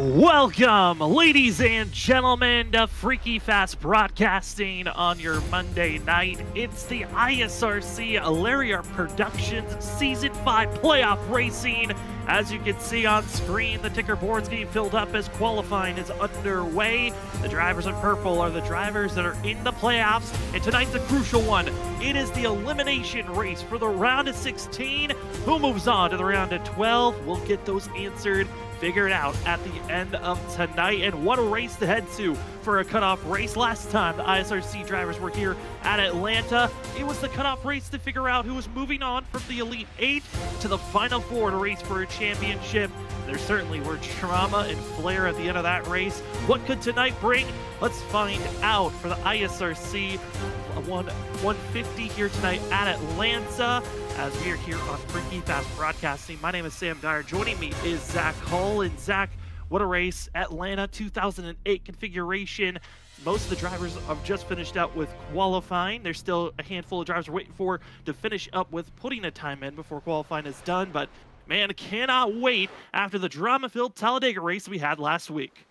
Welcome, ladies and gentlemen, to Freaky Fast Broadcasting on your Monday night. It's the ISRC Alaria Productions Season 5 Playoff Racing. As you can see on screen, the ticker board's getting filled up as qualifying is underway. The drivers in purple are the drivers that are in the playoffs, and tonight's a crucial one. It is the elimination race for the round of 16. Who moves on to the round of 12? We'll get those answered, figured out at the end of tonight. And what a race to head to for a cutoff race. Last time the ISRC drivers were here at Atlanta, it was the cutoff race to figure out who was moving on from the Elite 8 to the Final 4 to race for a championship. There certainly were drama and flair at the end of that race. What could tonight bring? Let's find out for the ISRC 150 here tonight at Atlanta, as we are here on Freaky Fast Broadcasting. My name is Sam Dyer. Joining me is Zach Hull. And Zach, what a race. Atlanta 2008 configuration. Most of the drivers have just finished out with qualifying. There's still a handful of drivers we're waiting for to finish up with putting a time in before qualifying is done. But man, cannot wait after the drama-filled Talladega race we had last week.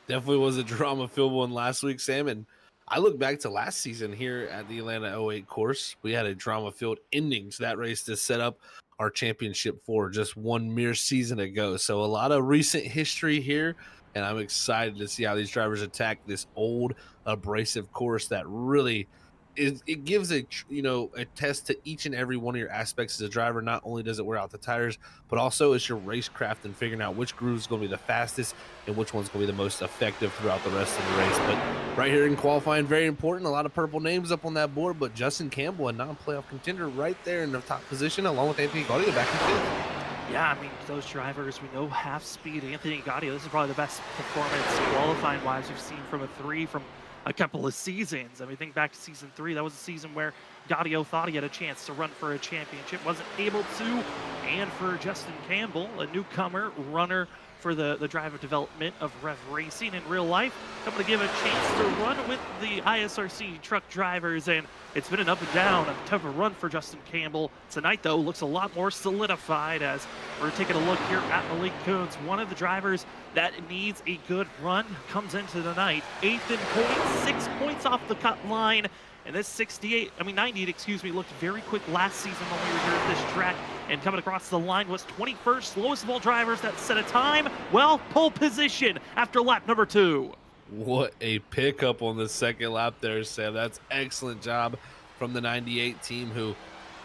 Definitely was a drama-filled one last week, Sam. And I look back to last season here at the Atlanta 08 course. We had a drama-filled ending to that race to set up our championship for just one mere season ago. So a lot of recent history here, and I'm excited to see how these drivers attack this old, abrasive course that really it gives a test to each and every one of your aspects as a driver. Not only does it wear out the tires, but also it's your racecraft and figuring out which groove is going to be the fastest and which one's going to be the most effective throughout the rest of the race. But right here in qualifying, very important. A lot of purple names up on that board, but Justin Campbell, a non-playoff contender, right there in the top position, along with Anthony Gaudio back in fifth. Yeah, I mean, those drivers, we know half speed. Anthony Gaudio, this is probably the best performance qualifying-wise we've seen from a 3 from a couple of seasons. I mean, think back to season 3. That was a season where Gaudio thought he had a chance to run for a championship, wasn't able to. And for Justin Campbell, a newcomer runner for the driver development of Rev Racing in real life, I'm going to give a chance to run with the ISRC truck drivers, and it's been an up and down, a tough run for Justin Campbell. Tonight, though, looks a lot more solidified as we're taking a look here at Malik Coons, one of the drivers that needs a good run, comes into the night 8th in points, 6 points off the cut line. And this 98, looked very quick last season when we were here at this track. And coming across the line was 21st, slowest of all drivers that set a time. Well, pole position after lap number 2. What a pickup on the second lap there, Sam. That's excellent job from the 98 team who,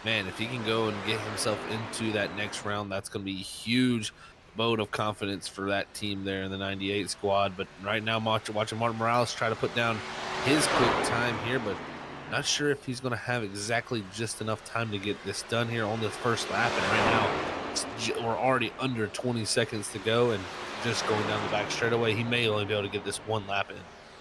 man, if he can go and get himself into that next round, that's going to be a huge vote of confidence for that team there in the 98 squad. But right now, watching Martin Morales try to put down his quick time here, but not sure if he's going to have exactly just enough time to get this done here on this first lap. And right now, we're already under 20 seconds to go and just going down the back straightaway. He may only be able to get this one lap in.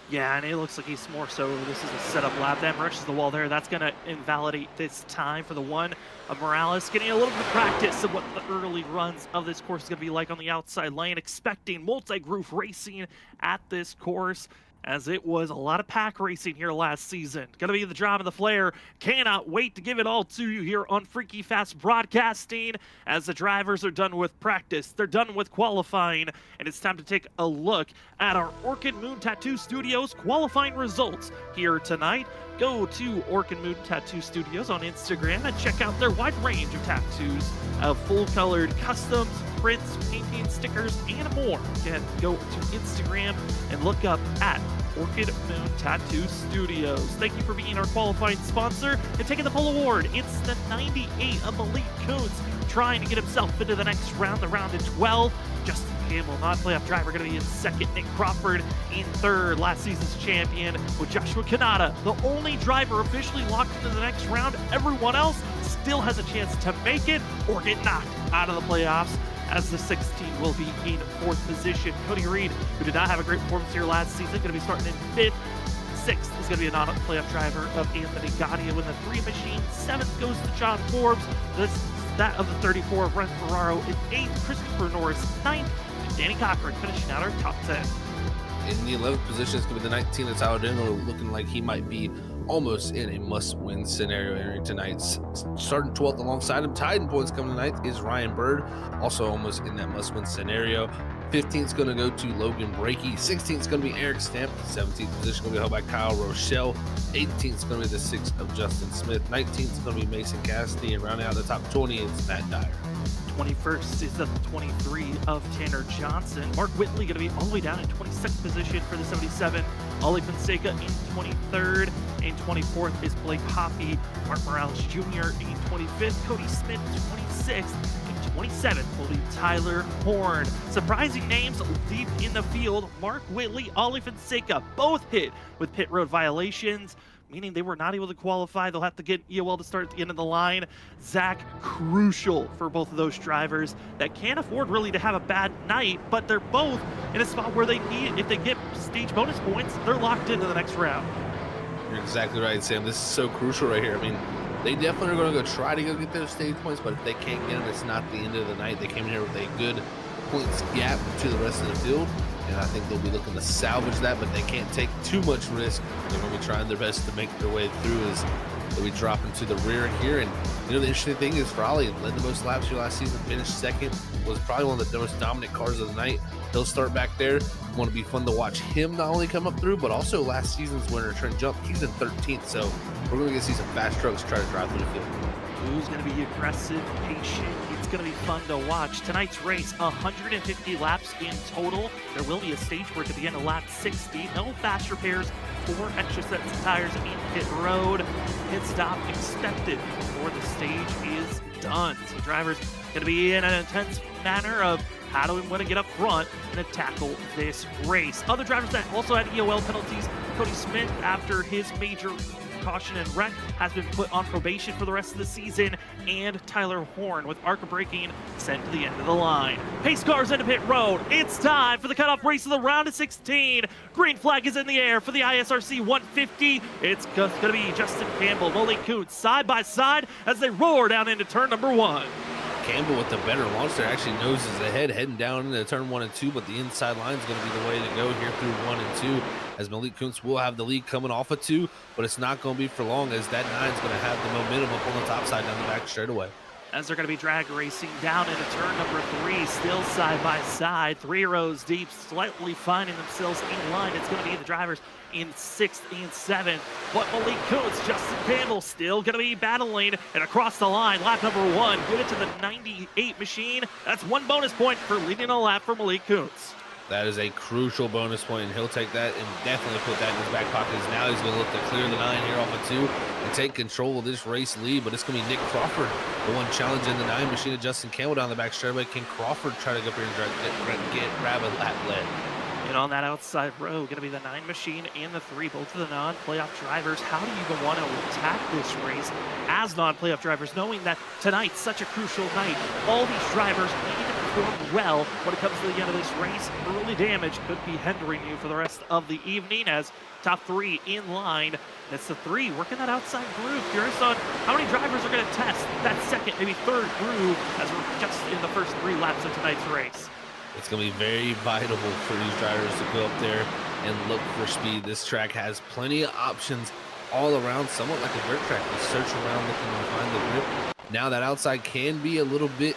Yeah, and it looks like he's more so. This is a setup lap. That rushes the wall there. That's going to invalidate this time for the one. Morales getting a little bit of practice of what the early runs of this course is going to be like on the outside lane. Expecting multi-groove racing at this course, as it was a lot of pack racing here last season. Gonna be the drama of the flair. Cannot wait to give it all to you here on Freaky Fast Broadcasting as the drivers are done with practice. They're done with qualifying, and it's time to take a look at our Orchid Moon Tattoo Studios qualifying results here tonight. Go to Orchid Moon Tattoo Studios on Instagram and check out their wide range of tattoos of full-colored customs, prints, paintings, stickers, and more. Again, go to Instagram and look up at Orchid Moon Tattoo Studios. Thank you for being our qualifying sponsor and taking the pole award. It's the 98 of Malik Coons trying to get himself into the next round, the round of 12. Justin Campbell, non-playoff driver, going to be in second. Nick Crawford in third, last season's champion, with Joshua Kanata, the only driver officially locked into the next round. Everyone else still has a chance to make it or get knocked out of the playoffs, as the 16 will be in 4th position. Cody Reed, who did not have a great performance here last season, going to be starting in 5th. 6th is going to be a non-playoff driver of Anthony Gaudio in the 3 machine. 7th goes to John Forbes. That of the 34 of Ren Ferraro in 8th. Christopher Norris 9th. And Danny Cochran finishing out our top 10. In the 11th position, it's going to be the 19 of Talladega, looking like he might be almost in a must-win scenario entering tonight. Starting 12th alongside him, tied in points coming tonight, is Ryan Bird, also almost in that must-win scenario. 15th is going to go to Logan Brakey. 16th is going to be Eric Stamp. 17th position going to be held by Kyle Rochelle. 18th is going to be the 6th of Justin Smith. 19th is going to be Mason Cassidy. And rounding out the top 20, it's Matt Dyer. 21st is the 23 of Tanner Johnson. Mark Whitley going to be all the way down in 22nd position for the 77. Ollie Fonseca in 23rd. In 24th is Blake Hoppy. Mark Morales Jr. in 25th. Cody Smith 26th. 27th will be Tyler Horn. Surprising names deep in the field. Mark Whitley, Ollie Fonseca, both hit with pit road violations, meaning they were not able to qualify. They'll have to get EOL to start at the end of the line. Zach, crucial for both of those drivers that can't afford really to have a bad night, but they're both in a spot where they need, if they get stage bonus points, they're locked into the next round. You're exactly right, Sam. This is so crucial right here. I mean, they definitely are going to go try to go get those stage points, but if they can't get them, it's not the end of the night. They came in here with a good points gap to the rest of the field, and I think they'll be looking to salvage that, but they can't take too much risk. They're going to be trying their best to make their way through as they'll be dropping to the rear here. And, you know, the interesting thing is for Ollie, led the most laps here last season, finished second, was probably one of the most dominant cars of the night. He'll start back there. Want to be fun to watch him not only come up through, but also last season's winner, Trent Jump. He's in 13th, so we're going to get to see some fast trucks try to drive through the field. Who's going to be aggressive, patient? It's going to be fun to watch. Tonight's race, 150 laps in total. There will be a stage work at the end of lap 60. No fast repairs, 4 extra sets of tires in pit road. Pit stop expected before the stage is done. So drivers going to be in an intense manner of how do we want to get up front and tackle this race. Other drivers that also had EOL penalties, Cody Smith, after his major caution and wreck, has been put on probation for the rest of the season, and Tyler Horn with ARCA braking sent to the end of the line. Pace cars into pit road. It's time for the cutoff race of the round of 16. Green flag is in the air for the ISRC 150. It's going to be Justin Campbell, Malik Kuntz side by side as they roar down into turn number 1. Campbell with the better launch there, actually noses ahead, heading down into turn 1 and 2, but the inside line is going to be the way to go here through 1 and 2, as Malik Kuntz will have the lead coming off of 2, but it's not going to be for long, as that 9 is going to have the momentum up on the top side down the back straightaway. As they're going to be drag racing down into turn number 3, still side by side, 3 rows deep, slightly finding themselves in line. It's going to be the drivers in 6th and 7th, but Malik Kuntz, Justin Campbell still going to be battling, and across the line, lap number 1, get it to the 98 machine. That's 1 bonus point for leading a lap for Malik Kuntz. That is a crucial bonus point, and he'll take that and definitely put that in his back pocket. Now he's going to look to clear the 9 here off of 2 and take control of this race lead, but it's going to be Nick Crawford, the one challenging the 9 machine of Justin Campbell down the back straightaway. Can Crawford try to go up here and grab a lap lead? And on that outside row, going to be the 9 machine and the 3, both of the non-playoff drivers. How do you even want to attack this race as non-playoff drivers, knowing that tonight's such a crucial night? All these drivers need to perform well when it comes to the end of this race. Early damage could be hindering you for the rest of the evening, as top 3 in line. It's the 3 working that outside groove. Curious on how many drivers are going to test that second, maybe third groove, as we're just in the first 3 laps of tonight's race. It's going to be very vital for these drivers to go up there and look for speed. This track has plenty of options all around, somewhat like a dirt track. You search around looking to find the grip. Now that outside can be a little bit,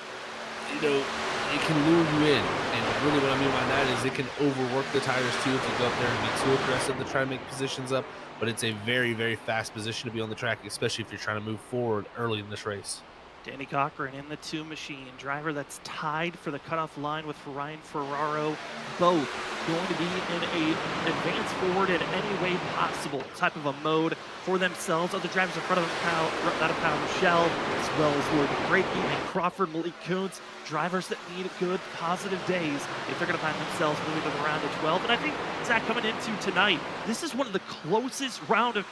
you know, it can lure you in. And really what I mean by that is it can overwork the tires too if you go up there and be too aggressive to try to make positions up. But it's a very, very fast position to be on the track, especially if you're trying to move forward early in this race. Danny Cochran in the 2 machine, driver that's tied for the cutoff line with Ryan Ferraro. Both going to be in a advance forward in any way possible type of a mode for themselves. Other drivers in front of Kyle Michelle, as well as Logan Brakey and Crawford, Malik Kuntz, drivers that need good, positive days if they're going to find themselves moving to the round of 12. And I think, Zach, coming into tonight, this is one of the closest round of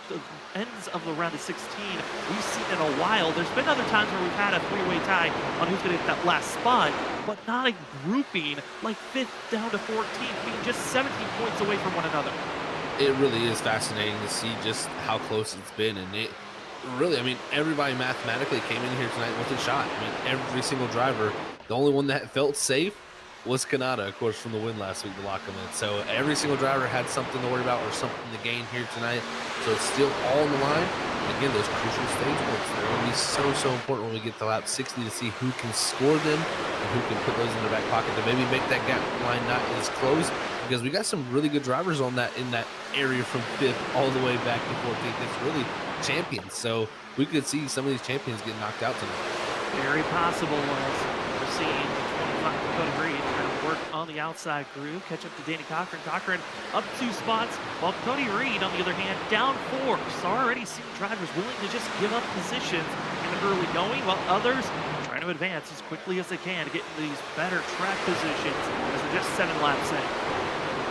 ends of the round of 16 we've seen in a while. There's been other times where we've had a 3-way tie on who's going to get that last spot, but not a grouping like 5th down to 14th, being just 17 points away from one another. It really is fascinating to see just how close it's been, and it really, I mean, everybody mathematically came in here tonight with a shot. I mean, every single driver. The only one that felt safe was Kanata, of course, from the win last week to lock him in. So every single driver had something to worry about or something to gain here tonight. So it's still all on the line. again, those crucial stage points, they're going to be so important when we get to lap 60 to see who can score them and who can put those in their back pocket to maybe make that gap line not as close, because we got some really good drivers on that in that area from 5th all the way back to 14th. It's really champions, so we could see some of these champions get knocked out tonight. Very possible as we're seeing the 25 Cody Reed trying to work on the outside groove, catch up to Danny Cochran. Cochran up 2 spots, while Cody Reed, on the other hand, down 4. So already seeing drivers willing to just give up positions in the early going, while others trying to advance as quickly as they can to get into these better track positions as they're just 7 laps in.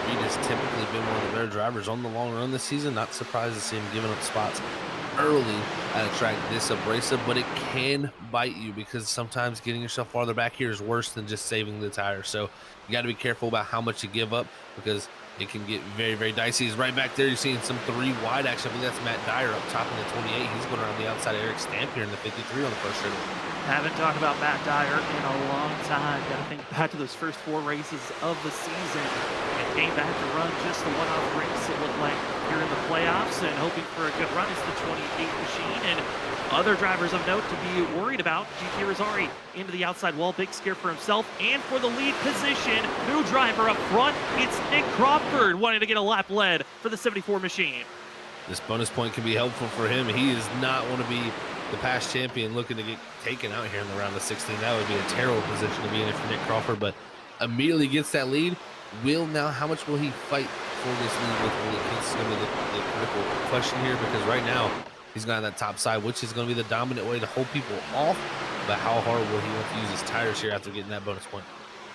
Reed has typically been one of the better drivers on the long run this season. Not surprised to see him giving up spots early at a track this abrasive, but it can bite you because sometimes getting yourself farther back here is worse than just saving the tire. So you got to be careful about how much you give up because it can get very dicey. He's right back there. You're seeing some 3 wide action. I believe that's Matt Dyer up top in the 28. He's going around the outside of Eric Stamp here in the 53 on the first straight. Haven't talked about Matt Dyer in a long time. Got to think back to those first 4 races of the season. And came back to run just the one-off race, it looked like, here in the playoffs, and hoping for a good run is the 28 machine. And other drivers of note to be worried about. GT Rosari into the outside wall. Big scare for himself and for the lead position. New driver up front. It's Nick Crawford wanting to get a lap lead for the 74 machine. This bonus point can be helpful for him. He does not want to be the past champion looking to get taken out here in the round of 16. That would be a terrible position to be in for Nick Crawford, but immediately gets that lead. How much will he fight for this lead with Willie? This is going to be the critical question here, because right now he's got on that top side, which is going to be the dominant way to hold people off, but how hard will he want to use his tires here after getting that bonus point?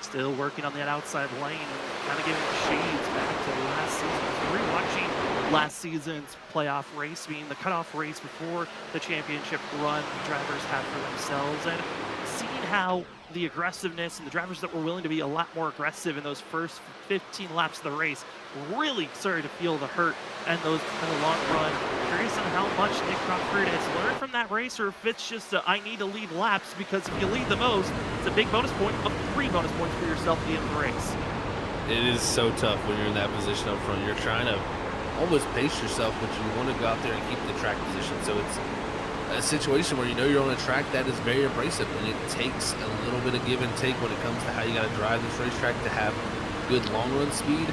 Still working on that outside lane and kind of giving shades back to last season. Rewatching last season's playoff race, being the cutoff race before the championship run drivers had for themselves, and seeing how the aggressiveness and the drivers that were willing to be a lot more aggressive in those first 15 laps of the race really started to feel the hurt and those kind of long run. Curious on how much Nick Crawford has learned from that race, or if it's just I need to lead laps, because if you lead the most, it's a big bonus point of 3 bonus points for yourself at the end of the race. It is so tough when you're in that position up front. You're trying to almost pace yourself, but you want to go out there and keep the track position. So it's a situation where you know you're on a track that is very abrasive, and it takes a little bit of give and take when it comes to how you got to drive this racetrack to have good long run speed.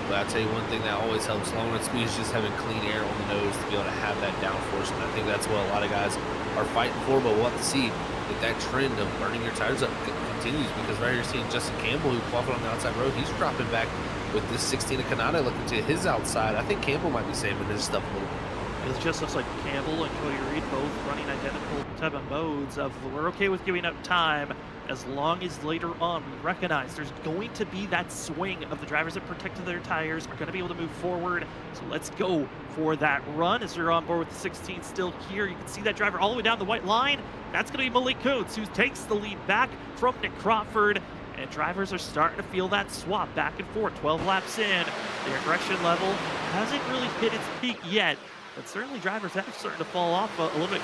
But I'll tell you one thing that always helps long run speed is just having clean air on the nose to be able to have that downforce, and I think that's what a lot of guys are fighting for. But we'll have to see if that trend of burning your tires up continues, because right here you're seeing Justin Campbell, who qualified on the outside road. He's dropping back with this 16 of Kanata looking to his outside. I think Campbell might be saving his stuff a little bit. It just looks like Campbell and Cody Reed both running identical type of modes of we're okay with giving up time as long as later on we recognize there's going to be that swing of the drivers that protected their tires are going to be able to move forward. So let's go for that run as they're on board with the 16 still here. You can see that driver all the way down the white line. That's going to be Malik Kuntz, who takes the lead back from Nick Crawford. And drivers are starting to feel that swap back and forth. 12 laps in, the aggression level hasn't really hit its peak yet. But certainly drivers have started to fall off a little bit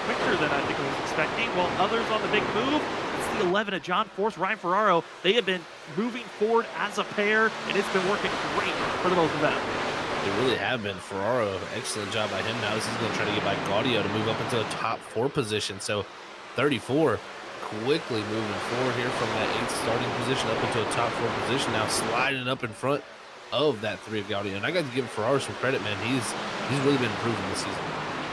quicker than I think I was expecting, while others on the big move. It's the 11 of John Force, Ryan Ferraro. They have been moving forward as a pair, and it's been working great for the both of them. They really have been. Ferraro, excellent job by him. Now this is going to try to get by Gaudio to move up into a top 4 position. So 34 quickly moving forward here from that 8th starting position up into a top 4 position. Now sliding up in front of that 3 of Gaudio. And I got to give Ferraro some credit, man. He's really been improving this season.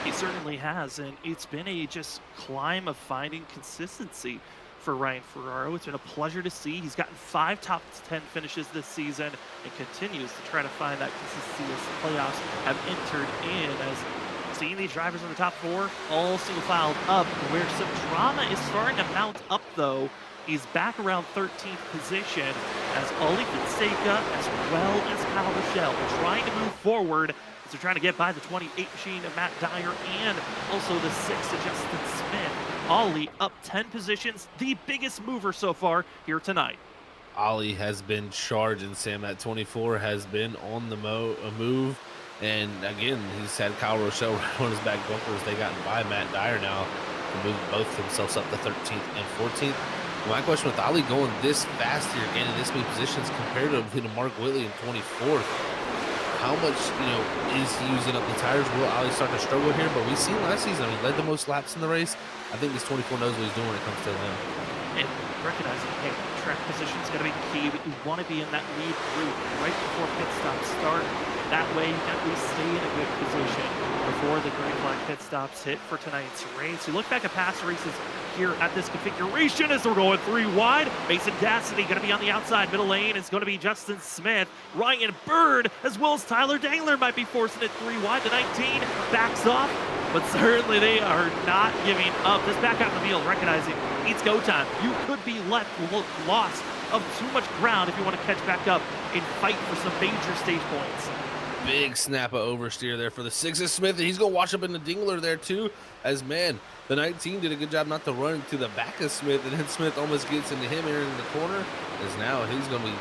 He certainly has, and it's been a just climb of finding consistency for Ryan Ferraro. It's been a pleasure to see. He's gotten 5 top 10 finishes this season and continues to try to find that consistency as the playoffs have entered in, as seeing these drivers in the top 4 all single filed up, where some drama is starting to mount up though. He's back around 13th position as Oli Fonseca as well as Kyle Rochelle are trying to move forward as they're trying to get by the 28 machine of Matt Dyer and also the 6 of Justin Smith. Ollie up 10 positions, the biggest mover so far here tonight. Ollie has been charging, Sam. That 24 has been on the move. And again, he's had Kyle Rochelle right on his back bumper as they gotten by Matt Dyer now to move both themselves up to 13th and 14th. My question with Ollie going this fast here, gaining this many positions comparatively to Mark Whitley in 24th. how much, is he using up the tires? Will Ali start to struggle here? But we seen last season, he led the most laps in the race. I think this 24 knows what he's doing when it comes to him. And recognizing, hey, track position is going to be key, but you want to be in that lead group right before pit stops start. That way you can at least stay in a good position before the green flag pit stops hit for tonight's race. You look back at past races here at this configuration as we're going 3 wide. Mason Cassidy going to be on the outside. Middle lane is going to be Justin Smith. Ryan Bird as well as Tyler Dangler might be forcing it 3 wide. The 19 backs off, but certainly they are not giving up. Just back out the field, recognizing it's go time. You could be left lost of too much ground if you want to catch back up and fight for some major stage points. Big snap of oversteer there for the 6 of Smith, and he's going to wash up in the Dingler there too, as man, the 19 did a good job not to run to the back of Smith, and then Smith almost gets into him here in the corner, as now he's going to be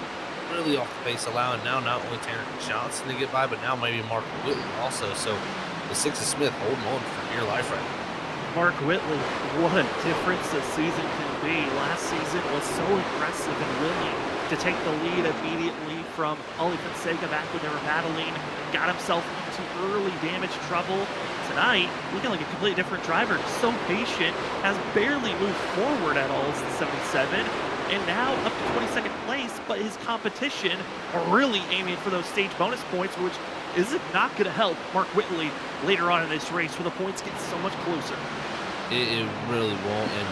really off the pace, allowing now not only Tanner Johnson to get by, but now maybe Mark Whitley also. So the 6 of Smith holding on for dear life right now. Mark Whitley, what a difference this season can be. Last season was so aggressive and willing to take the lead immediately from Ollie Fonseca back when they were battling, got himself into early damage trouble. Tonight, looking like a completely different driver, so patient, has barely moved forward at all since 77, and now up to 22nd place, but his competition are really aiming for those stage bonus points, which is not going to help Mark Whitley later on in this race where the points get so much closer. It really won't, and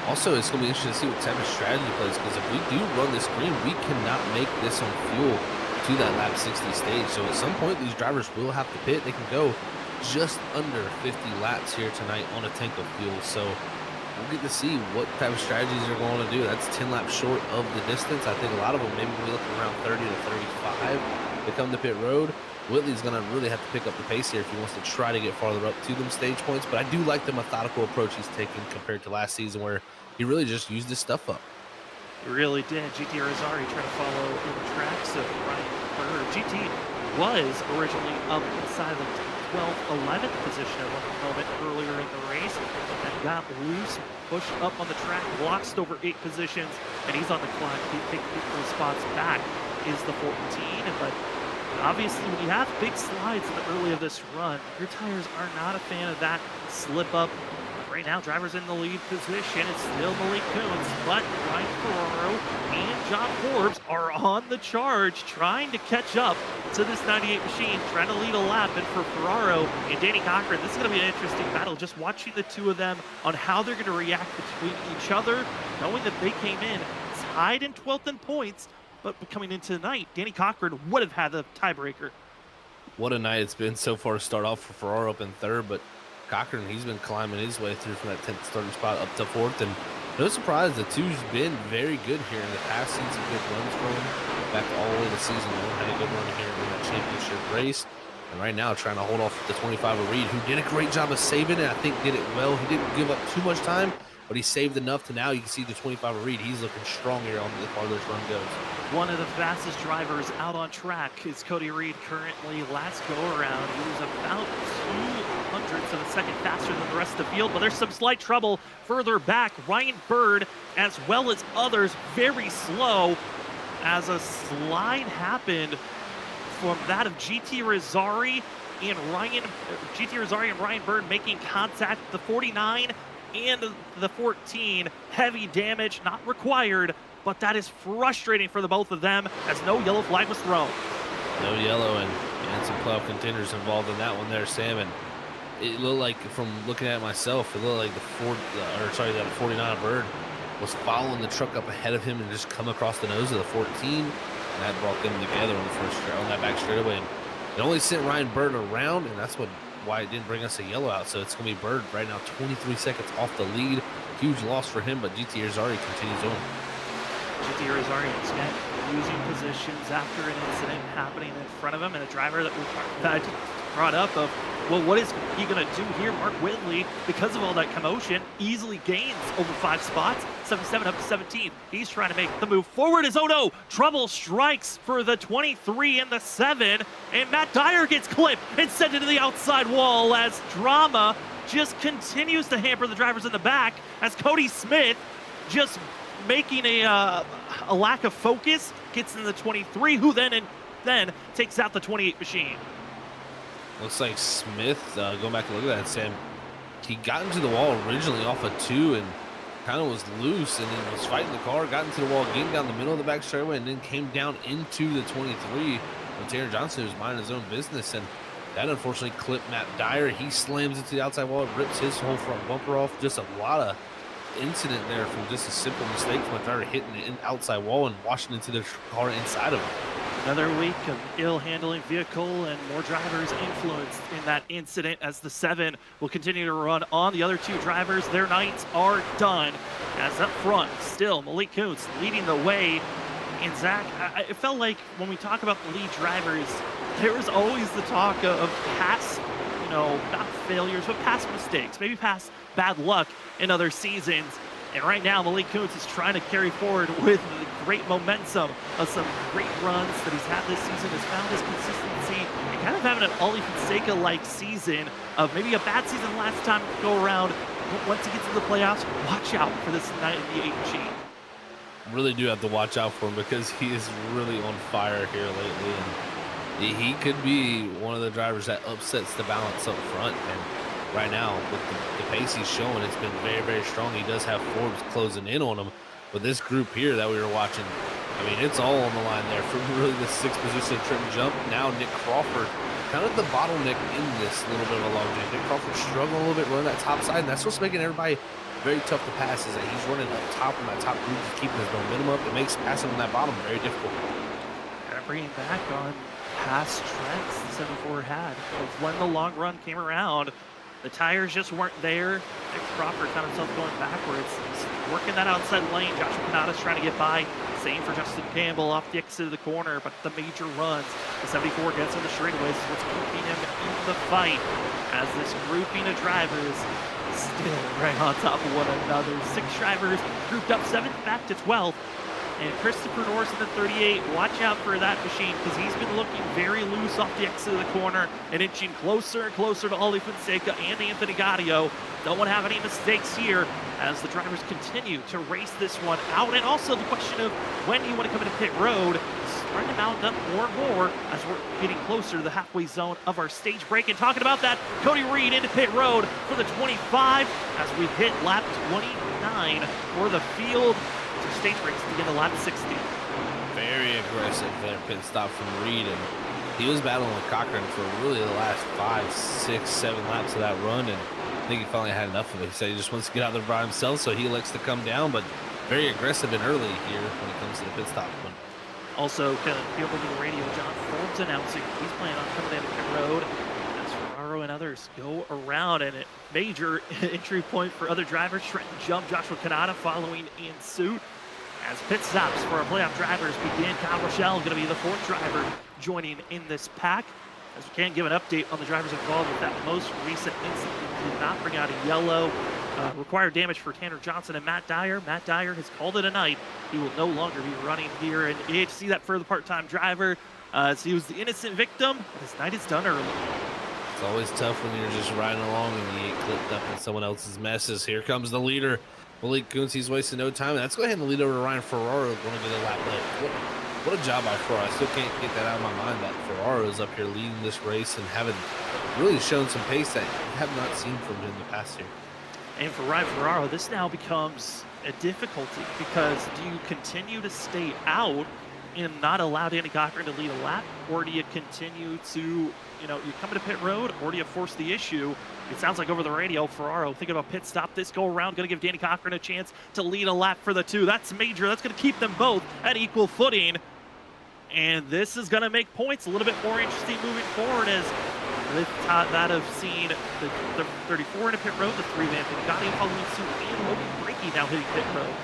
also it's going to be interesting to see what type of strategy he plays, because if we do run this green, we cannot make this on fuel to that lap 60 stage. So at some point, these drivers will have to pit. They can go just under 50 laps here tonight on a tank of fuel. So we'll get to see what type of strategies they're going to do. That's 10 laps short of the distance. I think a lot of them maybe will be looking around 30 to 35 to come to pit road. Whitley's going to really have to pick up the pace here if he wants to try to get farther up to them stage points. But I do like the methodical approach he's taking compared to last season, where he really just used his stuff up. He really did. GT Rosari trying to follow in the tracks of Ryan Bird. GT was originally up inside the 12th, 11th position at one moment earlier in the race, and got loose, pushed up on the track, lost over 8 positions, and he's on the climb. He picked those spots back is the 14, but obviously when you have big slides in the early of this run, your tires are not a fan of that slip up. Right now, drivers in the lead position. It's still Malik Coons, but Ryan Ferraro and John Forbes are on the charge, trying to catch up to this 98 machine, trying to lead a lap. And for Ferraro and Danny Cochran, this is going to be an interesting battle. Just watching the two of them on how they're going to react between each other, knowing that they came in tied in 12th in points, but coming into tonight, Danny Cochran would have had the tiebreaker. What a night it's been so far to start off for Ferraro up in 3rd, but Cochran, he's been climbing his way through from that 10th starting spot up to 4th, and no surprise, the two's been very good here in the past. Seen some good runs from him back all the way to season 1. Had a good run here in that championship race, and right now trying to hold off the 25 of Reed, who did a great job of saving it. I think did it well. He didn't give up too much time, but he saved enough to now you can see the 25 of Reed. He's looking strong here on the farther this run goes. One of the fastest drivers out on track is Cody Reed currently. Last go around, he was about 200ths of a second faster than the rest of the field, but there's some slight trouble further back. Ryan Bird, as well as others, very slow as a slide happened from that of GT Rosari and Ryan Bird making contact. The 49 and the 14, heavy damage not required, but that is frustrating for the both of them as no yellow flag was thrown. No yellow, and some playoff contenders involved in that one there, Sam. And it looked like, from looking at it myself, it looked like that 49 Bird was following the truck up ahead of him and just come across the nose of the 14, and that brought them together on that back straightaway. And it only sent Ryan Bird around, and that's why it didn't bring us a yellow out. So it's going to be Bird right now 23 seconds off the lead. Huge loss for him, but GT Rosari continues on. GT Rosari instead losing positions after an incident happening in front of him, and a driver that I brought up of, well, what is he going to do here? Mark Whitley, because of all that commotion, easily gains over 5 spots, 77 up to 17. He's trying to make the move forward as, oh no, trouble strikes for the 23 and the 7, and Matt Dyer gets clipped and sent into the outside wall as drama just continues to hamper the drivers in the back as Cody Smith just making a lack of focus, gets in the 23, who then then takes out the 28 machine. Looks like Smith, going back and look at that, Sam, he got into the wall originally off a 2 and kind of was loose, and then was fighting the car, got into the wall, getting down the middle of the back straightaway, and then came down into the 23 with Tanner Johnson, who's minding his own business, and that unfortunately clipped Matt Dyer. He slams into the outside wall, rips his whole front bumper off. Just a lot of incident there from just a simple mistake from a driver hitting the outside wall and washing into the car inside of him. Another week of ill-handling vehicle and more drivers influenced in that incident as the 7 will continue to run on. The other 2 drivers, their nights are done. As up front, still Malik Kuntz leading the way. And Zach, it felt like when we talk about the lead drivers, there was always the talk of past, not failures, but past mistakes, maybe past bad luck in other seasons. And right now, Malik Kuntz is trying to carry forward with the great momentum of some great runs that he's had this season, has found his consistency, and kind of having an Ollie Fonseca-like season of maybe a bad season last time go around. But once he gets to the playoffs, watch out for this 98 machine. Really do have to watch out for him because he is really on fire here lately. And he could be one of the drivers that upsets the balance up front. And right now, with the pace he's showing, it's been very, very strong. He does have Forbes closing in on him. But this group here that we were watching, I mean, it's all on the line there from really the 6th position trip and jump. Now Nick Crawford, kind of the bottleneck in this little bit of a long jump. Nick Crawford struggling a little bit running that top side, and that's what's making everybody very tough to pass, is that he's running up top in that top group, just keeping his momentum up. It makes passing on that bottom very difficult. Bringing back on past trends the 74 had of when the long run came around. The tires just weren't there. Nick Crawford found himself going backwards. He's working that outside lane. Joshua Kanata's trying to get by. Same for Justin Campbell off the exit of the corner, but the major runs. The 74 gets on the straightaways is what's keeping him in the fight as this grouping of drivers still right on top of one another. 6 drivers grouped up 7th back to 12th. And Christopher Norris in the 38, watch out for that machine because he's been looking very loose off the exit of the corner and inching closer and closer to Ollie Fonseca and Anthony Gaudio. Don't want to have any mistakes here as the drivers continue to race this one out. And also the question of when you want to come into pit road is starting to mount up more and more as we're getting closer to the halfway zone of our stage break. And talking about that, Cody Reed into pit road for the 25 as we hit lap 29 for the field. So stage breaks to get to lap 60. Very aggressive there, pit stop from Reed, and he was battling with Cochran for really the last 5, 6, 7 laps of that run, and I think he finally had enough of it. He said he just wants to get out there by himself, so he elects to come down, but very aggressive and early here when it comes to the pit stop. Also, kind of field over the radio, John Forbes announcing he's planning on coming down to pit road as Ferraro and others go around, and a major entry point for other drivers. Trenton Jump, Joshua Kanata following in suit. As pit stops for our playoff drivers begin, Kyle Rochelle going to be the 4th driver joining in this pack. As we can give an update on the drivers involved with that most recent incident, did not bring out a yellow. Required damage for Tanner Johnson and Matt Dyer. Matt Dyer has called it a night. He will no longer be running here. And you see that for the part-time driver. So he was the innocent victim. His night is done early. It's always tough when you're just riding along and you get clipped up in someone else's messes. Here comes the leader, Malik Kuntz. He's wasting no time. Let's go ahead and lead over to Ryan Ferraro. Going to get a lap left. What a job by Ferraro. I still can't get that out of my mind that Ferraro's up here leading this race and having really shown some pace that you have not seen from him in the past year. And for Ryan Ferraro, this now becomes a difficulty because do you continue to stay out and not allow Danny Cochran to lead a lap, or do you continue to, you come into pit road, or do you force the issue? It sounds like over the radio, Ferraro thinking about pit stop this go around, going to give Danny Cochran a chance to lead a lap for the 2. That's major. That's going to keep them both at equal footing. And this is going to make points a little bit more interesting moving forward as that have seen the 34 in a pit road, the 3 man Bugatti following suit, and Logan Breaky now hitting pit road.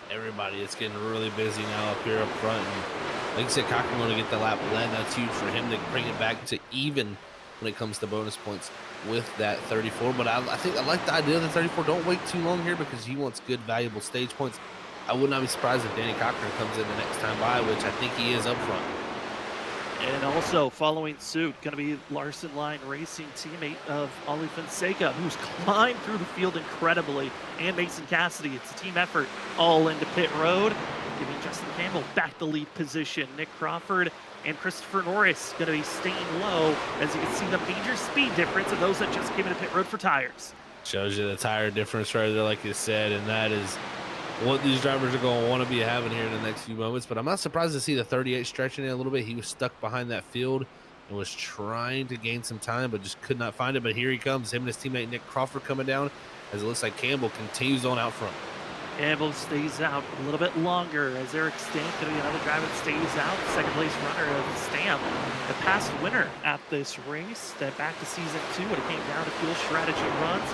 Everybody, it's getting really busy now up here up front. And like I said, Cochran going to get the lap led. That's huge for him to bring it back to even when it comes to bonus points with that 34. But I think I like the idea of the 34. Don't wait too long here because he wants good, valuable stage points. I would not be surprised if Danny Cochran comes in the next time by, which I think he is up front. And also following suit, going to be Larson Line Racing teammate of Ollie Fonseca, who's climbed through the field incredibly, and Mason Cassidy. It's a team effort all into pit road, giving Justin Campbell Campbell back to lead position. Nick Crawford and Christopher Norris going to be staying low, as you can see the major speed difference of those that just came into pit road for tires. Shows you the tire difference right there, like you said, and that is what these drivers are going to want to be having here in the next few moments. But I'm not surprised to see the 38 stretching it a little bit. He was stuck behind that field and was trying to gain some time, but just could not find it. But here he comes, him and his teammate Nick Crawford coming down, as it looks like Campbell continues on out front. Campbell stays out a little bit longer, as Eric Stamp going to be another driver that stays out. Second place runner of Stamp, the past winner at this race. That back to season 2 when it came down to fuel strategy runs.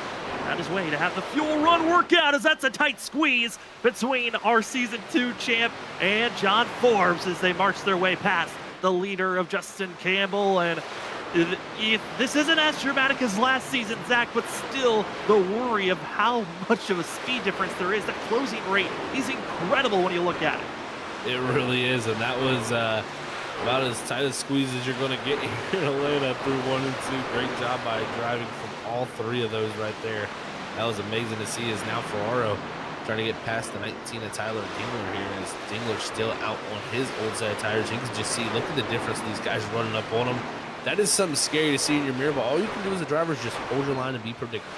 On his way to have the fuel run workout, as that's a tight squeeze between our season 2 champ and John Forbes as they march their way past the leader of Justin Campbell. And this isn't as dramatic as last season, Zach, but still the worry of how much of a speed difference there is. The closing rate is incredible when you look at it. It really is, and that was about as tight a squeeze as you're going to get here in Atlanta through 1 and 2. Great job by driving from all 3 of those right there. That was amazing to see, as now Ferraro trying to get past the 19 of Tyler Dingler here, as Dingler's still out on his old set of tires. You can just see, look at the difference these guys running up on him. That is something scary to see in your mirror, but all you can do as a driver is just hold your line and be predictable.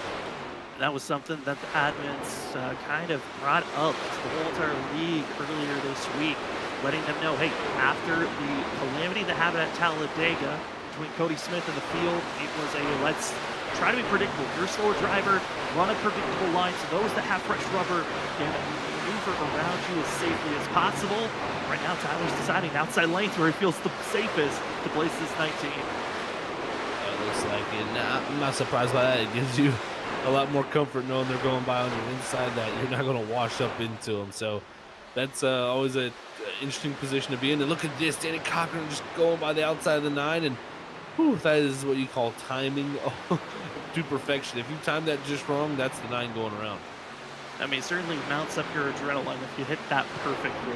That was something that the admins kind of brought up to the whole entire league earlier this week, letting them know, hey, after the calamity that happened at Talladega between Cody Smith and the field, it was a let's try to be predictable. If you're a slower driver, run a predictable line so those that have fresh rubber can maneuver around you as safely as possible. Right now, Tyler's deciding outside lanes where he feels the safest to place this 19. It looks like it. Nah, I'm not surprised by that. It gives you a lot more comfort knowing they're going by on your inside, that you're not going to wash up into them. So that's always an interesting position to be in. And look at this, Danny Cochran just going by the outside of the 9, and whew, that is what you call timing to perfection. If you time that just wrong, that's the 9 going around. I mean, certainly mounts up your adrenaline if you hit that perfectly,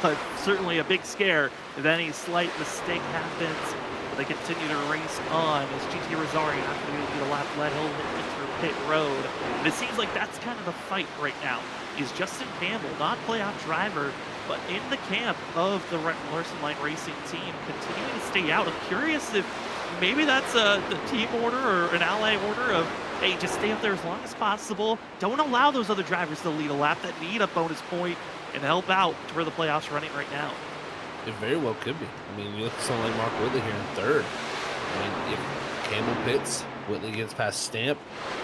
but certainly a big scare if any slight mistake happens. But they continue to race on, as GT Rosario not going to be able to get a lap, let he'll enter pit road. And it seems like that's kind of the fight right now, is Justin Campbell, not playoff driver, but in the camp of the Larson Line Racing team, continuing to stay out. I'm curious if maybe that's the team order or an ally order of, hey, just stay up there as long as possible. Don't allow those other drivers to lead a lap that need a bonus point and help out to where the playoffs are running right now. It very well could be. I mean, you look at someone like Mark Whitley here in 3rd. I mean, if Campbell pits, Whitley gets past Stamp,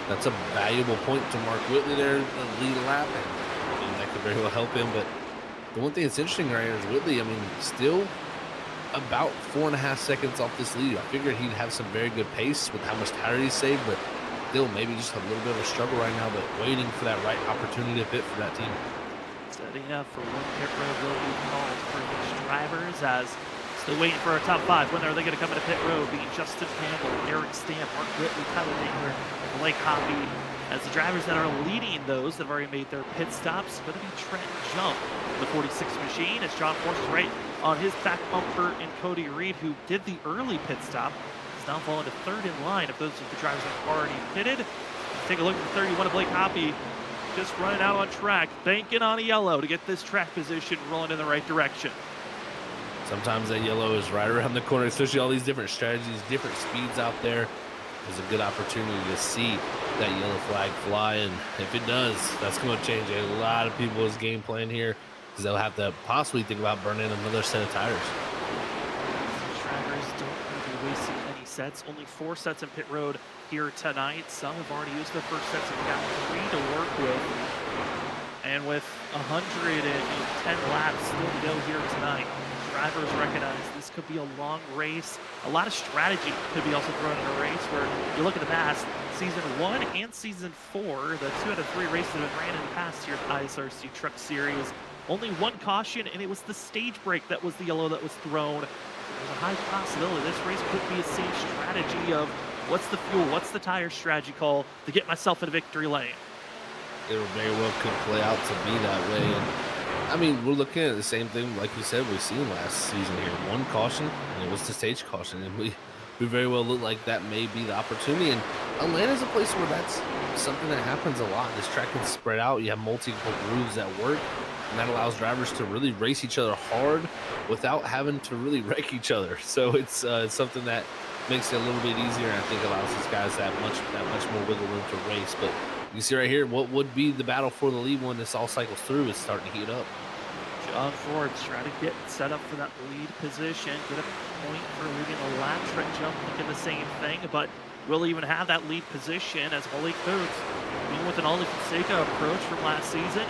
that's a valuable point to Mark Whitley there, the lead lap, and that could very well help him. But the one thing that's interesting right here is Whitley, I mean, still about 4.5 seconds off this lead. I figured he'd have some very good pace with how much tire he saved, but still maybe just a little bit of a struggle right now, but waiting for that right opportunity to pit for that team. Setting up for one pit road will be called for these drivers, as still waiting for our top 5. When are they going to come into pit road? Being Justin Campbell, Eric Stamp, Mark Whitley, Tyler Dingler, Blake Hoppy. As the drivers that are leading those that have already made their pit stops, going to be Trent Jump, the 46 machine, as John Force is right on his back bumper, and Cody Reed, who did the early pit stop, is now falling to 3rd in line if those are the drivers that have already pitted. Let's take a look at the 31 of Blake Hoppy, just running out on track, banking on a yellow to get this track position rolling in the right direction. Sometimes that yellow is right around the corner, especially all these different strategies, different speeds out there. There's a good opportunity to see that yellow flag fly, and if it does, that's going to change a lot of people's game plan here, because they'll have to possibly think about burning another set of tires. These drivers don't really be wasting any sets. Only 4 sets in pit road here tonight. Some have already used their first sets and got 3 to work with. And with 110 laps still to go here tonight, drivers recognize this could be a long race. A lot of strategy could be also thrown in a race, where you look at the past, season 1 and season 4, the 2 out of 3 races that have ran in the past here at the ISRC Truck Series. Only 1 caution, and it was the stage break that was the yellow that was thrown. There's a high possibility this race could be a same strategy of what's the fuel, what's the tire strategy call to get myself in a victory lane. It very well could play out to be that way. And I mean, we're looking at the same thing, like you said, we've seen last season here. 1 caution, and it was the stage caution, and we very well look like that may be the opportunity. And Atlanta's a place where that's something that happens a lot. This track can spread out. You have multiple grooves that work. and that allows drivers to really race each other hard without having to really wreck each other. So it's something that makes it a little bit easier, and I think allows these guys that much more wiggle room to race. But you see right here, what would be the battle for the lead when this all cycles through is starting to heat up. John Ford's trying to get set up for that lead position, get a point for leading the lap. Trent Jump thinking the same thing, but will even have that lead position as Malik Boots, even with an Ollie Fonseca approach from last season,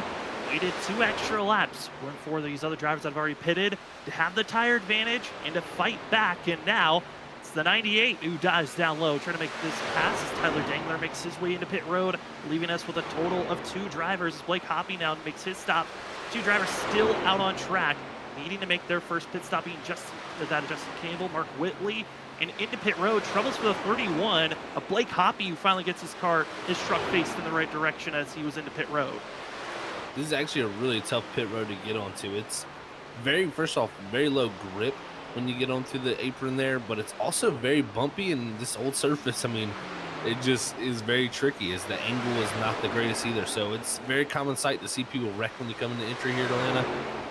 waited 2 extra laps when for these other drivers that have already pitted to have the tire advantage and to fight back. And now it's the 98 who dives down low, trying to make this pass as Tyler Dangler makes his way into pit road, leaving us with a total of 2 drivers. Blake Hoppy now makes his stop. 2 drivers still out on track, needing to make their first pit stop, being Justin Campbell, Mark Whitley, and into pit road. Troubles for the 31 of Blake Hoppy, who finally gets his truck faced in the right direction as he was into pit road. This is actually a really tough pit road to get onto. It's first off, very low grip when you get onto the apron there, but it's also very bumpy, and this old surface, I mean, it just is very tricky as the angle is not the greatest either. So it's very common sight to see people wreck when you come into entry here at Atlanta.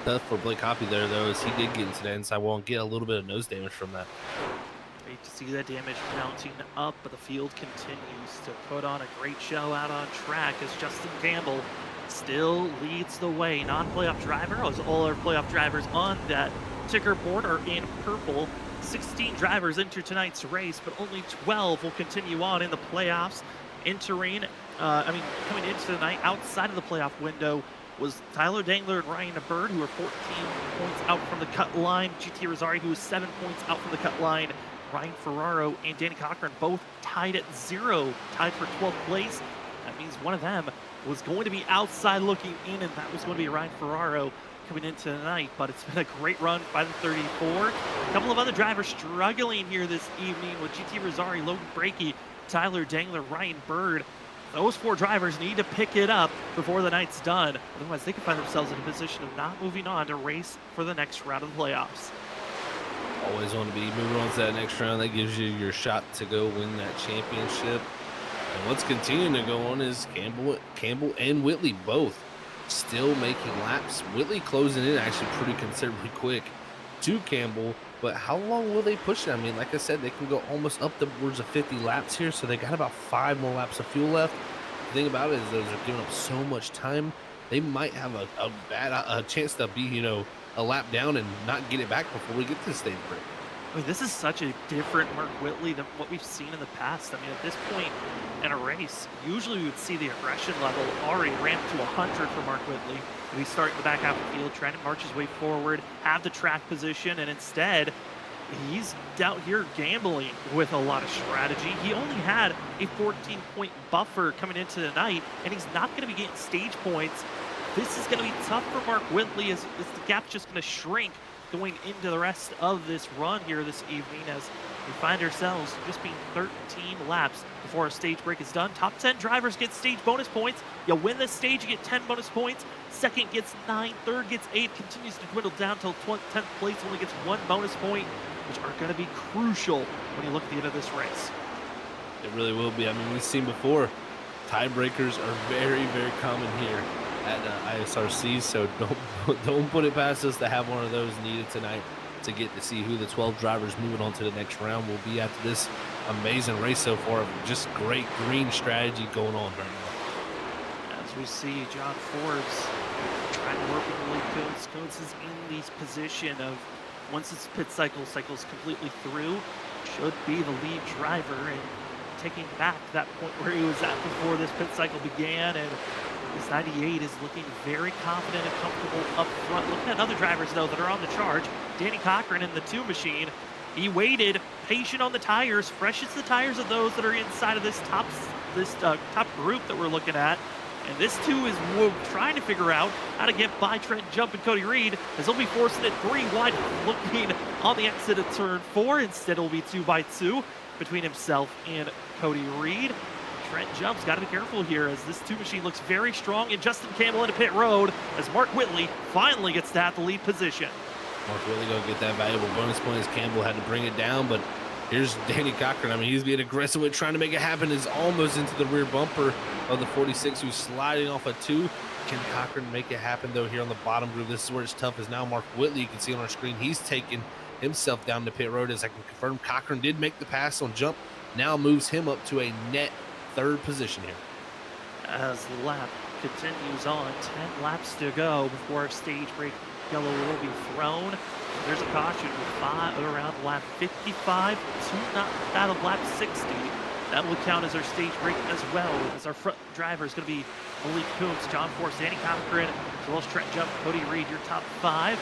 Tough for Blake Hoppy there, though, as he did get into that inside wall and get a little bit of nose damage from that. Great to see that damage mounting up, but the field continues to put on a great show out on track as Justin Campbell still leads the way. Non-playoff driver, as all our playoff drivers on that ticker board are in purple. 16 drivers enter tonight's race, but only 12 will continue on in the playoffs. Coming into the night outside of the playoff window was Tyler Dangler and Ryan Bird, who are 14 points out from the cut line. GT Rosario, who is 7 points out from the cut line. Ryan Ferraro and Danny Cochran both tied at 0, tied for 12th place. That means one of them was going to be outside looking in, and that was going to be Ryan Ferraro coming into the night. But it's been a great run by the 34. A couple of other drivers struggling here this evening with GT Rosario, Logan Brakey, Tyler Dangler, Ryan Bird. Those 4 drivers need to pick it up before the night's done. Otherwise, they could find themselves in a position of not moving on to race for the next round of the playoffs. Always want to be moving on to that next round. That gives you your shot to go win that championship. And what's continuing to go on is Campbell and Whitley both still making laps. Whitley closing in actually pretty considerably quick to Campbell, but how long will they push it? I mean, like I said, they can go almost up towards of 50 laps here, so they got about 5 more laps of fuel left. The thing about it is those are giving up so much time, they might have a chance to be, a lap down and not get it back before we get to the stage break. I mean, this is such a different Mark Whitley than what we've seen in the past. I mean, at this point in a race, usually we would see the aggression level already ramped to 100 for Mark Whitley. He's starting the back half of the field, trying to march his way forward, have the track position, and instead, he's out here gambling with a lot of strategy. He only had a 14-point buffer coming into the night, and he's not going to be getting stage points. This is going to be tough for Mark Whitley as the gap's just going to shrink going into the rest of this run here this evening, as we find ourselves just being 13 laps before our stage break is done. Top 10 drivers get stage bonus points. You win this stage, you get 10 bonus points. Second gets 9, third gets 8, continues to dwindle down till 10th place only gets 1 bonus point, which are going to be crucial when you look at the end of this race. It really will be. I mean, we've seen before, tiebreakers are very, very common here at ISRC, so don't put it past us to have one of those needed tonight to get to see who the 12 drivers moving on to the next round will be after this amazing race so far. Just great green strategy going on right now. As we see John Forbes trying to work with the lead codes. Codes is in this position of, once its pit cycle's completely through, should be the lead driver and taking back that point where he was at before this pit cycle began. And this 98 is looking very confident and comfortable up front. Looking at other drivers, though, that are on the charge. Danny Cochran in the 2 machine. He waited, patient on the tires, freshens the tires of those that are inside of this top group that we're looking at. And this 2 is trying to figure out how to get by Trent Jump and Cody Reed, as he'll be forcing it 3 wide, looking on the exit of turn 4. Instead, it'll be 2x2 between himself and Cody Reed. Trent Jump's got to be careful here as this 2 machine looks very strong, and Justin Campbell into pit road as Mark Whitley finally gets to have the lead position. Mark Whitley going to get that valuable bonus point as Campbell had to bring it down, but Here's Danny Cochran. I mean, he's being aggressive with trying to make it happen. Is almost into the rear bumper of the 46, who's sliding off a 2. Can Cochran make it happen, though, here on the bottom groove? This is where it's tough. Is now Mark Whitley. You can see on our screen, he's taken himself down the pit road. As I can confirm, Cochran did make the pass on jump. Now moves him up to a net 3rd position here. As the lap continues on, 10 laps to go before our stage break yellow will be thrown. There's a caution around lap 55 to not out of lap 60. That will count as our stage break as well, as our front driver is going to be Malik Coombs, John Force, Danny Cochran, as well as Trent Jump, Cody Reed, your top 5.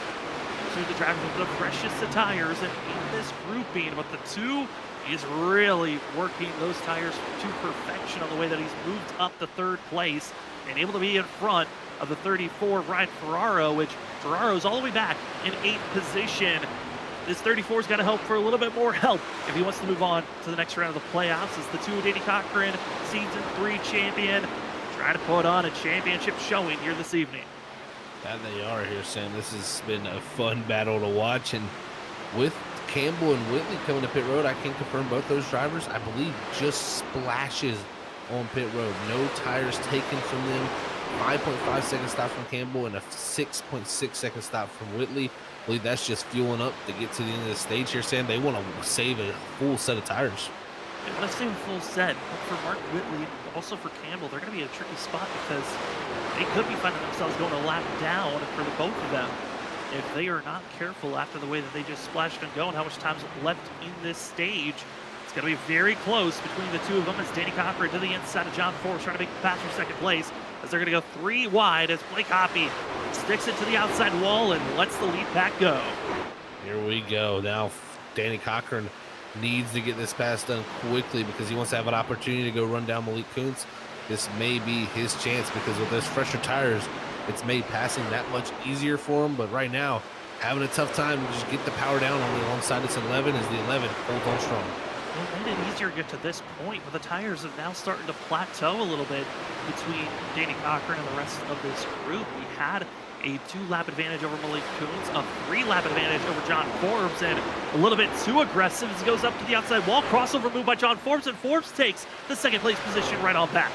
Two of the drivers with the freshest of tires, and in this grouping, but the 2 is really working those tires to perfection on the way that he's moved up to 3rd place and able to be in front of the 34 Ryan Ferraro, which Ferraro's all the way back in 8th position. This 34's got to help for a little bit more help if he wants to move on to the next round of the playoffs. As the 2 Danny Cochran, season 3 champion, trying to put on a championship showing here this evening. That they are here, Sam. This has been a fun battle to watch, and with Campbell and Whitley coming to pit road, I can confirm both those drivers, I believe, just splashes on pit road. No tires taken from them. 5.5 second stop from Campbell and a 6.6 second stop from Whitley. I believe that's just fueling up to get to the end of the stage here, Sam. They want to save a full set of tires. Yeah, let's say a full set. But for Mark Whitley, also for Campbell, they're going to be in a tricky spot because they could be finding themselves going a lap down for the both of them if they are not careful after the way that they just splashed and go and how much time's left in this stage. It's going to be very close between the 2 of them as Danny Cochran to the inside of John Force trying to make the pass for 2nd place, as they're going to go 3 wide as Blake Hoppy sticks it to the outside wall and lets the lead pack go. Here we go. Now Danny Cochran needs to get this pass done quickly because he wants to have an opportunity to go run down Malik Kuntz. This may be his chance because with those fresher tires, it's made passing that much easier for him. But right now, having a tough time to just get the power down on the alongside this 11 as the 11 holds on strong. It made it easier to get to this point, but the tires have now started to plateau a little bit between Danny Cochran and the rest of this group. We had a 2-lap advantage over Malik Kuntz, a 3-lap advantage over John Forbes, and a little bit too aggressive as he goes up to the outside wall. Crossover move by John Forbes, and Forbes takes the 2nd place position right on back.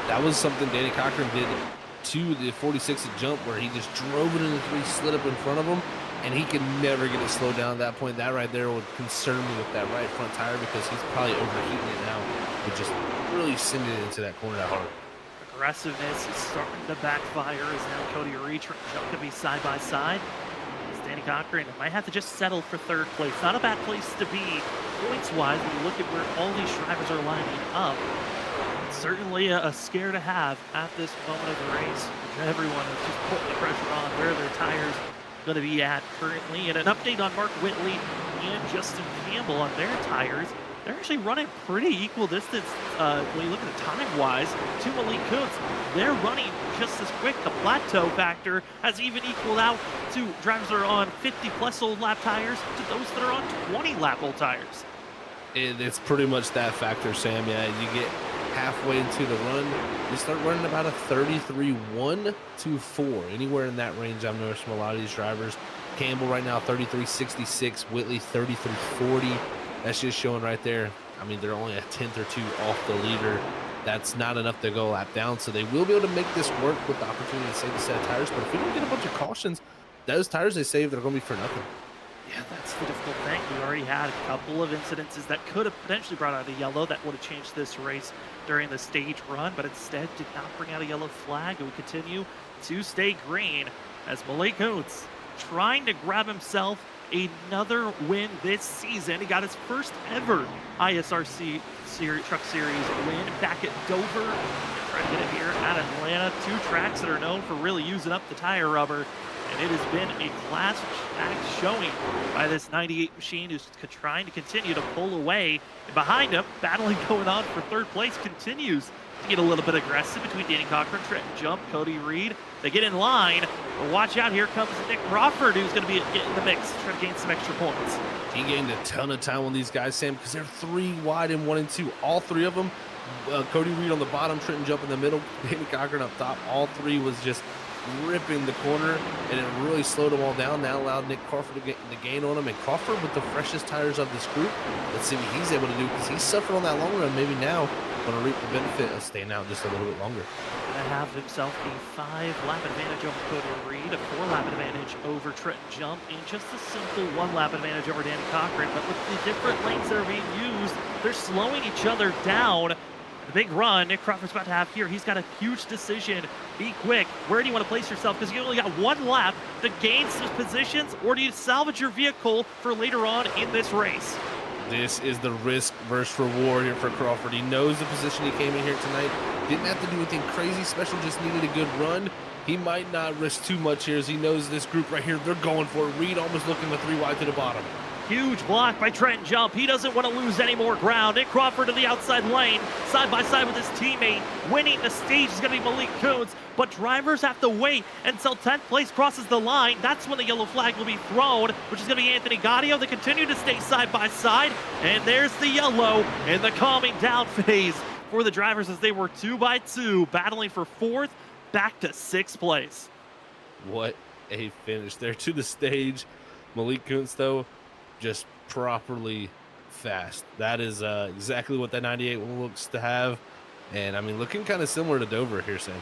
That was something Danny Cochran did to the 46 at jump where he just drove it in the 3, slid up in front of him, and he could never get it slowed down at that point. That right there would concern me with that right front tire because he's probably overheating it now, but just really sending it into that corner that hard. Aggressiveness is starting to backfire as now Cody Reed going to be side by side. As Danny Cochran might have to just settle for 3rd place. Not a bad place to be points-wise when you look at where all these drivers are lining up. It's certainly a scare to have at this moment of the race. Everyone is just putting the pressure on where their tires going to be at currently. And an update on Mark Whitley and Justin Campbell on their tires. They're actually running pretty equal distance when you look at the time-wise to Malik Kuntz. They're running just as quick. The plateau factor has even equaled out to drivers that are on 50-plus old lap tires to those that are on 20-lap old tires. It's pretty much that factor, Sam. Yeah, you get halfway into the run, you start running about a 33.1 to 4. Anywhere in that range, I've noticed from a lot of these drivers. Campbell right now, 33.66. Whitley, 33.40. That's just showing right there. I mean, they're only a 10th or 2 off the leader. That's not enough to go a lap down, so they will be able to make this work with the opportunity to save the set of tires. But if we don't get a bunch of cautions, those tires they saved are going to be for nothing. Yeah, that's the difficult thing. We already had a couple of incidences that could have potentially brought out a yellow that would have changed this race during the stage run, but instead did not bring out a yellow flag. It would continue to stay green as Malik Kuntz trying to grab himself another win this season. He got his first ever ISRC Truck Series win back at Dover. Trying to get it here at Atlanta. 2 tracks that are known for really using up the tire rubber. And it has been a class act showing by this 98 machine who's trying to continue to pull away. And behind him, battling going on for 3rd place, continues to get a little bit aggressive between Danny Cochran, Trent Jump, Cody Reed. They get in line, but watch out, here comes Nick Crawford, who's going to be in the mix, trying to gain some extra points. He gained a ton of time on these guys, Sam, because they're 3 wide in 1 and 2. All 3 of them, Cody Reed on the bottom, Trenton Jump in the middle, Danny Cochran up top. All 3 was just ripping the corner, and it really slowed them all down. That allowed Nick Crawford to get the gain on him, and Crawford with the freshest tires of this group. Let's see what he's able to do, because he suffered on that long run. Maybe now going to reap the benefit of staying out just a little bit longer. To have himself a 5-lap advantage over Cody Reed, a 4-lap advantage over Trenton Jump, and just a simple 1-lap advantage over Danny Cochran. But with the different lanes that are being used, they're slowing each other down. The big run Nick Crawford's about to have here, he's got a huge decision. Be quick. Where do you want to place yourself? Because you only got 1 lap to gain some positions, or do you salvage your vehicle for later on in this race? This is the risk versus reward here for Crawford. He knows the position he came in here tonight. Didn't have to do anything crazy special, just needed a good run. He might not risk too much here, as he knows this group right here, they're going for it. Reed almost looking the 3 wide to the bottom. Huge block by Trenton Jump. He doesn't want to lose any more ground. Nick Crawford to the outside lane, side by side with his teammate. Winning the stage is going to be Malik Coons, but drivers have to wait until 10th place crosses the line. That's when the yellow flag will be thrown, which is going to be Anthony Gaudio. They continue to stay side by side, and there's the yellow in the calming down phase for the drivers as they were 2 by 2, battling for 4th, back to 6th place. What a finish there to the stage. Malik Kuntz, though, just properly fast. That is exactly what that 98 looks to have. And, I mean, looking kind of similar to Dover here, Sam.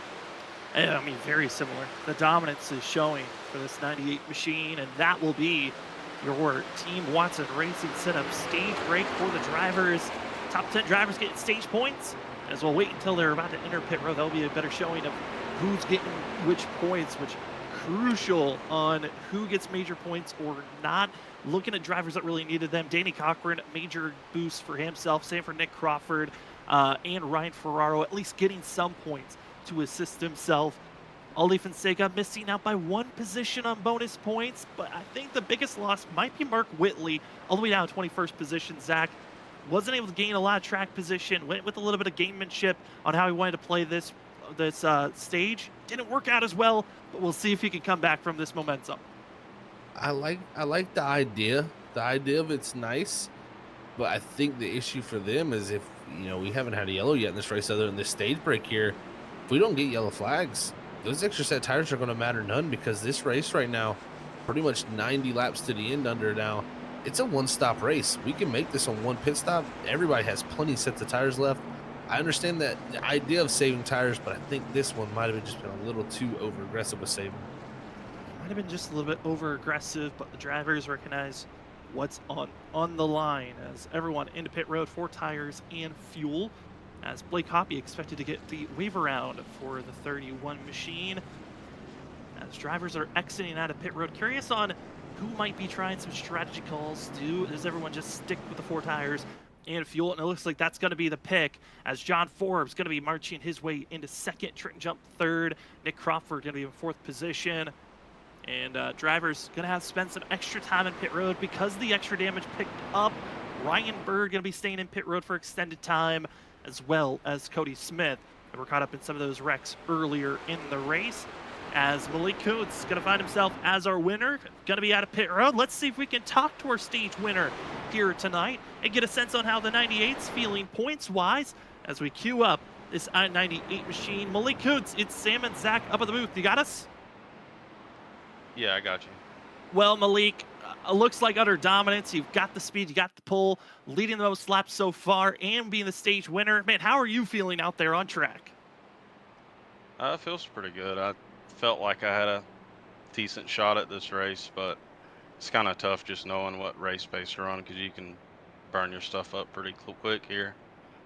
I mean, very similar. The dominance is showing for this 98 machine, and that will be your Team Watson Racing setup stage break for the drivers. Top 10 drivers getting stage points. As we'll wait until they're about to enter pit road, there'll be a better showing of who's getting which points, which crucial on who gets major points or not. Looking at drivers that really needed them. Danny Cochran, major boost for himself. Same for Nick Crawford and Ryan Ferraro, at least getting some points to assist himself. Ali Fonseca missing out by 1 position on bonus points, but I think the biggest loss might be Mark Whitley, all the way down to 21st position. Zach wasn't able to gain a lot of track position, went with a little bit of gamemanship on how he wanted to play this stage. Didn't work out as well, but we'll see if he can come back from this momentum. I like the idea. The idea of it's nice, but I think the issue for them is, if we haven't had a yellow yet in this race other than this stage break here. If we don't get yellow flags, those extra set tires are going to matter none, because this race right now, pretty much 90 laps to the end under now. It's a 1-stop race. We can make this on 1 pit stop. Everybody has plenty sets of tires left. I understand that the idea of saving tires, but I think this one might have just been a little too over aggressive with saving. Might have been just a little bit over aggressive, but the drivers recognize what's on the line as everyone into pit road for tires and fuel. As Blake Hoppy expected to get the wave around for the 31 machine. As drivers are exiting out of pit road, curious on who might be trying some strategy calls. Does everyone just stick with the 4 tires and fuel? And it looks like that's going to be the pick, as John Forbes going to be marching his way into 2nd, Trenton Jump 3rd, Nick Crawford going to be in 4th position. And drivers going to have to spend some extra time in pit road because the extra damage picked up. Ryan Bird going to be staying in pit road for extended time, as well as Cody Smith. And we're caught up in some of those wrecks earlier in the race. As Malik Coates going to find himself as our winner, going to be out of pit road. Let's see if we can talk to our stage winner here tonight and get a sense on how the 98's feeling points-wise as we queue up this I-98 machine. Malik Coates, it's Sam and Zach up at the booth. You got us? Yeah, I got you. Well, Malik, looks like utter dominance. You've got the speed, you got the pull, leading the most laps so far and being the stage winner. Man, how are you feeling out there on track? It feels pretty good. I felt like I had a decent shot at this race, but it's kind of tough just knowing what race pace you're on, because you can burn your stuff up pretty quick here.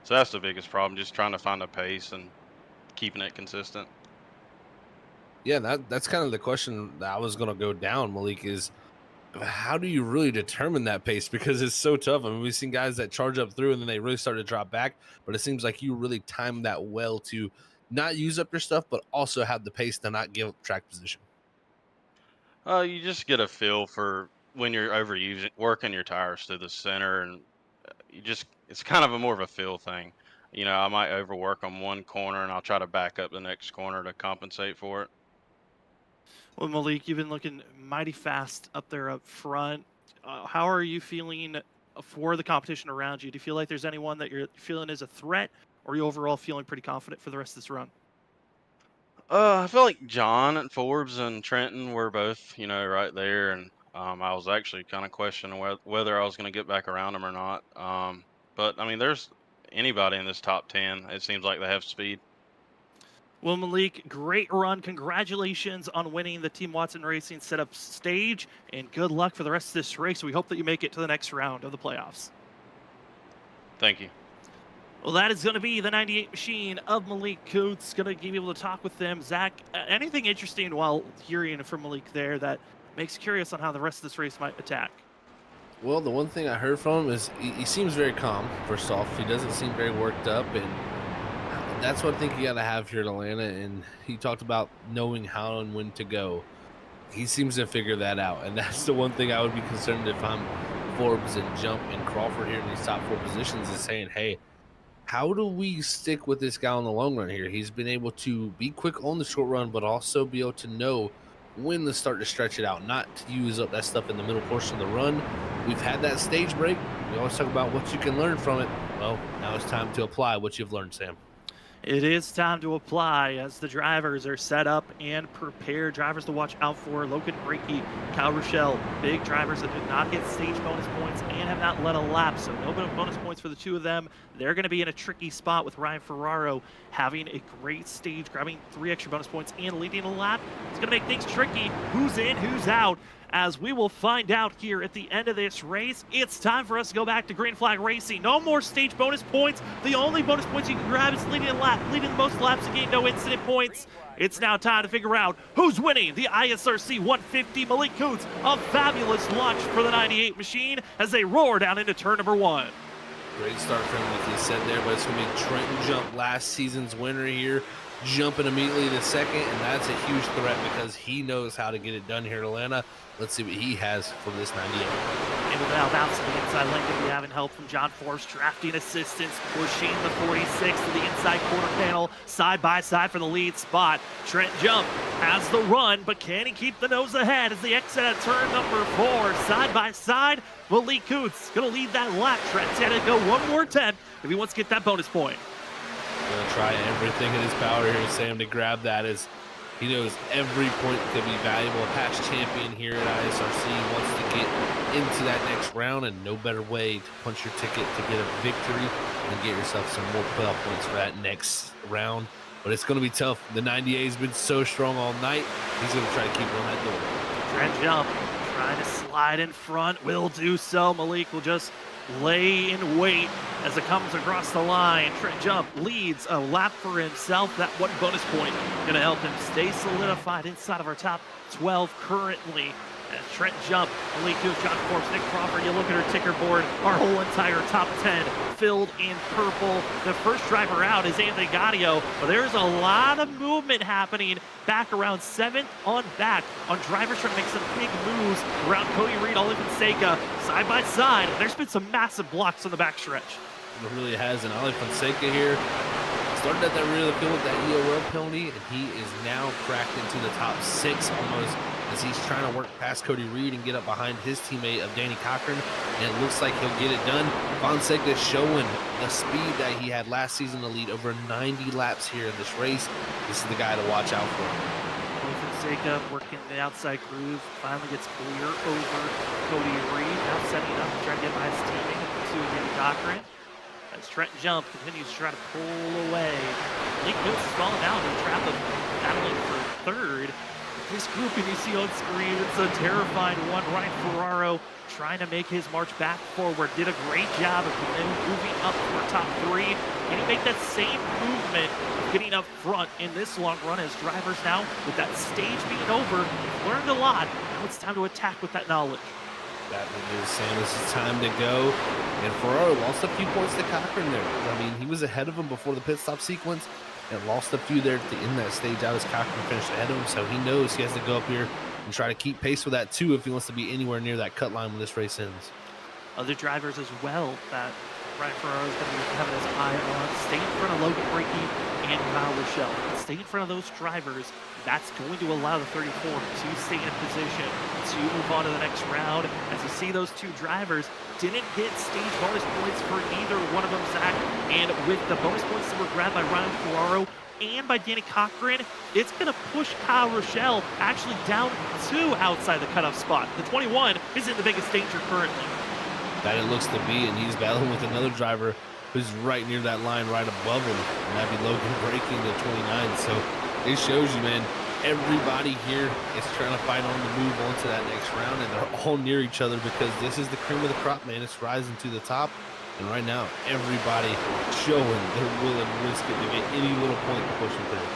So that's the biggest problem, just trying to find a pace and keeping it consistent. Yeah, that's kind of the question that I was going to go down, Malik, is how do you really determine that pace? Because it's so tough. I mean, we've seen guys that charge up through and then they really start to drop back, but it seems like you really timed that well to not use up your stuff, but also have the pace to not give up track position. You just get a feel for when you're working your tires to the center, and it's kind of more of a feel thing. I might overwork on one corner and I'll try to back up the next corner to compensate for it. Well, Malik, you've been looking mighty fast up there up front. How are you feeling for the competition around you? Do you feel like there's anyone that you're feeling is a threat, or are you overall feeling pretty confident for the rest of this run? I feel like John and Forbes and Trenton were both, right there, and I was actually kind of questioning whether I was going to get back around them or not. But I mean, there's anybody in this top 10. It seems like they have speed. Well, Malik, great run. Congratulations on winning the Team Watson Racing setup stage, and good luck for the rest of this race. We hope that you make it to the next round of the playoffs. Thank you. Well, that is going to be the 98 machine of Malik Coates. Going to be able to talk with them. Zach, anything interesting while hearing from Malik there that makes you curious on how the rest of this race might attack? Well, the one thing I heard from him is he seems very calm. First off, he doesn't seem very worked up, and that's what I think you got to have here in Atlanta. And he talked about knowing how and when to go. He seems to figure that out, and that's the one thing I would be concerned if I'm Forbes and Jump and Crawford here in these top 4 positions is saying, hey, how do we stick with this guy on the long run here? He's been able to be quick on the short run, but also be able to know when to start to stretch it out, not to use up that stuff in the middle portion of the run. We've had that stage break. We always talk about what you can learn from it. Well, now it's time to apply what you've learned, Sam. It is time to apply as the drivers are set up and prepared. Drivers to watch out for: Logan Breaky, Cal Rochelle, big drivers that did not get stage bonus points and have not led a lap. So no bonus points for the 2 of them. They're going to be in a tricky spot with Ryan Ferraro having a great stage, grabbing 3 extra bonus points and leading a lap. It's going to make things tricky. Who's in, who's out? As we will find out here at the end of this race. It's time for us to go back to Green Flag Racing. No more stage bonus points. The only bonus points you can grab is leading a lap, leading the most laps to gain no incident points. It's now time to figure out who's winning the ISRC 150. Malik Coates, a fabulous launch for the 98 machine as they roar down into turn number 1. Great start for him, like you said there, but it's going to be Trenton Jump, last season's winner here, jumping immediately to second, and that's a huge threat because he knows how to get it done here in Atlanta. Let's see what he has for this 98. Able to now bounce to the inside lane to be having help from John Force, drafting assistance, pushing the 46 to the inside quarter panel, side by side for the lead spot. Trent Jump has the run, but can he keep the nose ahead as they exit at turn number 4, side by side? Malik Coates gonna lead that lap. Trent's had to go one more attempt if he wants to get that bonus point. Gonna try everything in his power here, Sam, to grab that, as he knows every point could be valuable. A past champion here at ISRC wants to get into that next round, and no better way to punch your ticket to get a victory and get yourself some more playoff points for that next round. But it's going to be tough. The 98 has been so strong all night. He's going to try to keep on that door. Trent Jump trying to slide in front, will do so. Malik will just lay in wait as it comes across the line. Trent Jump leads a lap for himself. That one bonus point going to help him stay solidified inside of our top 12 currently. As Trent Jump, Malik Coates, John Forbes, Nick Crawford, you look at our ticker board, our whole entire top 10 filled in purple. The first driver out is Anthony Gaudio, but there's a lot of movement happening back around 7th on back on drivers trying to make some big moves around Cody Reed, Ollie Fonseca, side by side. There's been some massive blocks on the backstretch. It really has, and Ollie Fonseca here started at that rear of the field with that EOL penalty, and he is now cracked into the top 6 almost, as he's trying to work past Cody Reed and get up behind his teammate of Danny Cochran, and it looks like he'll get it done. Fonseca showing the speed that he had last season to lead over 90 laps here in this race. This is the guy to watch out for. Fonseca working the outside groove, finally gets clear over Cody Reed, now setting up to try to get by his teammate, pursuing Danny Cochran. As Trent Jump continues to try to pull away. Malik Coates is falling down in the trap of battling for 3rd. This grouping you see on screen, it's a terrifying one. Ryan Ferraro trying to make his march back forward. Did a great job of moving up to our top 3. Can he make that same movement of getting up front in this long run as drivers now, with that stage being over, learned a lot. Now it's time to attack with that knowledge. That is Sam. This is time to go. And Ferraro lost a few points to Cochran there. I mean, he was ahead of him before the pit stop sequence and lost a few there to end that stage out as Cochran finished ahead of him. So he knows he has to go up here and try to keep pace with that too if he wants to be anywhere near that cut line when this race ends. Other drivers as well that Ryan Ferraro is going to be having his eye on. Stay in front of Logan Breaky and Kyle Rochelle. Stay in front of those drivers. That's going to allow the 34 to stay in a position to move on to the next round. As you see, those two drivers didn't get stage bonus points for either one of them, Zach. And with the bonus points that were grabbed by Ryan Ferraro and by Danny Cochran, it's going to push Kyle Rochelle actually down to outside the cutoff spot. The 21 is in the biggest danger currently. That it looks to be, and he's battling with another driver who's right near that line right above him, and that'd be Logan breaking the 29. So it shows you, man, everybody here is trying to fight on the move onto that next round, and they're all near each other because this is the cream of the crop, man. It's rising to the top, and right now everybody showing they're willing to risk it to get any little point to push them through.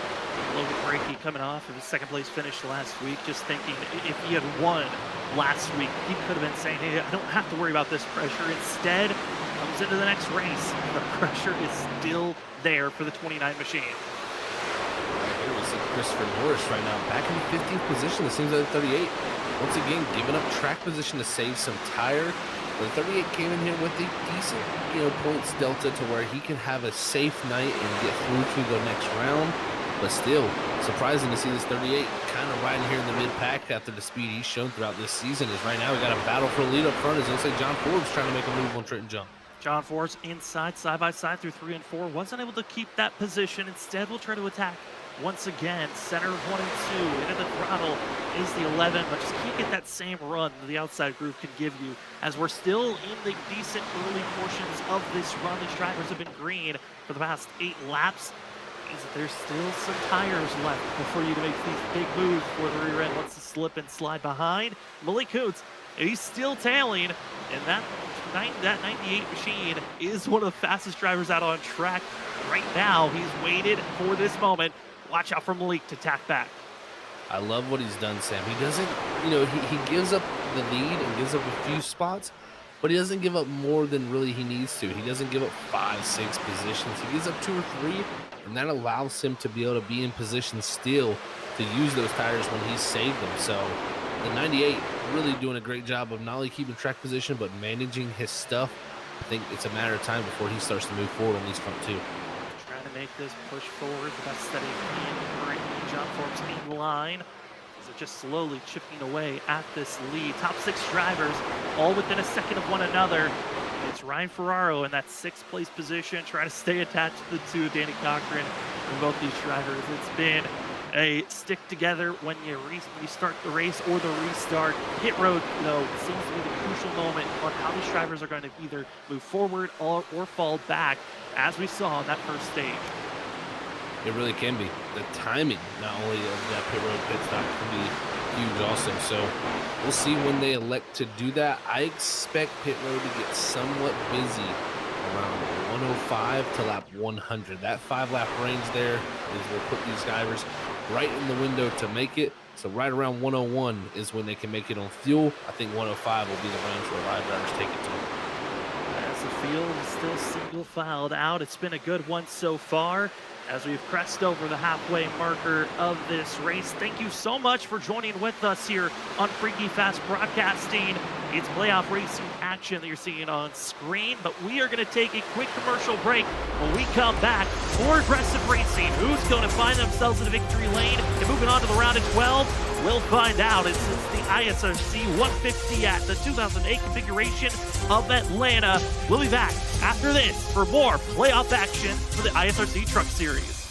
Logan Breaky coming off of his second place finish last week, just thinking if he had won last week, he could have been saying, hey, I don't have to worry about this pressure. Instead, comes into the next race, the pressure is still there for the 29 machine. Here we see Christopher Norris right now back in the 15th position. It seems like the 38 once again giving up track position to save some tire. The 38 came in here with a decent, points delta to where he can have a safe night and get through to the next round. But still, surprising to see this 38 kind of riding here in the mid-pack after the speed he's shown throughout this season. Is right now we got a battle for a lead up front. As it looks like John Forbes trying to make a move on Trenton Jump. John Forbes inside, side by side through 3 and 4. Wasn't able to keep that position. Instead, we'll try to attack once again. Center of 1 and 2. Into the throttle is the 11, but just can't get that same run that the outside group can give you. As we're still in the decent early portions of this run, these drivers have been green for the past 8 laps. Means that there's still some tires left before you to make these big moves for the rear end. Wants to slip and slide behind. Malik Koontz, he's still tailing, and that 98 machine is one of the fastest drivers out on track right now. He's waited for this moment. Watch out for Malik to tack back. I love what he's done, Sam. He doesn't, he gives up the lead and gives up a few spots, but he doesn't give up more than really he needs to. He doesn't give up 5, 6 positions. He gives up 2 or 3, and that allows him to be able to be in position still to use those tires when he saved them. So the 98 really doing a great job of not only keeping track position, but managing his stuff. I think it's a matter of time before he starts to move forward on these front 2. Trying to make this push forward the best that he can. Currently, John Forbes in line. They're just slowly chipping away at this lead. Top 6 drivers, all within a second of one another. It's Ryan Ferraro in that 6th place position, trying to stay attached to the 2 of Danny Cochran from both these drivers. It's been a stick together when you start the race or the restart. Pit road, though, seems to be the crucial moment on how these drivers are going to either move forward or fall back, as we saw in that first stage. It really can be. The timing, not only of that pit road pit stop, can be huge also. So we'll see when they elect to do that. I expect pit road to get somewhat busy around 105 to lap 100. That 5-lap range there is we'll put these drivers right in the window to make it. So right around 101 is when they can make it on fuel. I think 105 will be the range where live drivers take it to. As the field is still single filed out, it's been a good one so far. As we've crest over the halfway marker of this race, thank you so much for joining with us here on Freaky Fast Broadcasting. It's playoff racing action that you're seeing on screen, but we are going to take a quick commercial break. When we come back, more aggressive racing. Who's going to find themselves in the victory lane and moving on to the round of 12? We'll find out. It's the ISRC 150 at the 2008 configuration of Atlanta. We'll be back after this for more playoff action for the ISRC Truck Series.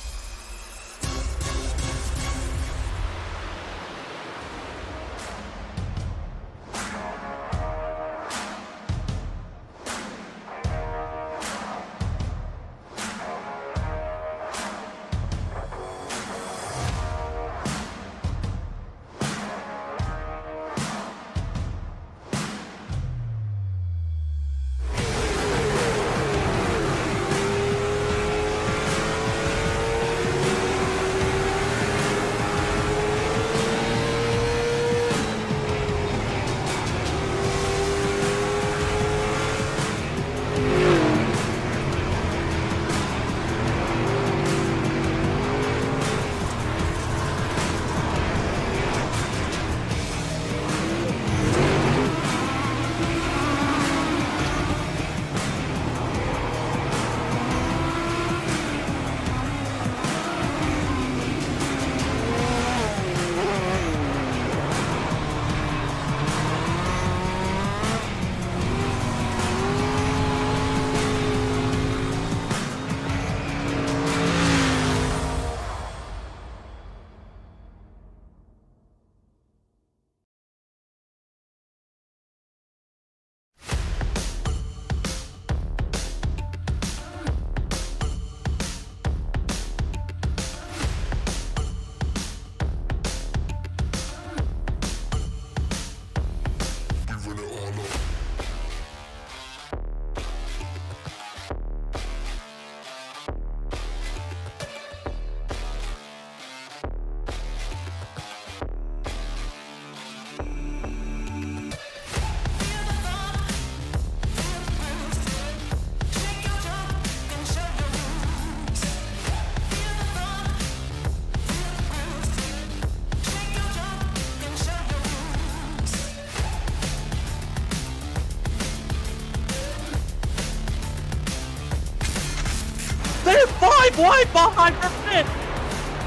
5 wide behind for fifth.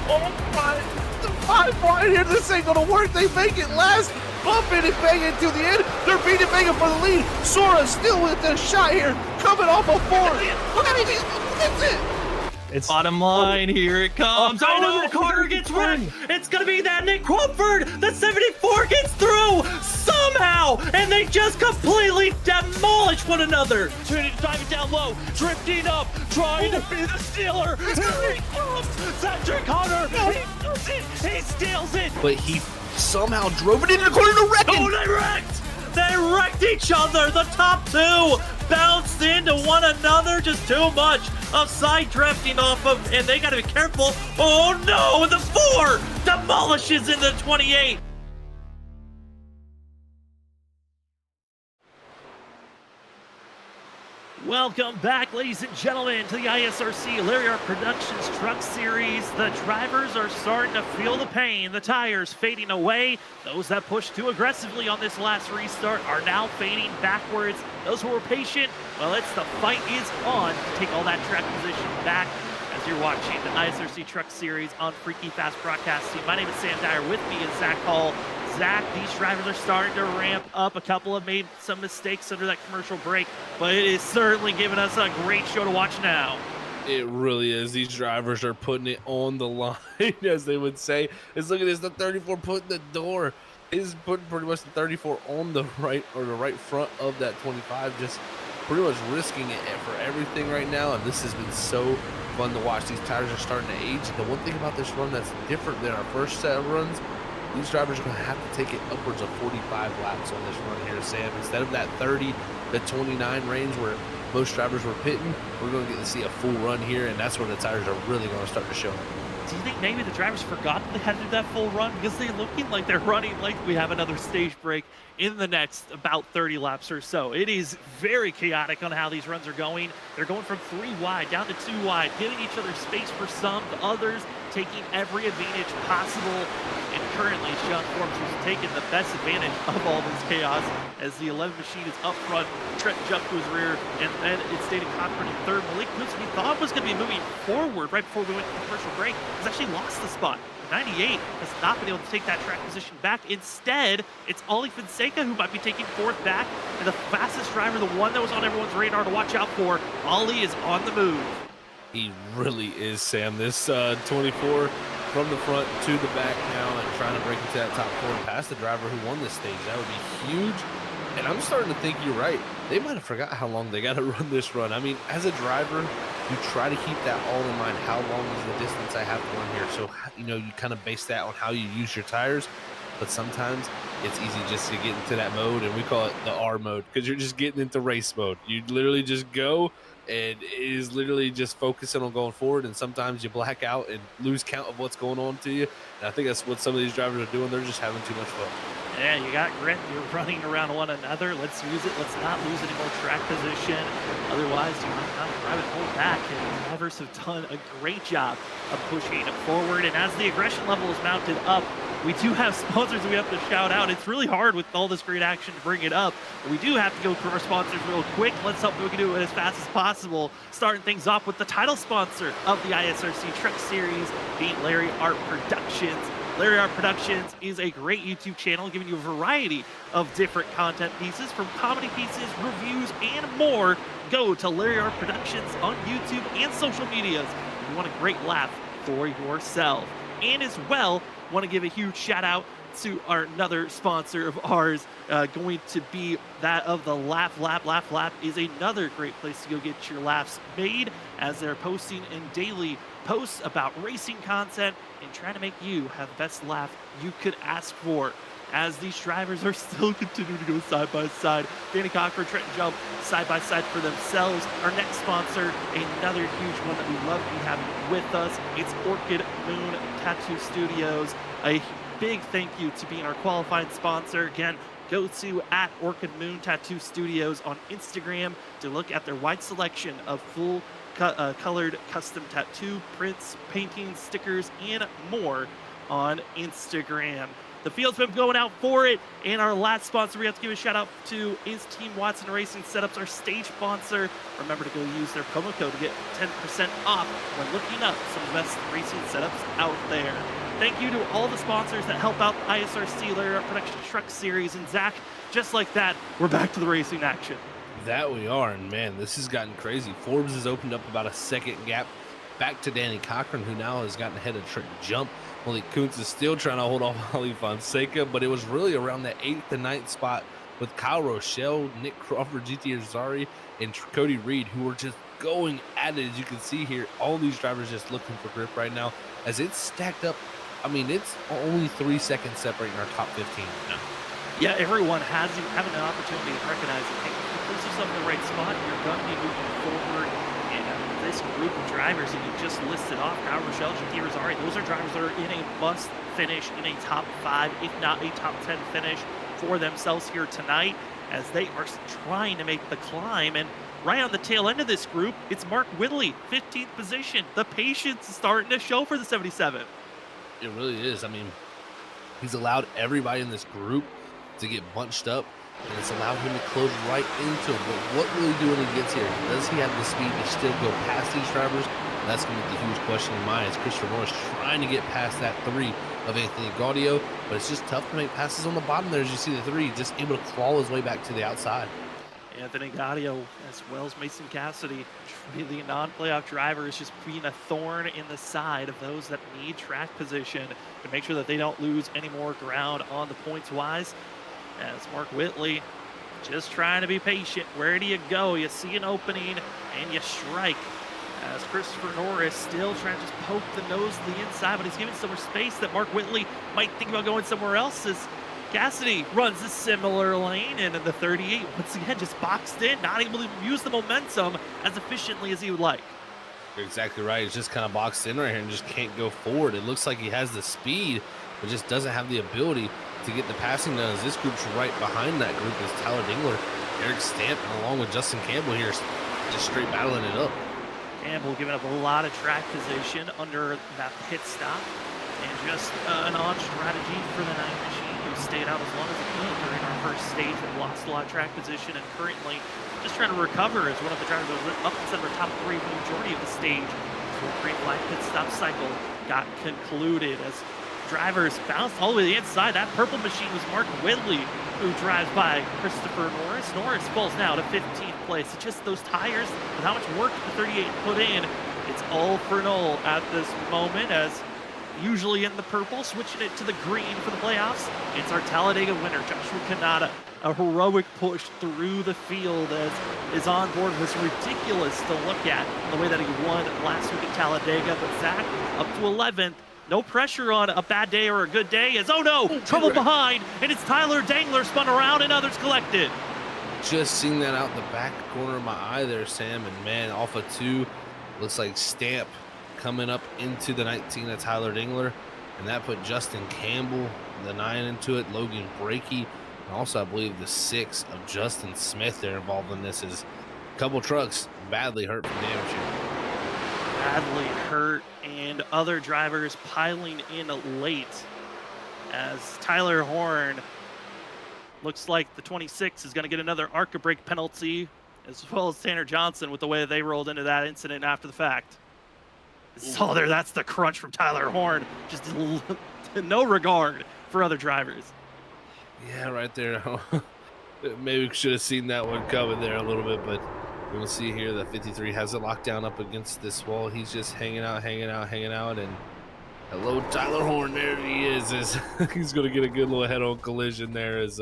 Oh my, the 5 wide here. This ain't gonna work. They make it last. Bumping and banging to the end. They're beating Vega for the lead. Sora still with a shot here, coming off a 4. Look at it. That's it. It's bottom line, here it comes. Oh, no, Carter gets wrecked. It's going to be that Nick Crawford. The 74 gets through somehow, and they just completely demolish one another. Trinity driving down low, drifting up, trying to be the stealer. Here he comes. Cedric Hunter. He does it. He steals it. But he somehow drove it into the corner to wreck him. Oh, they wrecked. They wrecked each other. The top two bounced into one another. Just too much of side drifting off of, and they got to be careful. Oh no, the 4 demolishes into 28. Welcome back, ladies and gentlemen, to the ISRC Lariat Productions Truck Series. The drivers are starting to feel the pain. The tires fading away. Those that pushed too aggressively on this last restart are now fading backwards. Those who were patient, well, the fight is on to take all that track position back. As you're watching the ISRC Truck Series on Freaky Fast Broadcasting, my name is Sam Dyer. With me is Zach Hall. Zach, these drivers are starting to ramp up. A couple have made some mistakes under that commercial break, but it is certainly giving us a great show to watch now. It really is. These drivers are putting it on the line, as they would say. Let's look at this, the 34 putting the door. He's putting pretty much the 34 on the right, or the right front of that 25, just pretty much risking it for everything right now. And this has been so fun to watch. These tires are starting to age. The one thing about this run that's different than our first set of runs, these drivers are going to have to take it upwards of 45 laps on this run here, Sam. Instead of that 30 to 29 range where most drivers were pitting, we're going to get to see a full run here, and that's where the tires are really going to start to show. Do you think maybe the drivers forgot they had to do that full run? Because they're looking like they're running like we have another stage break in the next about 30 laps or so. It is very chaotic on how these runs are going. They're going from 3 wide down to 2 wide, giving each other space for some, the others taking every advantage possible. And currently, Sean Forbes is taking the best advantage of all this chaos as the 11 machine is up front. Trent jumped to his rear, and then it's David Cochran in third. Malik Moose, we thought was going to be moving forward right before we went to the commercial break, has actually lost the spot. 98 has not been able to take that track position back. Instead, it's Ollie Fonseca who might be taking 4th back, and the fastest driver, the one that was on everyone's radar to watch out for, Ollie is on the move. He really is, Sam. This 24 from the front to the back now and trying to break into that top 4 and pass the driver who won this stage. That would be huge. And I'm starting to think you're right. They might have forgot how long they got to run this run. I mean, as a driver, you try to keep that all in mind. How long is the distance I have to run here? So, you kind of base that on how you use your tires. But sometimes it's easy just to get into that mode, and we call it the R mode, because you're just getting into race mode. You literally just go, and it is literally just focusing on going forward, and sometimes you black out and lose count of what's going on to you. And I think that's what some of these drivers are doing. They're just having too much fun. Yeah, you got grit. You're running around one another. Let's use it. Let's not lose any more track position. Otherwise, you might not drive it full back. And the drivers have done a great job of pushing it forward. And as the aggression level is mounted up, we do have sponsors we have to shout out. It's really hard with all this great action to bring it up. But we do have to go through our sponsors real quick. Let's hope we can do it as fast as possible. Starting things off with the title sponsor of the ISRC Truck Series, being Larry Art Productions. Larry Art Productions is a great YouTube channel giving you a variety of different content pieces, from comedy pieces, reviews, and more. Go to Larry Art Productions on YouTube and social medias if you want a great laugh for yourself. And as well, want to give a huge shout out to our another sponsor of ours, going to be that of the Laugh Lap is another great place to go get your laughs made, as they're posting in daily posts about racing content and trying to make you have the best laugh you could ask for. As these drivers are still continuing to go side by side, Danny Cochran, Trenton Jump side by side for themselves. Our next sponsor, another huge one that we love to be having with us, it's Orchid Moon Tattoo Studios. A big thank you to being our qualifying sponsor. Again, go to at Orchid Moon Tattoo Studios on Instagram to look at their wide selection of full colored custom tattoo prints, paintings, stickers, and more on Instagram. The field's been going out for it. And our last sponsor we have to give a shout out to is Team Watson Racing Setups, our stage sponsor. Remember to go use their promo code to get 10% off when looking up some of the best racing setups out there. Thank you to all the sponsors that help out the ISRC Layer Production Truck Series. And Zach, just like that, we're back to the racing action. That we are, and man, this has gotten crazy. Forbes has opened up about a second gap back to Danny Cochran, who now has gotten ahead of Trent Jump. Malik Kuntz is still trying to hold off Ali Fonseca, but it was really around that 8th and 9th spot with Kyle Rochelle, Nick Crawford, GT Azari, and Cody Reed, who were just going at it. As you can see here, all these drivers just looking for grip right now as it's stacked up. I mean, it's only 3 seconds separating our top 15 now. Yeah, everyone having an opportunity to recognize it. Hey, if you put yourself in the right spot, you're going to be moving forward. And this group of drivers that you just listed off, Kyle Rochelle, GT Rosari, those are drivers that are in a must finish in a top 5, if not a top 10 finish for themselves here tonight, as they are trying to make the climb. And right on the tail end of this group, it's Mark Whitley, 15th position. The patience is starting to show for the 77. It really is. I mean, he's allowed everybody in this group to get bunched up, and it's allowed him to close right into it. But what will he do when he gets here? Does he have the speed to still go past these drivers? And that's going to be the huge question in mind. Is Christopher Norris trying to get past that 3 of Anthony Gaudio? But it's just tough to make passes on the bottom there. As you see the 3, just able to claw his way back to the outside. Anthony Gaudio, as well as Mason Cassidy, the non-playoff driver, is just being a thorn in the side of those that need track position to make sure that they don't lose any more ground on the points-wise. As Mark Whitley just trying to be patient. Where do you go? You see an opening and you strike. As Christopher Norris still trying to just poke the nose to the inside, but he's giving so much space that Mark Whitley might think about going somewhere else. As Cassidy runs a similar lane, and in the 38, once again, just boxed in, not able to use the momentum as efficiently as he would like. You're exactly right. He's just kind of boxed in right here and just can't go forward. It looks like he has the speed, but just doesn't have the ability to get the passing done, as this group's right behind that group is Tyler Dingler, Eric Stamp, and along with Justin Campbell here, just straight battling it up. Campbell giving up a lot of track position under that pit stop, and just an odd strategy for the 9 machine, who stayed out as long as he could during our first stage and lost a lot of track position, and currently just trying to recover as one of the drivers that was up instead of our top 3 for the majority of the stage. So the green flag pit stop cycle got concluded as drivers bounced all the way to the inside. That purple machine was Mark Whitley, who drives by Christopher Norris. Norris falls now to 15th place. It's just those tires, with how much work the 38 put in, it's all for null at this moment, as usually in the purple, switching it to the green for the playoffs. It's our Talladega winner, Joshua Kanata. A heroic push through the field as is on board was ridiculous to look at the way that he won last week at Talladega. But Zach up to 11th. No pressure on a bad day or a good day, as, oh no, trouble behind, and it's Tyler Dangler spun around and others collected. Just seeing that out the back corner of my eye there, Sam, and man, off of 2, looks like Stamp coming up into the 19 of Tyler Dingler, and that put Justin Campbell, the 9, into it, Logan Brakey, and also I believe the 6 of Justin Smith there involved in this. Is a couple trucks badly hurt from damage here. Badly hurt, and other drivers piling in late, as Tyler Horn looks like the 26 is going to get another ARCA brake penalty, as well as Tanner Johnson with the way they rolled into that incident after the fact. Saw there, that's the crunch from Tyler Horn, just no regard for other drivers. Yeah, right there. Maybe we should have seen that one coming there a little bit, but we'll see here that 53 has it locked down up against this wall. He's just hanging out, and hello, Tyler Horn. There he is. He's going to get a good little head-on collision there. As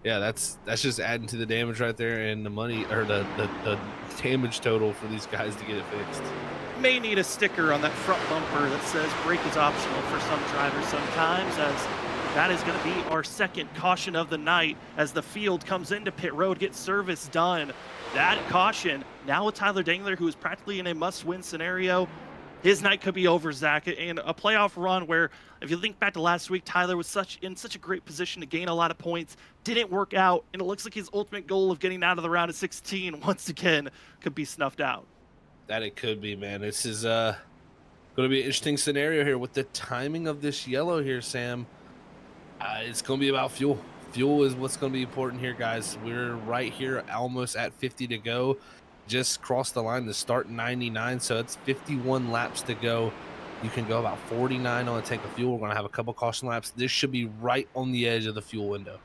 yeah, that's just adding to the damage right there, and the money, or the damage total for these guys to get it fixed. May need a sticker on that front bumper that says brake is optional for some drivers sometimes, as that is going to be our second caution of the night as the field comes into pit road, gets service done. That caution, now with Tyler Dangler, who is practically in a must-win scenario, his night could be over, Zach. And a playoff run where, if you think back to last week, Tyler was in such a great position to gain a lot of points, didn't work out, and it looks like his ultimate goal of getting out of the round of 16 once again could be snuffed out. That it could be, man. This is going to be an interesting scenario here with the timing of this yellow here, Sam. It's going to be about fuel. Fuel is what's going to be important here, guys. We're right here almost at 50 to go. Just crossed the line to start 99, so it's 51 laps to go. You can go about 49 on a tank of fuel. We're going to have a couple caution laps. This should be right on the edge of the fuel window.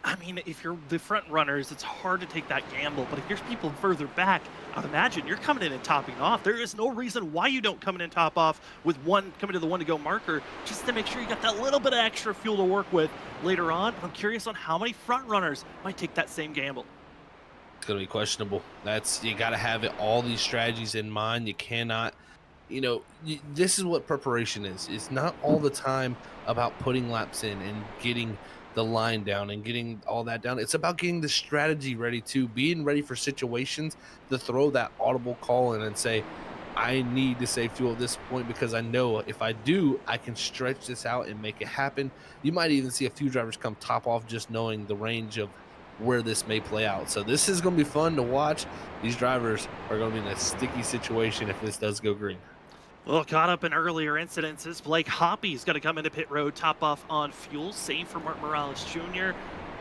I mean, if you're the front runners, it's hard to take that gamble. But if there's people further back, I'd imagine you're coming in and topping off. There is no reason why you don't come in and top off with one coming to the one to go marker, just to make sure you got that little bit of extra fuel to work with later on. I'm curious on how many front runners might take that same gamble. It's going to be questionable. You got to have all these strategies in mind. You cannot, this is what preparation is. It's not all the time about putting laps in and getting the line down and getting all that down. It's about getting the strategy ready too, being ready for situations to throw that audible call in and say, I need to save fuel at this point because I know if I do, I can stretch this out and make it happen. You might even see a few drivers come top off just knowing the range of where this may play out. So this is going to be fun to watch. These drivers are going to be in a sticky situation if this does go green. Well, caught up in earlier incidences, Blake Hoppy's going to come into pit road, top off on fuel. Same for Mark Morales Jr.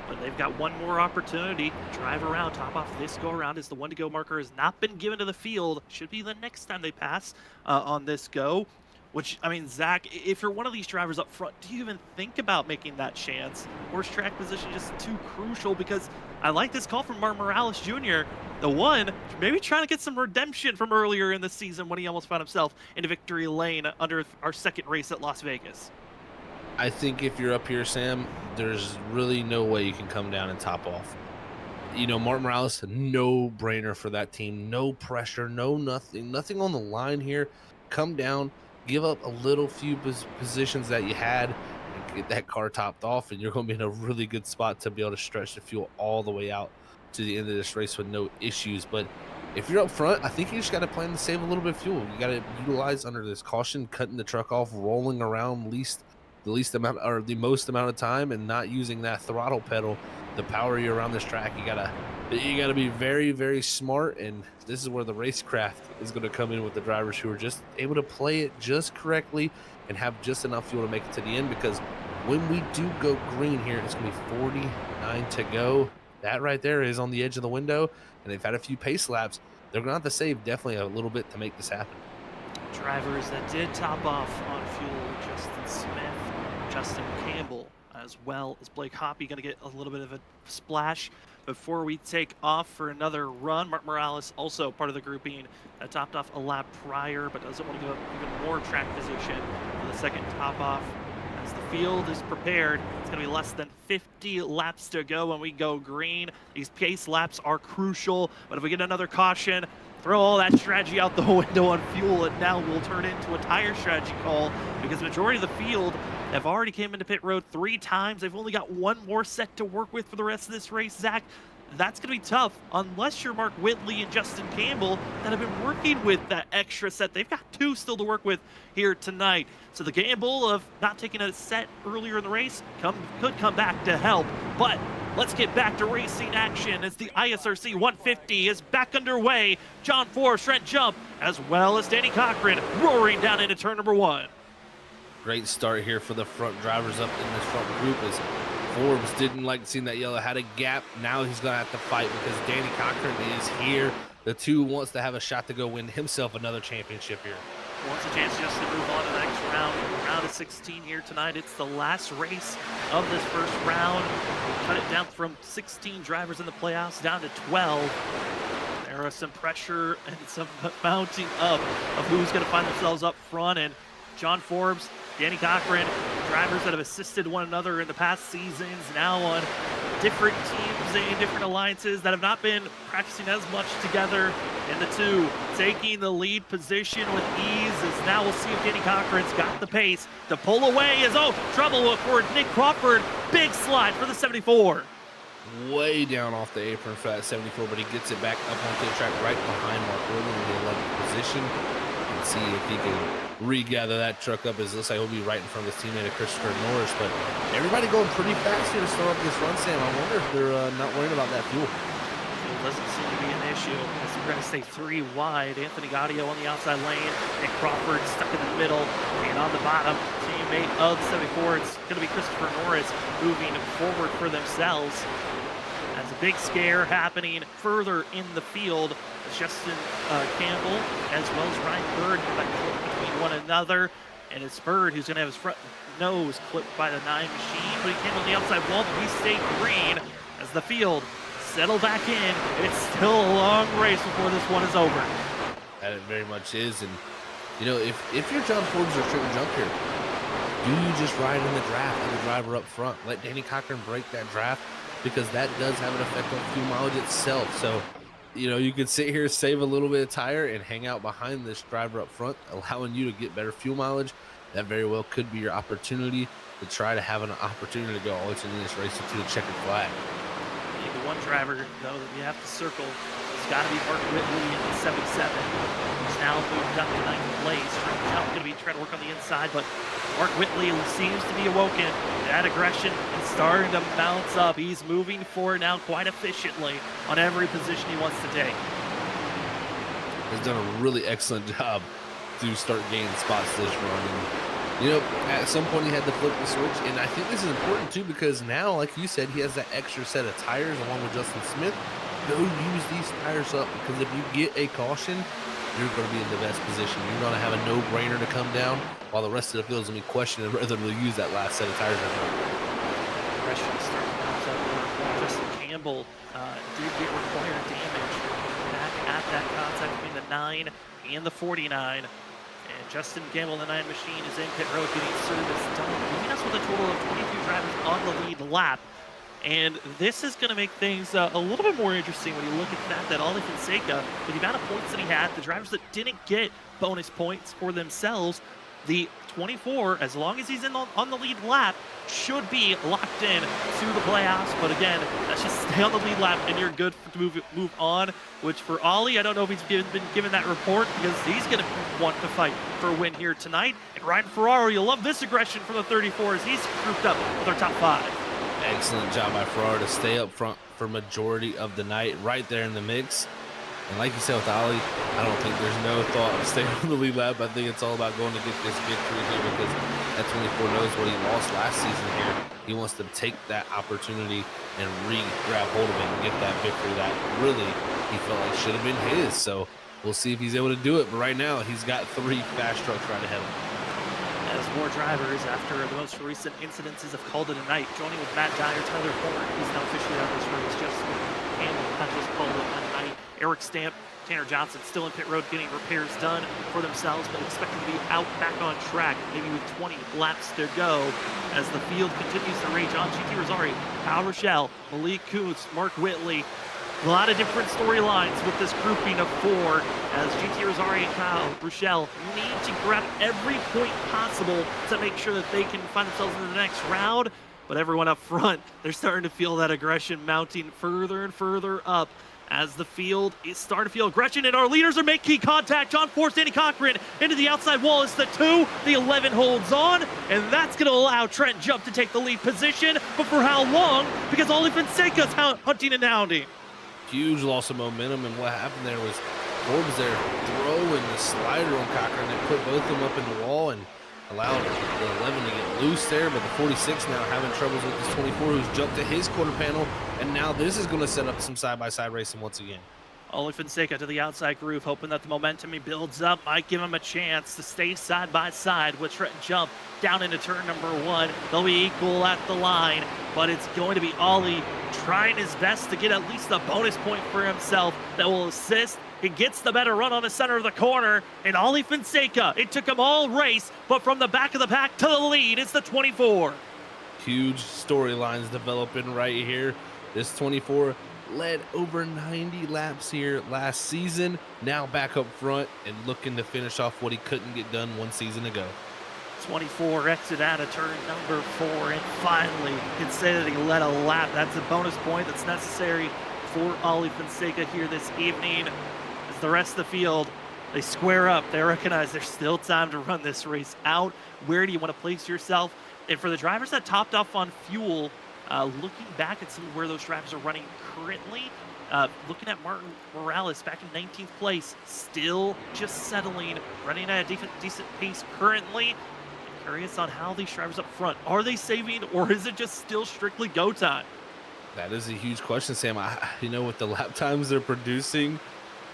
But they've got one more opportunity to drive around, top off this go around as the one to go marker has not been given to the field. Should be the next time they pass on this go. Which, I mean, Zach, if you're one of these drivers up front, do you even think about making that chance? Horse track position just too crucial because I like this call from Mark Morales Jr. The one, maybe trying to get some redemption from earlier in the season when he almost found himself in victory lane under our second race at Las Vegas. I think if you're up here, Sam, there's really no way you can come down and top off. Martin Morales, no brainer for that team. No pressure, nothing on the line here. Come down, give up a little few positions that you had and get that car topped off, and you're going to be in a really good spot to be able to stretch the fuel all the way out to the end of this race with no issues. But if you're up front, I think you just got to plan to save a little bit of fuel. You got to utilize under this caution, cutting the truck off, rolling around the most amount of time, and not using that throttle pedal to power you around this track. You gotta be very, very smart, and this is where the racecraft is going to come in with the drivers who are just able to play it just correctly and have just enough fuel to make it to the end. Because when we do go green here, it's going to be 49 to go. That right there is on the edge of the window, and they've had a few pace laps. They're going to have to save definitely a little bit to make this happen. Drivers that did top off on fuel, Justin Smith, Justin Campbell, as well as Blake Hoppy, going to get a little bit of a splash before we take off for another run. Mark Morales, also part of the grouping, topped off a lap prior, but doesn't want to give up even more track position for the second top off. As the field is prepared, it's going to be less than 50 laps to go when we go green. These pace laps are crucial, but if we get another caution, throw all that strategy out the window on fuel, and now we'll turn into a tire strategy call because the majority of the field have already came into pit road 3 times. They've only got one more set to work with for the rest of this race. Zach, that's going to be tough unless you're Mark Whitley and Justin Campbell that have been working with that extra set. They've got 2 still to work with here tonight. So the gamble of not taking a set earlier in the race could come back to help. But let's get back to racing action as the ISRC 150 is back underway. John Forbes, Trent Jump, as well as Danny Cochran roaring down into turn number 1. Great start here for the front drivers up in this front group as Forbes didn't like seeing that yellow, had a gap. Now he's going to have to fight because Danny Cochran is here. The 2 wants to have a shot to go win himself another championship here. Wants a chance just to move on to the next round. Round of 16 here tonight. It's the last race of this first round. We'll cut it down from 16 drivers in the playoffs down to 12. There are some pressure and some mounting up of who's going to find themselves up front. And John Forbes, Danny Cochran, drivers that have assisted one another in the past seasons, now on different teams and different alliances that have not been practicing as much together. And the 2 taking the lead position with ease, as now we'll see if Danny Cochran's got the pace to pull away. Trouble for Nick Crawford. Big slide for the 74. Way down off the apron for that 74, but he gets it back up onto the track right behind Mark Williams in the 11th position. And see if he can regather that truck up, as it looks like he'll be right in front of his teammate Christopher Norris. But everybody going pretty fast here to start up this run, Sam. I wonder if they're not worrying about that fuel. Fuel doesn't seem to be an issue, as we're going to stay 3 wide. Anthony Gaudio on the outside lane, Nick Crawford stuck in the middle, and on the bottom, team teammate of the 74. It's going to be Christopher Norris moving forward for themselves. As a big scare happening further in the field, Justin Campbell as well as Ryan Bird between one another. And it's Bird who's going to have his front nose clipped by the 9 machine, but he came on the outside wall, but he stayed green as the field settled back in. It's still a long race before this one is over. That it very much is. And, you know, if you're John Forbes or Trenton Jump here, do you just ride in the draft and the driver up front? Let Danny Cochran break that draft, because that does have an effect on fuel mileage itself. So, you know, you could sit here, save a little bit of tire, and hang out behind this driver up front, allowing you to get better fuel mileage. That very well could be your opportunity to try to have an opportunity to go all the way to this race to the checkered flag. I think the one driver, though, that we have to circle has got to be Mark Whitley in the 77. He's now moved up to 9th place. Going to be trying to work on the inside, but Mark Whitley seems to be awoken. That aggression is starting to bounce up. He's moving forward now quite efficiently on every position he wants to take. He's done a really excellent job to start gaining spots this run. And, you know, at some point he had to flip the switch, and I think this is important too, because now, like you said, he has that extra set of tires along with Justin Smith. Go use these tires up, because if you get a caution, you're going to be in the best position. You're going to have a no-brainer to come down, while the rest of the field is going to be questioning whether to use that last set of tires or not. Pressure starting to bounce up. Justin Campbell did get required damage back at that contact between the 9 and the 49. And Justin Campbell, the 9 machine, is in pit road getting service done, leaving us with a total of 22 drivers on the lead lap. And this is going to make things a little bit more interesting when you look at that Ollie Fonseca, with the amount of points that he had, the drivers that didn't get bonus points for themselves, the 24, as long as he's on the lead lap, should be locked in to the playoffs. But again, that's just stay on the lead lap and you're good to move on, which for Ollie, I don't know if he's been given that report, because he's going to want to fight for a win here tonight. And Ryan Ferraro, you'll love this aggression from the 34 as he's grouped up with our top 5. Excellent job by Ferraro to stay up front for majority of the night, right there in the mix. And like you said with Ollie, I don't think there's no thought of staying on the lead lap. I think it's all about going to get this victory here, because that 24 knows what he lost last season here. He wants to take that opportunity and grab hold of it and get that victory that really he felt like should have been his. So we'll see if he's able to do it. But right now, he's got 3 fast trucks right ahead of him. As more drivers, after the most recent incidences, have called it a night. Joining with Matt Dyer, Tyler Horn, he's now officially out of this race. Justin Campbell has just called it a night. Eric Stamp, Tanner Johnson still in pit road getting repairs done for themselves, but expected to be out back on track, maybe with 20 laps to go as the field continues to rage on. GT Rosari, Kyle Rochelle, Malik Kuntz, Mark Whitley. A lot of different storylines with this grouping of 4, as GT Rosari and Kyle Rochelle need to grab every point possible to make sure that they can find themselves in the next round. But everyone up front, they're starting to feel that aggression mounting further and further up as the field is starting to feel aggression, and our leaders are making contact. John Force, Danny Cochran into the outside wall. It's the 2, the 11 holds on, and that's going to allow Trent Jump to take the lead position. But for how long? Because Ollie Fonseca's hunting and hounding. Huge loss of momentum, and what happened there was Forbes there throwing the slider on Cochran and put both of them up in the wall and allowed the 11 to get loose there. But the 46 now having troubles with this 24, who's jumped to his quarter panel, and now this is going to set up some side-by-side racing once again. Ollie Fonseca to the outside groove, hoping that the momentum he builds up might give him a chance to stay side by side with Trent Jump down into turn number 1. They'll be equal at the line, but it's going to be Ollie trying his best to get at least a bonus point for himself that will assist. He gets the better run on the center of the corner, and Ollie Fonseca, it took him all race, but from the back of the pack to the lead, it's the 24. Huge storylines developing right here. This 24 led over 90 laps here last season, now back up front and looking to finish off what he couldn't get done 1 season ago. 24 exit out of turn number 4, and finally can say that he led a lap. That's a bonus point that's necessary for Ollie Fonseca here this evening. As the rest of the field, they square up, they recognize there's still time to run this race out. Where do you want to place yourself? And for the drivers that topped off on fuel, looking back at some of where those drivers are running currently, looking at Martin Morales back in 19th place, still just settling, running at a decent pace currently. curious on how these drivers up front, are they saving or is it just still strictly go time? That is a huge question, Sam. You know, with the lap times they're producing,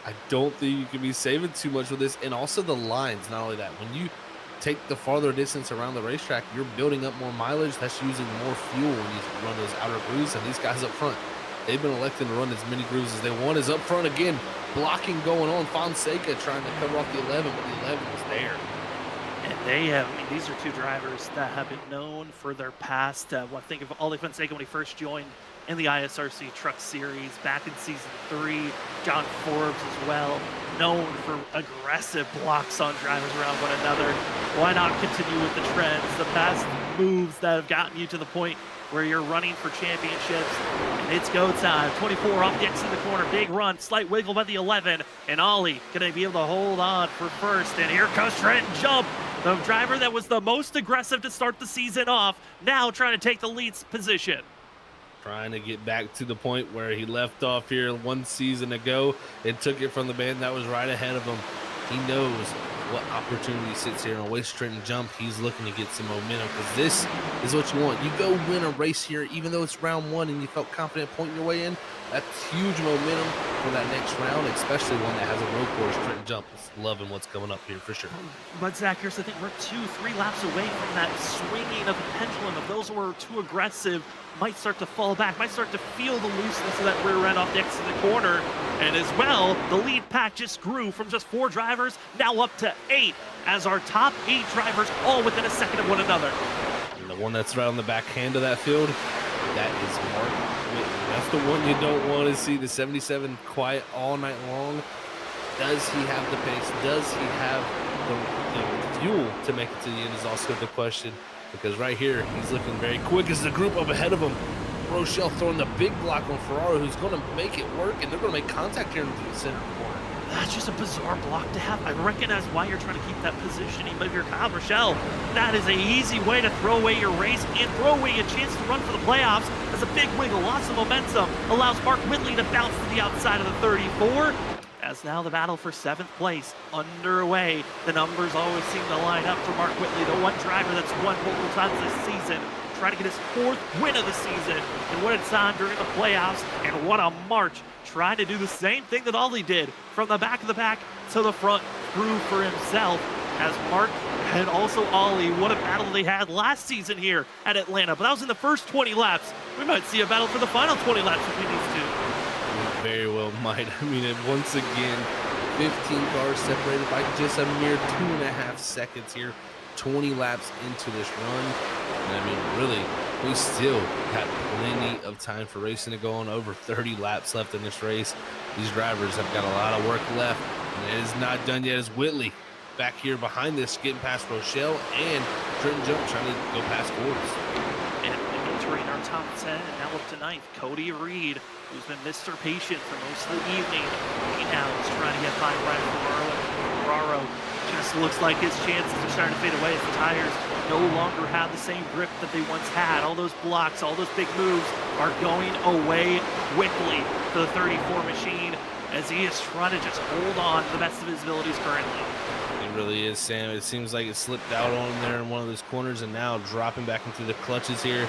I don't think you can be saving too much with this. And also the lines, not only that, when you take the farther distance around the racetrack, you're building up more mileage. That's using more fuel when you run those outer grooves. And these guys up front, they've been electing to run as many grooves as they want. Is up front again, blocking going on. Fonseca trying to cover off the 11, but the 11 was there. And they have, I mean, these are two drivers that have been known for their past. Well, I think of Ollie Fonseca when he first joined in the ISRC Truck Series back in Season 3. John Forbes as well, known for aggressive blocks on drivers around one another. Why not continue with the trends, the past moves that have gotten you to the point where you're running for championships? And it's go time. 24 off the exit of the corner. Big run. Slight wiggle by the 11. And Ollie going to be able to hold on for first. And here comes Trenton Jump, the driver that was the most aggressive to start the season off, now trying to take the lead position. Trying to get back to the point where he left off here one season ago and took it from the man that was right ahead of him. He knows what opportunity sits here on a waste Trenton Jump. He's looking to get some momentum because this is what you want. You go win a race here, even though it's round one and you felt confident pointing your way in. That's huge momentum for that next round, especially one that has a road course. Trenton Jump is loving what's coming up here for sure. But Zach, here's the thing, we're 2-3 laps away from that swinging of the pendulum. If those were too aggressive, might start to fall back, might start to feel the looseness of that rear end off the exit of the corner. And as well, the lead pack just grew from just 4 drivers, now up to 8, as our top 8 drivers all within a second of one another. And the one that's right on the backhand of that field, that is Mark Whitney. That's the one you don't want to see, the 77 quiet all night long. Does he have the pace? Does he have the fuel to make it to the end is also the question. Because right here, he's looking very quick as the group up ahead of him. Rochelle throwing the big block on Ferraro, who's going to make it work, and they're going to make contact here into the center corner. That's just a bizarre block to have. I recognize why you're trying to keep that positioning, but if you're Kyle Rochelle, that is an easy way to throw away your race and throw away a chance to run for the playoffs. As a big wiggle, lots of momentum, allows Mark Whitley to bounce to the outside of the 34. As now the battle for 7th place underway. The numbers always seem to line up for Mark Whitley, the one driver that's won multiple times this season, trying to get his 4th win of the season. And what a time during the playoffs, and what a march, trying to do the same thing that Ollie did, from the back of the pack to the front, prove for himself. As Mark and also Ollie, what a battle they had last season here at Atlanta. But that was in the first 20 laps. We might see a battle for the final 20 laps between these two. Very well might. I mean, once again, 15 cars separated by just a mere 2.5 seconds here, 20 laps into this run. And I mean, really, we still got plenty of time for racing to go on. Over 30 laps left in this race. These drivers have got a lot of work left, and it is not done yet as Whitley back here behind this, getting past Rochelle and Trenton Jump trying to go past Forbes. And entering our top 10, and now up to 9th, Cody Reed, who's been Mr. Patient for most of the evening. He now is trying to get by Ryan Ferraro. Just looks like his chances are starting to fade away as the tires no longer have the same grip that they once had. All those blocks, all those big moves are going away quickly for the 34 machine as he is trying to just hold on to the best of his abilities currently. It really is, Sam. It seems like it slipped out on him there in one of those corners and now dropping back into the clutches here.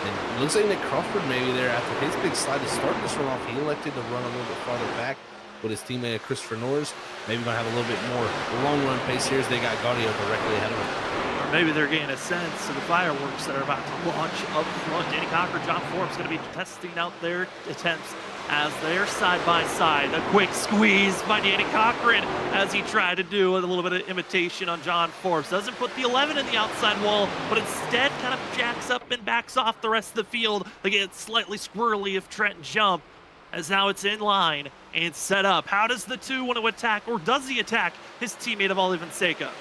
And it looks like Nick Crawford maybe there after his big slide to start this one off. He elected to run a little bit farther back with his teammate Christopher Norris. Maybe going to have a little bit more long run pace here as they got Gaudio directly ahead of him. Or maybe they're getting a sense of the fireworks that are about to launch up front. Danny Cocker, John Forbes going to be testing out their attempts as they're side by side. A quick squeeze by Danny Cochran as he tried to do a little bit of imitation on John Forbes. Doesn't put the 11 in the outside wall, but instead kind of jacks up and backs off the rest of the field. They get slightly squirrely if Trenton Jump, as now it's in line and set up. How does the 2 want to attack, or does he attack his teammate of Ollie Fonseca?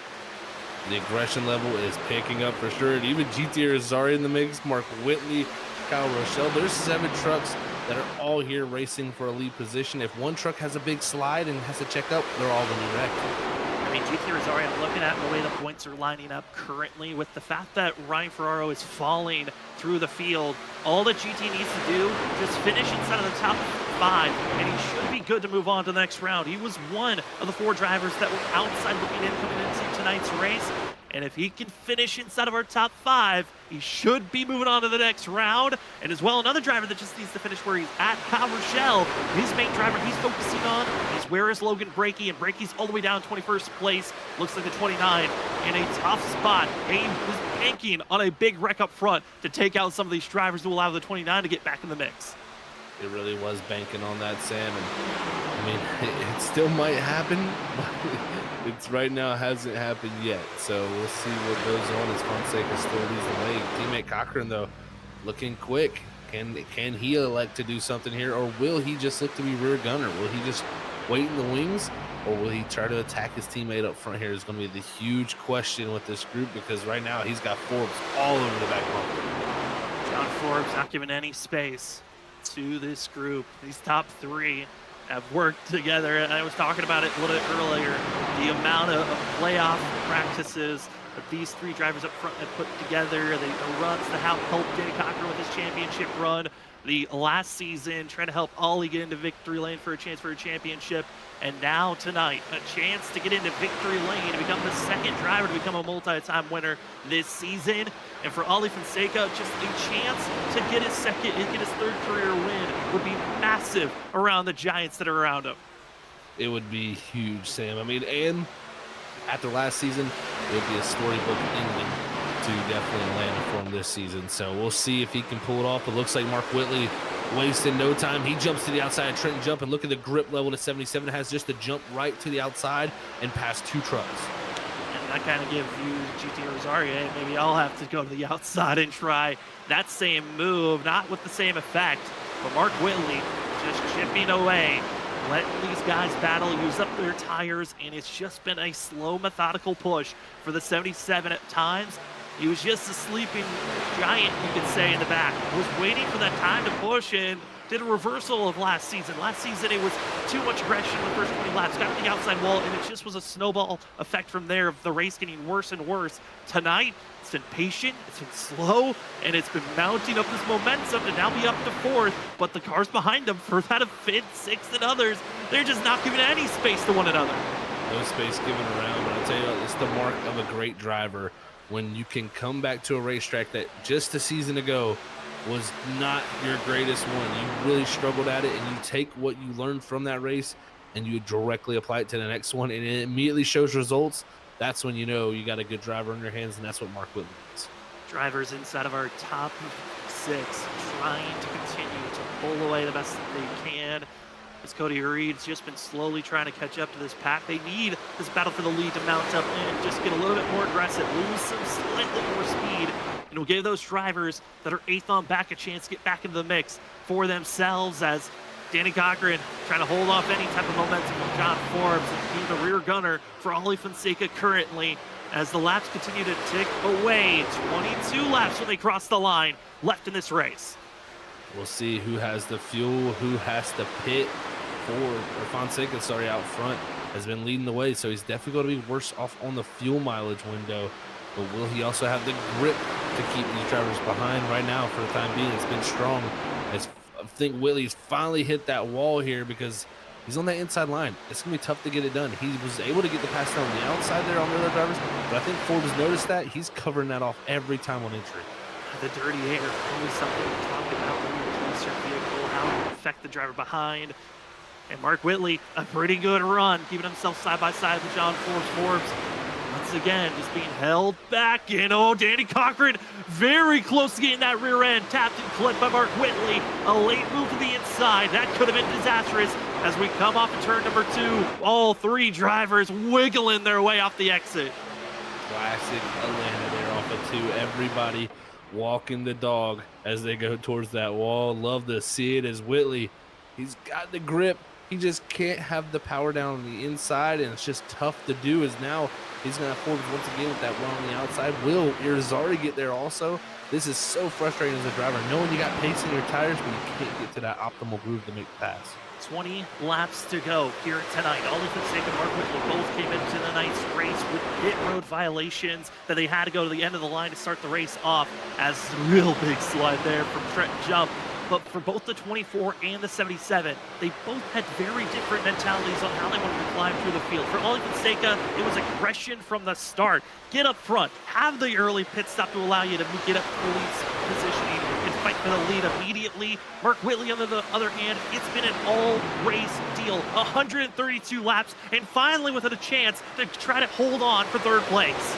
The aggression level is picking up for sure. And even GT Azari in the mix, Mark Whitley, Kyle Rochelle. There's 7 trucks that are all here racing for a lead position. If one truck has a big slide and has to check up, they're all going to be wrecked. I mean, GT Rosario, I'm looking at the way the points are lining up currently with the fact that Ryan Ferraro is falling through the field. All that GT needs to do is just finish inside of the top 5, and he should be good to move on to the next round. He was one of the 4 drivers that were outside looking in coming into tonight's race. And if he can finish inside of our top 5, he should be moving on to the next round. And as well, another driver that just needs to finish where he's at, Kyle Rochelle. His main driver he's focusing on is where is Logan Brakey, and Brakey's all the way down 21st place. Looks like the 29 in a tough spot. Aim was banking on a big wreck up front to take out some of these drivers to allow the 29 to get back in the mix. It really was banking on that, Sam. And I mean, it still might happen, but it's right now hasn't happened yet. So we'll see what goes on as Fonseca still leads the way. Teammate Cochran, though, looking quick. Can he elect to do something here, or will he just look to be rear gunner? Will he just wait in the wings, or will he try to attack his teammate up front here? Is going to be the huge question with this group, because right now he's got Forbes all over the back bumper. John Forbes not giving any space to this group. These top 3 have worked together, and I was talking about it a little bit earlier, the amount of playoff practices that these 3 drivers up front have put together, the runs to help Danny Cochran with his championship run, the last season trying to help Ollie get into victory lane for a chance for a championship, and now tonight a chance to get into victory lane to become the 2nd driver to become a multi-time winner this season. And for Ollie Fonseca, just a chance to get his 3rd career win would be massive around the giants that are around him. It would be huge, Sam. I mean, and after last season, it would be a storybook ending to definitely land for him this season. So we'll see if he can pull it off. It looks like Mark Whitley wasting no time. He jumps to the outside, Trenton jump, and look at the grip level to 77. Has just to jump right to the outside and pass 2 trucks. And that kind of gives you GT Rosario. Maybe I'll have to go to the outside and try that same move, not with the same effect, but Mark Whitley just chipping away, letting these guys battle, use up their tires, and it's just been a slow, methodical push for the 77 at times. He was just a sleeping giant, you could say, in the back. Was waiting for that time to push and did a reversal of last season. Last season, it was too much aggression in the first 20 laps, got to the outside wall, and it just was a snowball effect from there of the race getting worse and worse. Tonight, it's been patient, it's been slow, and it's been mounting up this momentum to now be up to 4th, but the cars behind them, for that of 5th, 6th, and others, they're just not giving any space to one another. No space given around, but I'll tell you, it's the mark of a great driver when you can come back to a racetrack that just a season ago was not your greatest one. You really struggled at it, and you take what you learned from that race and you directly apply it to the next one, and it immediately shows results. That's when you know you got a good driver in your hands, and that's what Mark Whitley is. Drivers inside of our top 6 trying to continue to pull away the best that they can. As Cody Reed's just been slowly trying to catch up to this pack. They need this battle for the lead to mount up and just get a little bit more aggressive, lose some slightly more speed, and we'll give those drivers that are 8th on back a chance to get back into the mix for themselves, as Danny Cochran trying to hold off any type of momentum from John Forbes and be the rear gunner for Ollie Fonseca currently, as the laps continue to tick away. 22 laps when they cross the line left in this race. We'll see who has the fuel, who has to pit. Fonseca, out front, has been leading the way, so he's definitely going to be worse off on the fuel mileage window. But will he also have the grip to keep these drivers behind? Right now, for the time being, it's been strong. I think Whitley's finally hit that wall here because he's on that inside line. It's going to be tough to get it done. He was able to get the pass down the outside there on the other drivers, but I think Forbes noticed that. He's covering that off every time on entry. The dirty air, always something we talk about when you race your vehicle, how it will affect the driver behind. And Mark Whitley, a pretty good run, keeping himself side by side with John Forbes. Once again, just being held back. And Danny Cochran, very close to getting that rear end, tapped and clipped by Mark Whitley. A late move to the inside. That could have been disastrous as we come off of turn number 2. All 3 drivers wiggling their way off the exit. Classic Atlanta there off of 2. Everybody walking the dog as they go towards that wall. Love to see it as Whitley, he's got the grip. He just can't have the power down on the inside, and it's just tough to do, as now he's going to have Forbes once again with that one on the outside. Will Irizarry get there also? This is so frustrating as a driver, knowing you got pace in your tires, but you can't get to that optimal groove to make the pass. 20 laps to go here tonight. Ollie Fonseca and Mark Whitley both came into the night's race with pit road violations that they had to go to the end of the line to start the race off, as a real big slide there from Trenton Jump but for both the 24 and the 77, they both had very different mentalities on how they wanted to climb through the field. For Oli Fonseca, it was aggression from the start. Get up front, have the early pit stop to allow you to get up to the lead positioning and fight for the lead immediately. Mark Whitley, on the other hand, it's been an all-race deal. 132 laps, and finally with a chance to try to hold on for third place.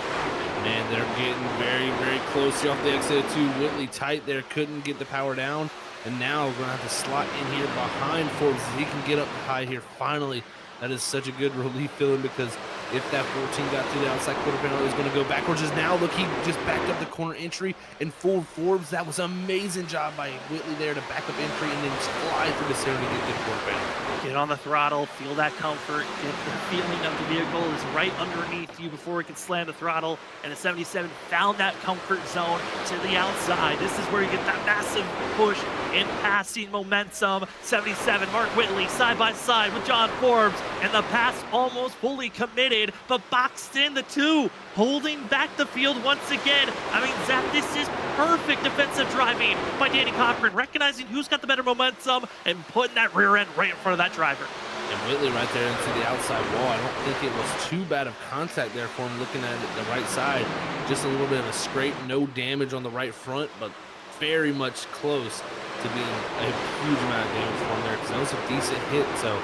Man, they're getting very, very close here off the exit of 2. Whitley tight there, couldn't get the power down. And now we're going to have to slot in here behind Forbes as he can get up high here finally. That is such a good relief feeling, because if that 14 got to the outside quarter panel, it was going to go backwards. Just now, look, he just backed up the corner entry and fooled Forbes. That was an amazing job by Whitley there to back up entry and then slide through the center to get to the quarter panel. Get on the throttle, feel that comfort, get the feeling of the vehicle is right underneath you before it can slam the throttle. And the 77 found that comfort zone to the outside. This is where you get that massive push in passing momentum. 77, Mark Whitley side by side with John Forbes, and the pass almost fully committed, but boxed in the 2, holding back the field once again. I mean, Zach, this is perfect defensive driving by Danny Cochran, recognizing who's got the better momentum and putting that rear end right in front of that driver. And Whitley right there into the outside wall. I don't think it was too bad of contact there for him, looking at it the right side. Just a little bit of a scrape, no damage on the right front, but very much close to being a huge amount of damage for him there, because that was a decent hit. So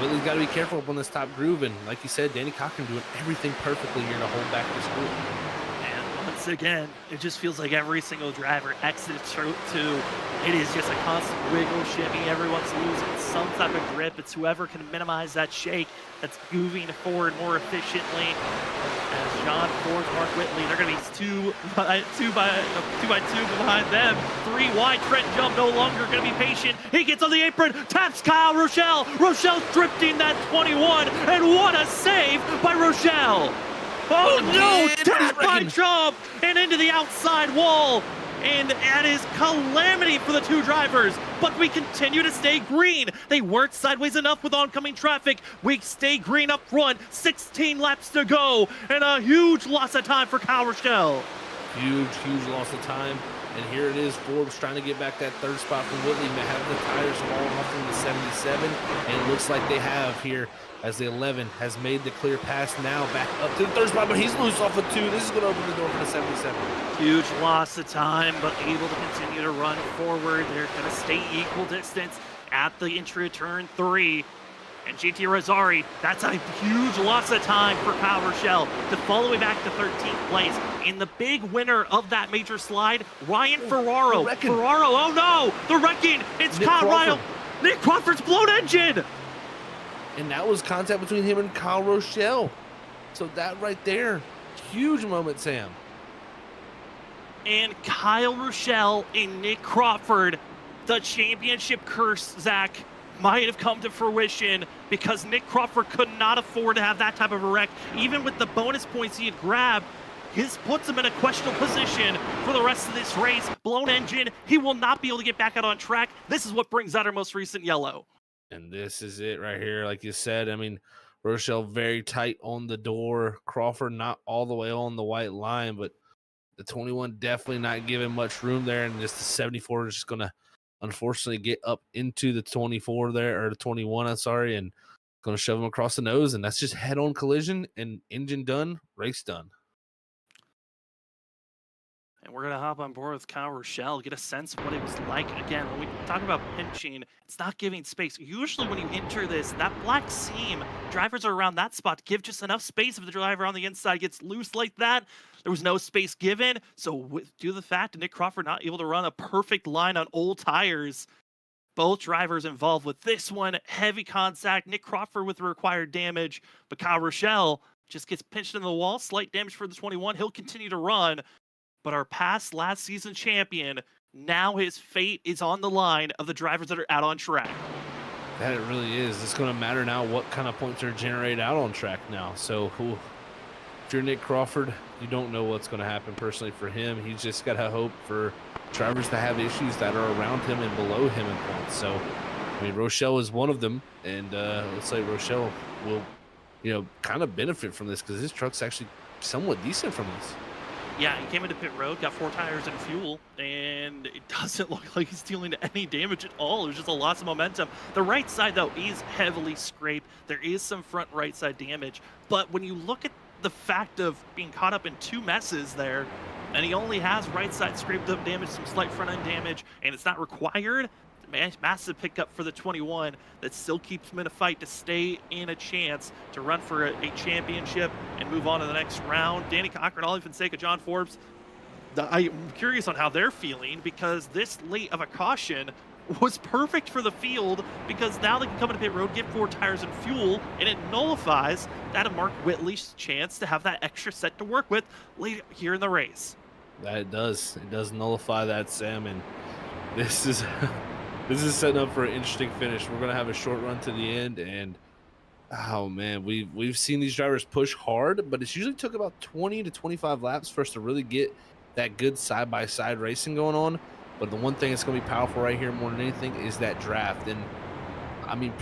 Whitley's got to be careful up on this top groove, and like you said, Danny Cochran doing everything perfectly here to hold back this group. And once again, it just feels like every single driver exits through 2. It is just a constant wiggle, shimmy. Everyone's losing some type of grip. It's whoever can minimize that shake that's moving forward more efficiently. As John Forbes, Mark Whitley, they're going to be two by two behind them. 3 wide. Trent Jump no longer going to be patient. He gets on the apron, taps Kyle Rochelle. Rochelle's drifting that 21, and what a save by Rochelle. Oh no, tap by Jump and into the outside wall. And that is calamity for the 2 drivers, but we continue to stay green. They weren't sideways enough with oncoming traffic. We stay green up front, 16 laps to go, and a huge loss of time for Kyle Rochelle. Huge loss of time. And here it is, Forbes trying to get back that 3rd spot from Whitley. May have the tires falling off from the 77, and it looks like they have here, as the 11 has made the clear pass now back up to the 3rd spot, but he's loose off of 2. This is going to open the door for the 77. Huge loss of time, but able to continue to run forward. They're going to stay equal distance at the entry of turn 3. And GT Rosari, that's a huge loss of time for Kyle Rochelle to fall away back to 13th place. In the big winner of that major slide, Ryan Ferraro. Oh no, the wrecking. It's Nick Kyle Crawford. Nick Crawford's blown engine. And that was contact between him and Kyle Rochelle. So that right there, huge moment, Sam. And Kyle Rochelle and Nick Crawford, the championship curse, Zach, might have come to fruition, because Nick Crawford could not afford to have that type of a wreck. Even with the bonus points he had grabbed, this puts him in a questionable position for the rest of this race. Blown engine, he will not be able to get back out on track. This is what brings out our most recent yellow. And this is it right here, like you said. I mean, Rochelle very tight on the door. Crawford not all the way on the white line, but the 21 definitely not giving much room there. And just the 74 is just going to unfortunately get up into the 24 there, or the 21, I'm sorry, and going to shove him across the nose. And that's just head-on collision, and engine done, race done. And we're going to hop on board with Kyle Rochelle, get a sense of what it was like. Again, when we talk about pinching, it's not giving space. Usually when you enter this, that black seam, drivers are around that spot to give just enough space if the driver on the inside gets loose like that. There was no space given. So due to the fact that Nick Crawford not able to run a perfect line on old tires, both drivers involved with this one, heavy contact. Nick Crawford with the required damage, but Kyle Rochelle just gets pinched in the wall. Slight damage for the 21. He'll continue to run. But our past last season champion, now his fate is on the line of the drivers that are out on track. That it really is. It's going to matter now what kind of points are generated out on track now. So if you're Nick Crawford, you don't know what's going to happen personally for him. He's just got to hope for drivers to have issues that are around him and below him in points. So, I mean, Rochelle is one of them. And looks like Rochelle will, kind of benefit from this, because his truck's actually somewhat decent from this. Yeah, he came into pit road, got 4 tires and fuel, and and it doesn't look like he's dealing any damage at all. It was just a loss of momentum. The right side, though, is heavily scraped. There is some front right side damage, but when you look at the fact of being caught up in 2 messes there, and he only has right side scraped up damage, some slight front end damage, and it's not required, massive pickup for the 21 that still keeps him in a fight to stay in a chance to run for a championship and move on to the next round. Danny Cochran, Ollie Fonseca, John Forbes, I'm curious on how they're feeling, because this late of a caution was perfect for the field, because now they can come into pit road, get 4 tires and fuel, and it nullifies that of Mark Whitley's chance to have that extra set to work with later here in the race. That it does nullify that, Sam, and this is this is setting up for an interesting finish. We're gonna have a short run to the end, and oh man, we've seen these drivers push hard, but it's usually took about 20 to 25 laps for us to really get that good side-by-side racing going on. But the one thing that's going to be powerful right here more than anything is that draft. And I mean,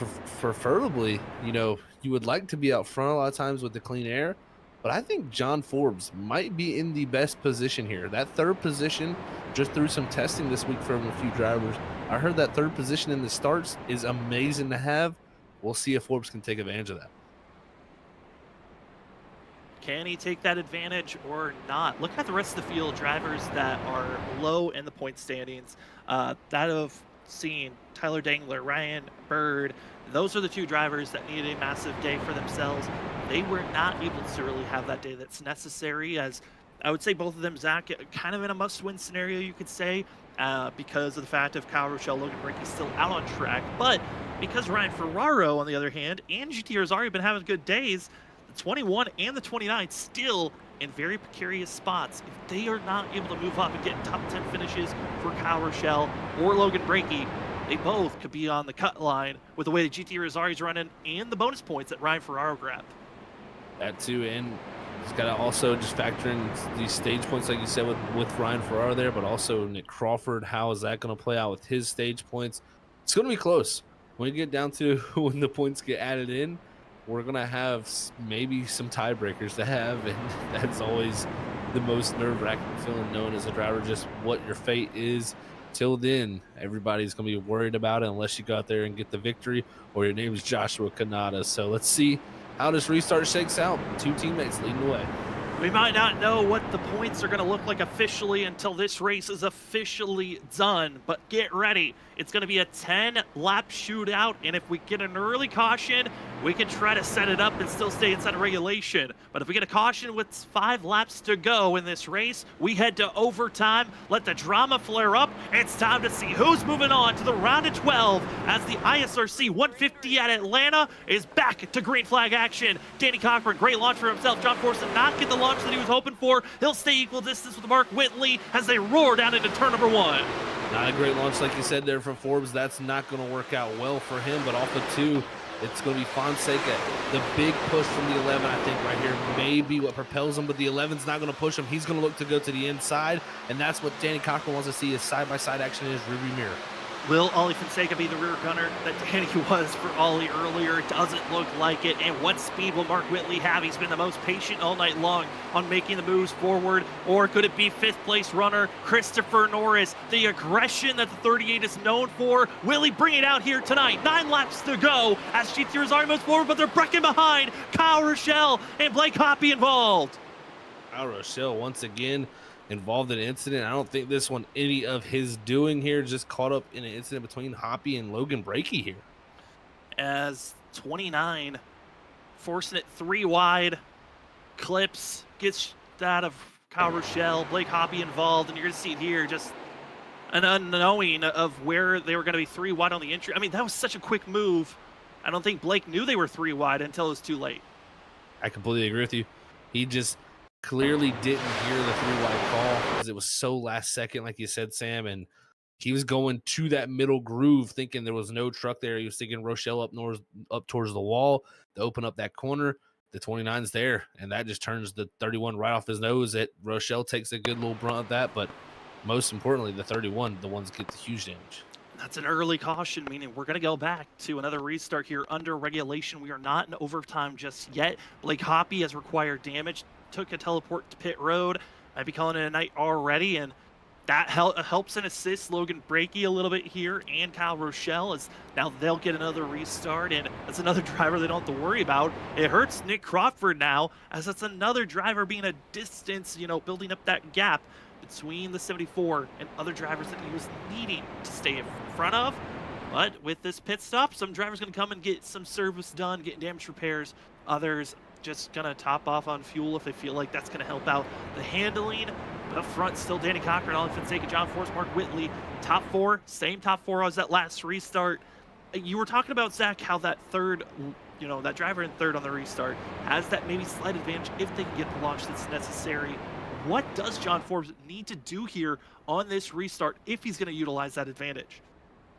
preferably, you know, you would like to be out front a lot of times with the clean air, but I think John Forbes might be in the best position here. That 3rd position, just through some testing this week from a few drivers, I heard that 3rd position in the starts is amazing to have. We'll see if Forbes can take advantage of that. Can he take that advantage or not? Look at the rest of the field, drivers that are low in the point standings. That of seen Tyler Dangler, Ryan Bird, those are the 2 drivers that needed a massive day for themselves. They were not able to really have that day that's necessary, as I would say both of them, Zach, kind of in a must-win scenario, you could say, because of the fact of Kyle Rochelle, Logan Brinke still out on track. But because Ryan Ferraro, on the other hand, and GT has already been having good days, 21 and the 29 still in very precarious spots. If they are not able to move up and get top 10 finishes for Kyle Rochelle or Logan Brinke, they both could be on the cut line with the way that GT Rosari's running and the bonus points that Ryan Ferraro grabbed. That too, and he's got to also just factor in these stage points, like you said, with Ryan Ferraro there, but also Nick Crawford. How is that going to play out with his stage points? It's going to be close. When you get down to when the points get added in, we're going to have maybe some tiebreakers to have, and that's always the most nerve-wracking feeling, known as a driver, just what your fate is. Till then, everybody's going to be worried about it unless you go out there and get the victory, or your name is Joshua Kanata. So let's see how this restart shakes out. 2 teammates leading the way. We might not know what the points are going to look like officially until this race is officially done, but get ready. It's going to be a 10-lap shootout, and if we get an early caution, we can try to set it up and still stay inside of regulation. But if we get a caution with 5 laps to go in this race, we head to overtime, let the drama flare up, and it's time to see who's moving on to the round of 12 as the ISRC 150 at Atlanta is back to green flag action. Danny Cochran, great launch for himself. John Force did not get the launch that he was hoping for. He'll stay equal distance with Mark Whitley as they roar down into turn number 1. Not a great launch, like you said there, from Forbes. That's not going to work out well for him, but off of 2, it's going to be Fonseca. The big push from the 11, I think, right here may be what propels him, but the 11's not going to push him. He's going to look to go to the inside, and that's what Danny Cochran wants to see, is side-by-side action in his rearview mirror. Will Ollie Fonseca be the rear gunner that Danny was for Ollie earlier? It doesn't look like it. And what speed will Mark Whitley have? He's been the most patient all night long on making the moves forward. Or could it be 5th place runner Christopher Norris? The aggression that the 38 is known for. Will he bring it out here tonight? 9 laps to go as GT Rosario moves forward, but they're breaking behind. Kyle Rochelle and Blake Hoppy involved. Kyle Rochelle once again involved in an incident. I don't think this one any of his doing here, just caught up in an incident between Hoppy and Logan Brinke here. As 29 forcing it 3 wide, clips, gets out of Kyle Rochelle, Blake Hoppy involved, and you're going to see it here, just an unknowing of where they were going to be 3 wide on the entry. I mean, that was such a quick move. I don't think Blake knew they were 3 wide until it was too late. I completely agree with you. He just clearly didn't hear the 3-wide call because it was so last second, like you said, Sam, and he was going to that middle groove thinking there was no truck there. He was thinking Rochelle up towards the wall to open up that corner. The 29's there, and that just turns the 31 right off his nose. Rochelle takes a good little brunt of that, but most importantly, the 31, the ones that get the huge damage. That's an early caution, meaning we're going to go back to another restart here under regulation. We are not in overtime just yet. Blake Hoppy has required damage, took a teleport to pit road. Might be calling it a night already, and that helps and assists Logan Brakey a little bit here and Kyle Rochelle, as now they'll get another restart, and that's another driver they don't have to worry about. It hurts Nick Crawford now, as that's another driver being a distance, building up that gap between the 74 and other drivers that he was needing to stay in front of. But with this pit stop, some drivers going to come and get some service done, get damage repairs. Others just going to top off on fuel if they feel like that's going to help out the handling. But up front, still Danny Cochran, Ollie Fonseca, John Force, Mark Whitley. Top four, same top four as that last restart. You were talking about, Zach, how that third, that driver in third on the restart has that maybe slight advantage if they can get the launch that's necessary. What does John Forbes need to do here on this restart if he's going to utilize that advantage?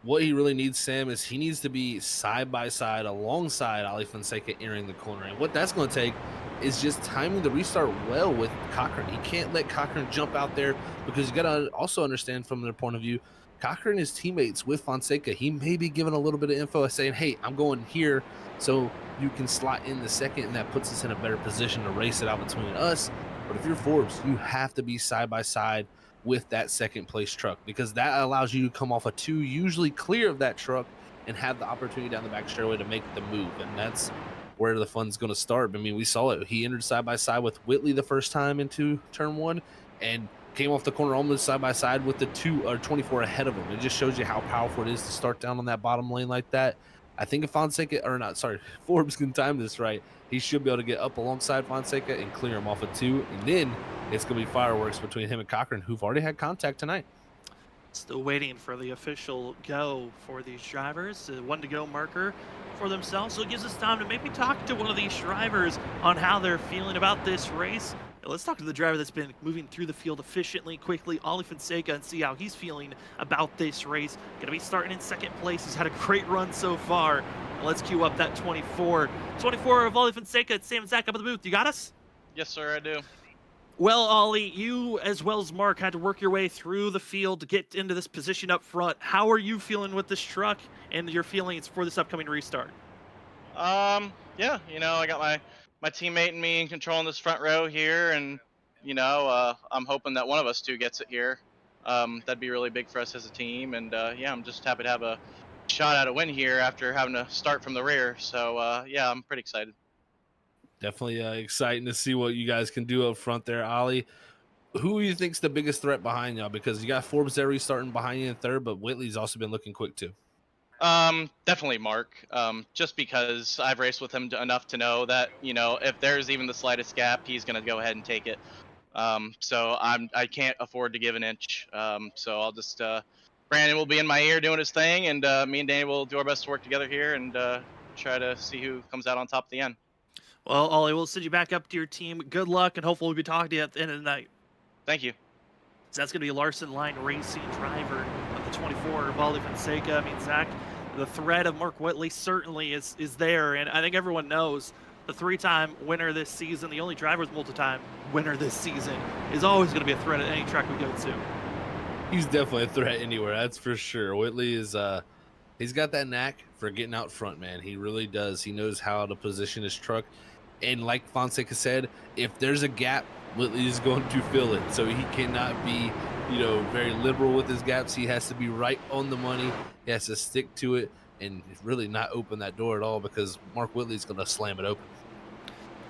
What he really needs, Sam, is he needs to be side by side alongside Ollie Fonseca entering the corner. And what that's going to take is just timing the restart well with Cochran. He can't let Cochran jump out there, because you got to also understand from their point of view, Cochran is teammates with Fonseca. He may be giving a little bit of info saying, hey, I'm going here, so you can slot in the second, and that puts us in a better position to race it out between us. But if you're Forbes, you have to be side by side with that second place truck, because that allows you to come off a 2, usually clear of that truck, and have the opportunity down the back straightaway to make the move. And that's where the fun's going to start. I mean, we saw it. He entered side by side with Whitley the first time into turn 1 and came off the corner almost side by side with the 24 ahead of him. It just shows you how powerful it is to start down on that bottom lane like that. I think if Forbes can time this right, he should be able to get up alongside Fonseca and clear him off a 2. And then it's going to be fireworks between him and Cochran, who've already had contact tonight. Still waiting for the official go for these drivers. 1 to go marker for themselves. So it gives us time to maybe talk to one of these drivers on how they're feeling about this race. Let's talk to the driver that's been moving through the field efficiently, quickly, Ollie Fonseca, and see how he's feeling about this race. Going to be starting in second place. He's had a great run so far. Let's cue up that 24. 24 of Ollie Fonseca. It's Sam and Zach up at the booth. You got us? Yes, sir, I do. Well, Ollie, you as well as Mark had to work your way through the field to get into this position up front. How are you feeling with this truck and your feelings for this upcoming restart? Yeah, I got my teammate and me in control in this front row here, and I'm hoping that one of us 2 gets it here. That'd be really big for us as a team, and yeah, I'm just happy to have a shot at a win here after having to start from the rear. So yeah, I'm pretty excited. Definitely exciting to see what you guys can do up front there, Ollie. Who do you think's the biggest threat behind y'all? Because you got Forbes there restarting behind you in third, but Whitley's also been looking quick too. Definitely Mark. Just because I've raced with him enough to know that, if there's even the slightest gap, he's going to go ahead and take it. So I can't afford to give an inch. So I'll just, Brandon will be in my ear doing his thing, and me and Danny will do our best to work together here and try to see who comes out on top at the end. Well, Ollie, we'll send you back up to your team. Good luck, and hopefully we'll be talking to you at the end of the night. Thank you. So that's going to be Larson Line Racing driver of the 24 of Ollie Fonseca. I mean, Zach, the threat of Mark Whitley certainly is there, and I think everyone knows the 3-time winner this season, the only driver with multi-time winner this season, is always going to be a threat at any track we go to. He's definitely a threat anywhere, that's for sure. Whitley is he's got that knack for getting out front, man. He really does. He knows how to position his truck. And like Fonseca said, if there's a gap, Whitley is going to fill it. So he cannot be, very liberal with his gaps. He has to be right on the money. He has to stick to it and really not open that door at all, because Mark Whitley's going to slam it open.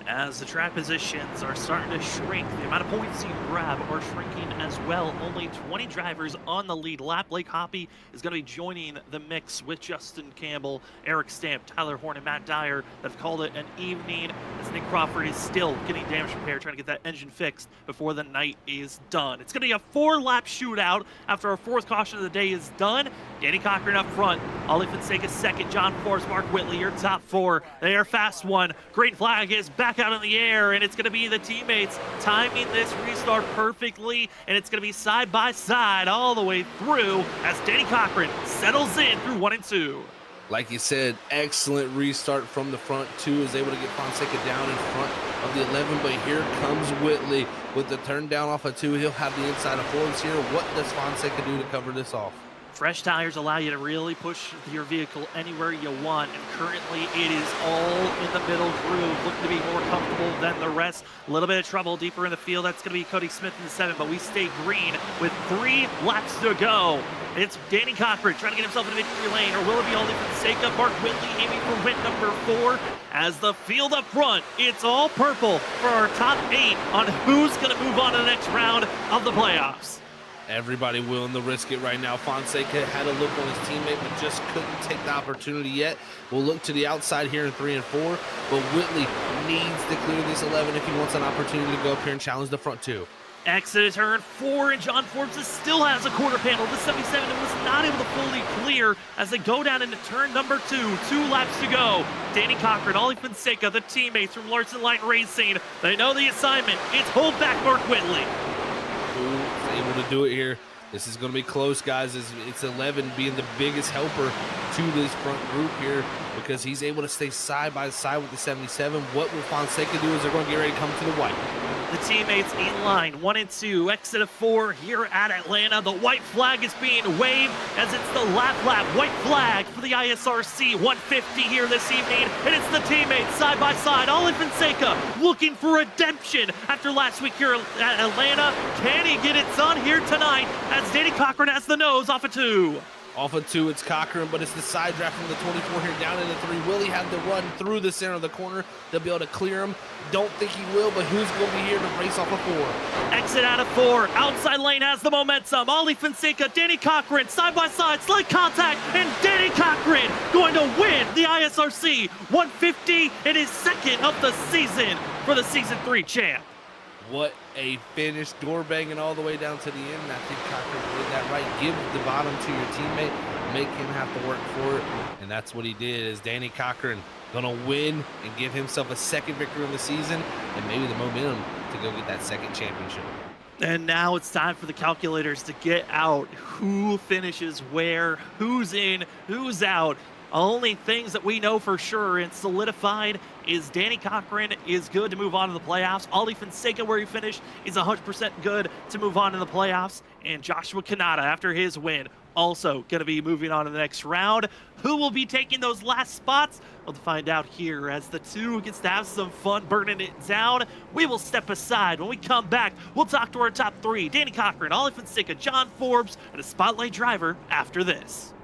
As the track positions are starting to shrink, the amount of points you grab are shrinking as well. Only 20 drivers on the lead lap. Blake Hoppy is going to be joining the mix with Justin Campbell, Eric Stamp, Tyler Horn, and Matt Dyer that have called it an evening, as Nick Crawford is still getting damage repair, trying to get that engine fixed before the night is done. It's going to be a 4-lap shootout after our 4th caution of the day is done. Danny Cochran up front, Ollie Fonseca second, John Force, Mark Whitley, your top 4. They are fast one. Green flag is back out in the air, and it's going to be the teammates timing this restart perfectly, and it's going to be side by side all the way through as Danny Cochran settles in through 1 and 2. Like you said, excellent restart from the front. 2 is able to get Fonseca down in front of the 11, but here comes Whitley with the turn down off of 2. He'll have the inside of Forbes here. What does Fonseca do to cover this off? Fresh tires allow you to really push your vehicle anywhere you want, and currently it is all in the middle groove, looking to be more comfortable than the rest. A little bit of trouble deeper in the field. That's going to be Cody Smith in the 7, but we stay green with 3 laps to go. It's Danny Cochran trying to get himself in the victory lane, or will it be only for the sake of Mark Whitley aiming for win number 4? As the field up front, it's all purple for our top 8 on who's going to move on to the next round of the playoffs. Everybody willing to risk it right now. Fonseca had a look on his teammate, but just couldn't take the opportunity yet. We'll look to the outside here in 3 and 4, but Whitley needs to clear this 11 if he wants an opportunity to go up here and challenge the front 2. Exit turn 4, and John Forbes still has a quarter panel. The 77 was not able to fully clear as they go down into turn number 2. 2 laps to go. Danny Cochran, Ollie Fonseca, the teammates from Larson Light Racing. They know the assignment. It's hold back Mark Whitley. Who's able to do it here? This is going to be close, guys. It's 11 being the biggest helper to this front group here because he's able to stay side by side with the 77. What will Fonseca do is they're going to get ready to come to the white. The teammates in line, 1 and 2, exit of 4 here at Atlanta. The white flag is being waved as it's the lap white flag for the ISRC 150 here this evening. And it's the teammates side by side. Ollie Fonseca looking for redemption after last week here at Atlanta. Can he get it done here tonight as Danny Cochran has the nose off of 2? Off of 2, it's Cochran, but it's the side draft from the 24 here down into 3. Will he have to run through the center of the corner? They'll be able to clear him. Don't think he will, but who's going to be here to race off of 4? Exit out of 4. Outside lane has the momentum. Ollie Fonseca, Danny Cochran, side by side, slight contact, and Danny Cochran going to win the ISRC 150 in his 2nd of the season for the Season 3 champ. What a finish, door banging all the way down to the end. And I think Cochran did that right. Give the bottom to your teammate, make him have to work for it. And that's what he did, is Danny Cochran gonna win and give himself a 2nd victory of the season and maybe the momentum to go get that 2nd championship. And now it's time for the calculators to get out who finishes where, who's in, who's out. Only things that we know for sure and solidified is Danny Cochran is good to move on to the playoffs. Ollie Fonseca, where he finished, is 100% good to move on to the playoffs. And Joshua Kanata, after his win, also going to be moving on to the next round. Who will be taking those last spots? We'll find out here as the 2 gets to have some fun burning it down. We will step aside. When we come back, we'll talk to our top 3, Danny Cochran, Ollie Fonseca, John Forbes, and a spotlight driver after this.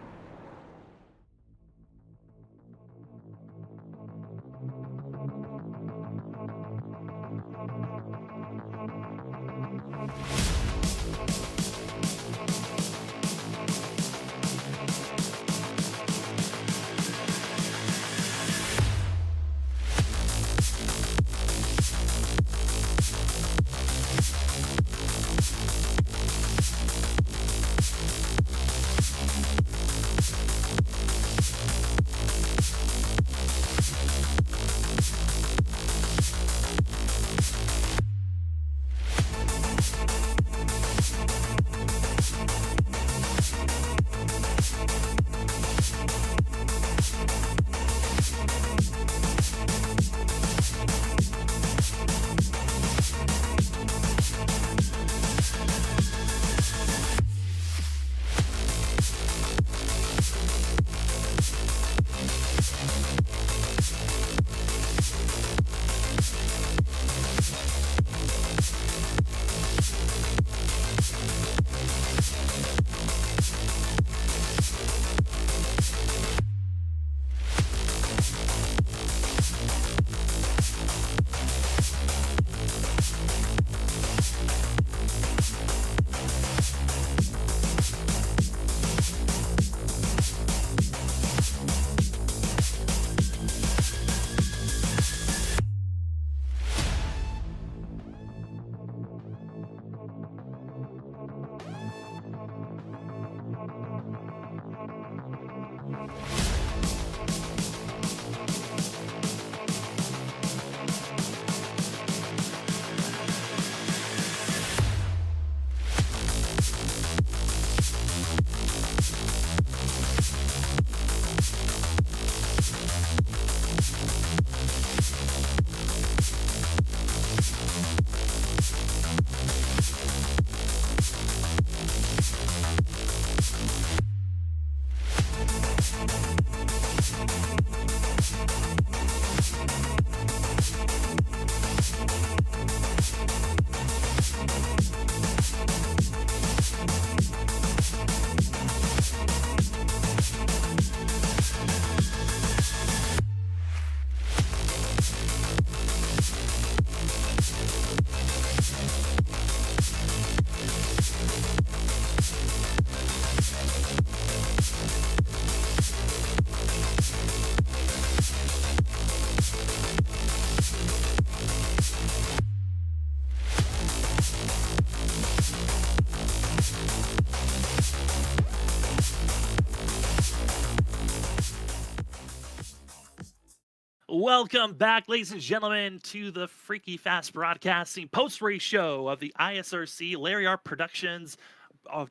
Welcome back, ladies and gentlemen, to the Freaky Fast Broadcasting post-race show of the ISRC Larry Art Productions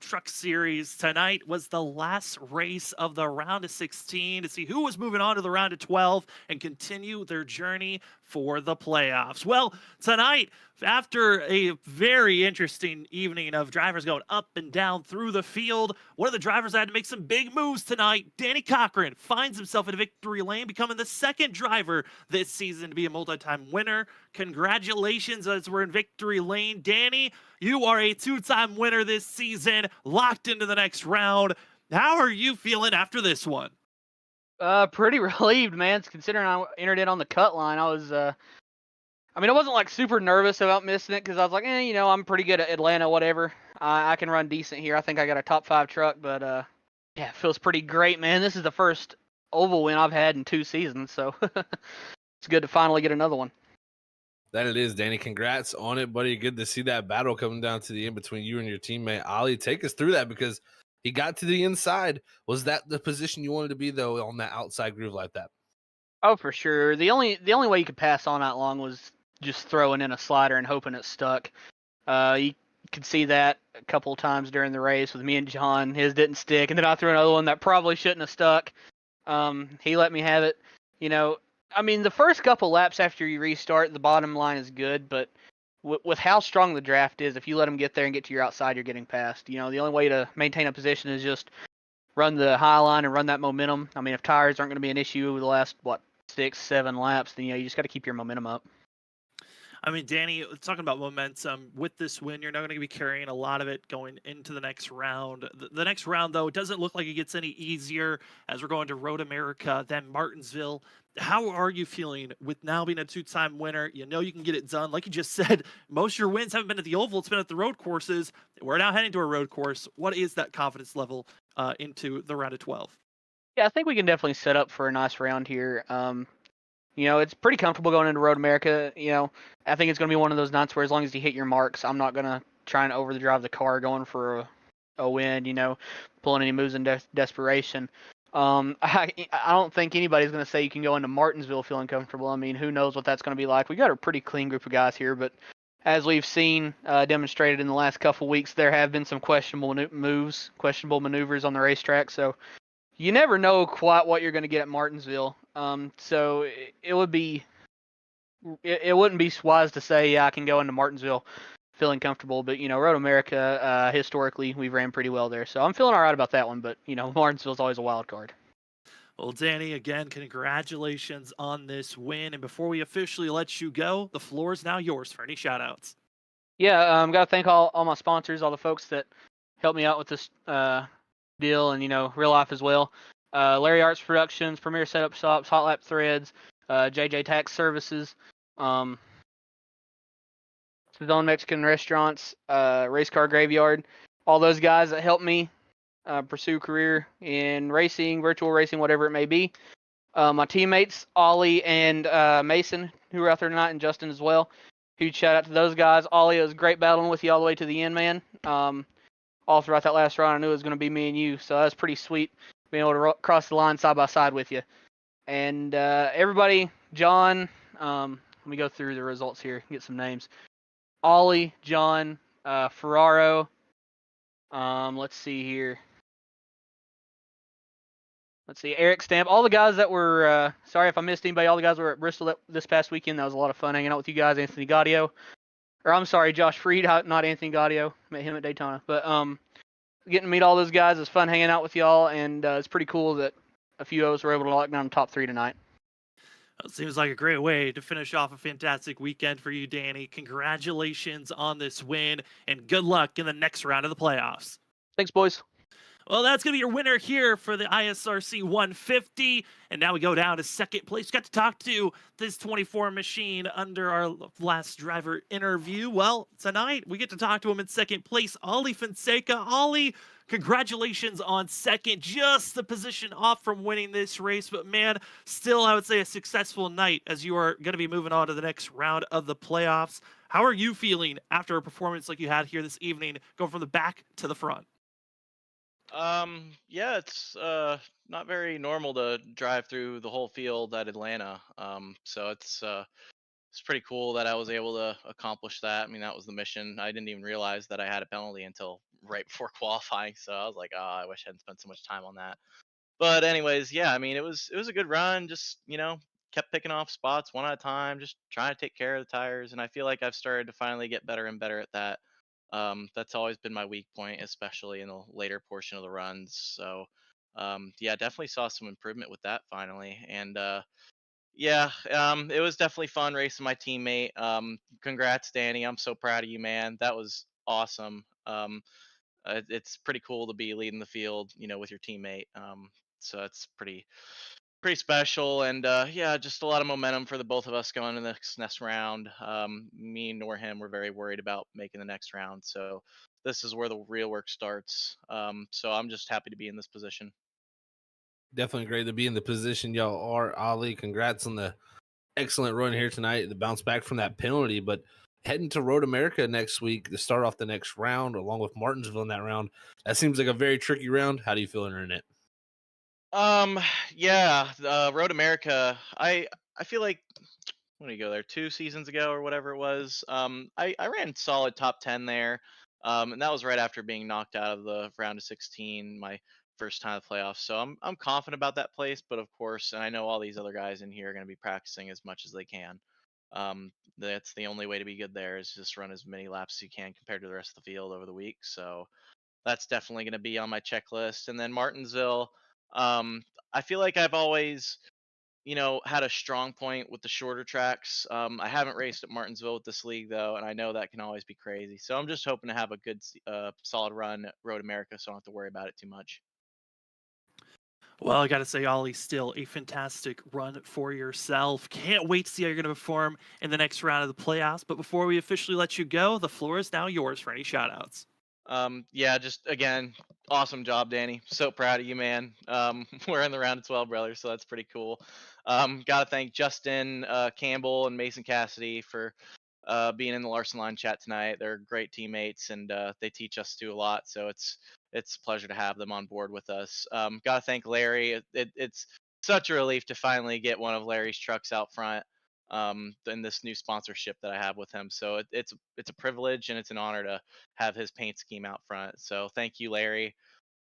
Truck Series. Tonight was the last race of the round of 16 to see who was moving on to the round of 12 and continue their journey for the playoffs. Well, tonight, after a very interesting evening of drivers going up and down through the field, one of the drivers that had to make some big moves tonight, Danny Cochran, finds himself in victory lane, becoming the second driver this season to be a multi-time winner. Congratulations, as we're in victory lane. Danny, you are a two-time winner this season, locked into the next round. How are you feeling after this one? Pretty relieved, man. Considering I entered it on the cut line, I was, I wasn't like super nervous about missing it because I was like, I'm pretty good at Atlanta, whatever. I can run decent here. I think I got a top 5 truck, but yeah, it feels pretty great, man. This is the first oval win I've had in 2 seasons, so it's good to finally get another one. That it is, Danny. Congrats on it, buddy. Good to see that battle coming down to the end between you and your teammate Ali. Take us through that because he got to the inside. Was that the position you wanted to be, though, on that outside groove like that? Oh, for sure. The only way you could pass on that long was just throwing in a slider and hoping it stuck. You could see that a couple of times during the race with me and John. His didn't stick, and then I threw another one that probably shouldn't have stuck. He let me have it. The first couple laps after you restart, the bottom line is good, but with how strong the draft is, if you let them get there and get to your outside, you're getting past. The only way to maintain a position is just run the high line and run that momentum. If tires aren't going to be an issue over the last, 6, 7 laps, then, you just got to keep your momentum up. Danny, talking about momentum, with this win, you're not going to be carrying a lot of it going into the next round. The next round, though, it doesn't look like it gets any easier as we're going to Road America, then Martinsville. How are you feeling with now being a 2-time winner? You know you can get it done. Like you just said, most of your wins haven't been at the oval. It's been at the road courses. We're now heading to a road course. What is that confidence level into the round of 12? Yeah, I think we can definitely set up for a nice round here. It's pretty comfortable going into Road America. I think it's going to be one of those nights where as long as you hit your marks, I'm not going to try and over-drive the car going for a win, pulling any moves in desperation. I don't think anybody's going to say you can go into Martinsville feeling comfortable. Who knows what that's going to be like. We got a pretty clean group of guys here, but as we've seen demonstrated in the last couple weeks, there have been some questionable moves, questionable maneuvers on the racetrack. So you never know quite what you're going to get at Martinsville. So it wouldn't be wise to say, yeah, I can go into Martinsville feeling comfortable. But, Road America, historically, we've ran pretty well there. So I'm feeling all right about that one. But, Martinsville's always a wild card. Well, Danny, again, congratulations on this win. And before we officially let you go, the floor is now yours for any shout-outs. Yeah, got to thank all my sponsors, all the folks that helped me out with this deal and, real life as well. Larry Arts Productions, Premier Setup Shops, Hot Lap Threads, JJ Tax Services, Zone Mexican Restaurants, Race Car Graveyard, all those guys that helped me pursue a career in racing, virtual racing, whatever it may be. My teammates, Ollie and Mason, who were out there tonight, and Justin as well. Huge shout out to those guys. Ollie, it was great battling with you all the way to the end, man. All throughout that last round, I knew it was going to be me and you, so that was pretty sweet being able to cross the line side by side with you. And everybody, John, let me go through the results here, get some names. Ollie, John, Ferraro, let's see here. Let's see, Eric Stamp, all the guys that were, sorry if I missed anybody, all the guys that were at Bristol this past weekend. That was a lot of fun hanging out with you guys. Anthony Gaudio, or I'm sorry, Josh Freed, not Anthony Gaudio. Met him at Daytona. But getting to meet all those guys is fun hanging out with y'all, and it's pretty cool that a few of us were able to lock down the top 3 tonight. It seems like a great way to finish off a fantastic weekend for you, Danny. Congratulations on this win, and good luck in the next round of the playoffs. Thanks, boys. Well, that's going to be your winner here for the ISRC 150. And now we go down to second place. Got to talk to this 24 machine under our last driver interview. Well, tonight we get to talk to him in second place, Ollie Fonseca. Ollie, congratulations on second. Just the position off from winning this race. But, man, still, I would say a successful night as you are going to be moving on to the next round of the playoffs. How are you feeling after a performance like you had here this evening, going from the back to the front? Yeah, it's not very normal to drive through the whole field at Atlanta. So it's pretty cool that I was able to accomplish that. I mean, that was the mission. I didn't even realize that I had a penalty until right before qualifying. So I was like, oh, I wish I hadn't spent so much time on that. But anyways, yeah, I mean, it was a good run. Just kept picking off spots one at a time, just trying to take care of the tires. And I feel like I've started to finally get better and better at that. That's always been my weak point, especially in the later portion of the runs. So yeah, definitely saw some improvement with that finally. And yeah, it was definitely fun racing my teammate. Congrats, Danny. I'm so proud of you, man. That was awesome. It's pretty cool to be leading the field, with your teammate. So it's pretty special, and yeah, just a lot of momentum for the both of us going to the next round. Me nor him were very worried about making the next round, so this is where the real work starts. So I'm just happy to be in this position. Definitely great to be in the position y'all are, Ali. Congrats on the excellent run here tonight, the bounce back from that penalty. But heading to Road America next week to start off the next round, along with Martinsville in that round. That seems like a very tricky round. How do you feel entering it? Yeah, Road America. I feel like when did you go there? 2 seasons ago or whatever it was. I ran solid top 10 there, and that was right after being knocked out of the round of 16, my first time of the playoffs. So I'm confident about that place, but of course, and I know all these other guys in here are going to be practicing as much as they can. That's the only way to be good there is just run as many laps as you can compared to the rest of the field over the week. So that's definitely going to be on my checklist. And then Martinsville, I feel like I've always had a strong point with the shorter tracks. I haven't raced at Martinsville with this league though, and I know that can always be crazy. So I'm just hoping to have a good, solid run at Road America, so I don't have to worry about it too much. Well, I got to say, Ollie, still a fantastic run for yourself. Can't wait to see how you're going to perform in the next round of the playoffs. But before we officially let you go, the floor is now yours for any shoutouts. Yeah, just again, awesome job, Danny. So proud of you, man. We're in the round of 12, brother, so that's pretty cool. Gotta thank Justin Campbell and Mason Cassidy for being in the Larson Line chat tonight. They're great teammates, and they teach us to do a lot. So it's a pleasure to have them on board with us. Gotta thank Larry. It's such a relief to finally get one of Larry's trucks out front in this new sponsorship that I have with him. So it's a privilege and it's an honor to have his paint scheme out front. So thank you, Larry.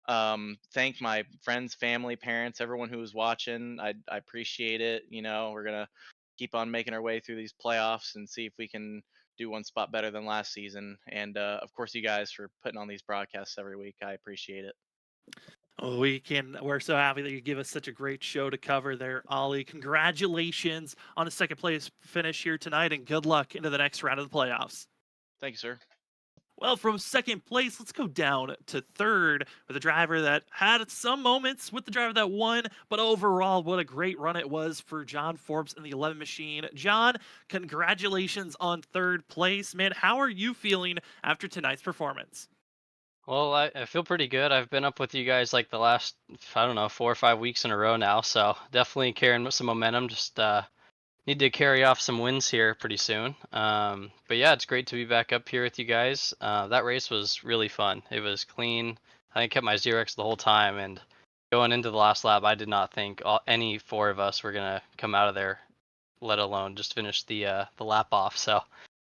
Thank my friends, family, parents, everyone who was watching. I appreciate it. We're gonna keep on making our way through these playoffs and see if we can do one spot better than last season. And of course, you guys for putting on these broadcasts every week. I appreciate it. We're so happy that you give us such a great show to cover there, Ollie. Congratulations on a second place finish here tonight, and good luck into the next round of the playoffs. Thank you, sir. Well, from second place, let's go down to third with a driver that had some moments with the driver that won, but overall, what a great run it was for John Forbes and the 11 machine. John, congratulations on third place. Man, how are you feeling after tonight's performance? Well, I feel pretty good. I've been up with you guys like the last, I don't know, 4 or 5 weeks in a row now. So definitely carrying some momentum. Just need to carry off some wins here pretty soon. But yeah, it's great to be back up here with you guys. That race was really fun. It was clean. I kept my 0x the whole time. And going into the last lap, I did not think any 4 of us were going to come out of there, let alone just finish the lap off. So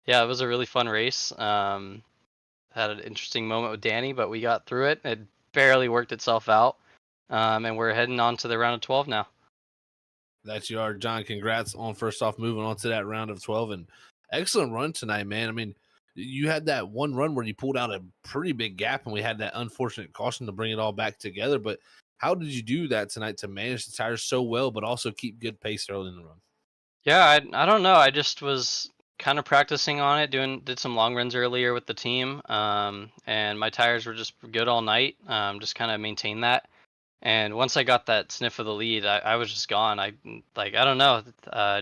yeah, it was a really fun race. Had an interesting moment with Danny, but we got through it. It barely worked itself out, and we're heading on to the round of 12 now. That's you are, John. Congrats on first off moving on to that round of 12 and excellent run tonight, man. I mean, you had that one run where you pulled out a pretty big gap and we had that unfortunate caution to bring it all back together. But how did you do that tonight to manage the tires so well, but also keep good pace early in the run? Yeah, I don't know. I just was kind of practicing on it, did some long runs earlier with the team, and my tires were just good all night. Just kind of maintained that. And once I got that sniff of the lead, I was just gone. I don't know.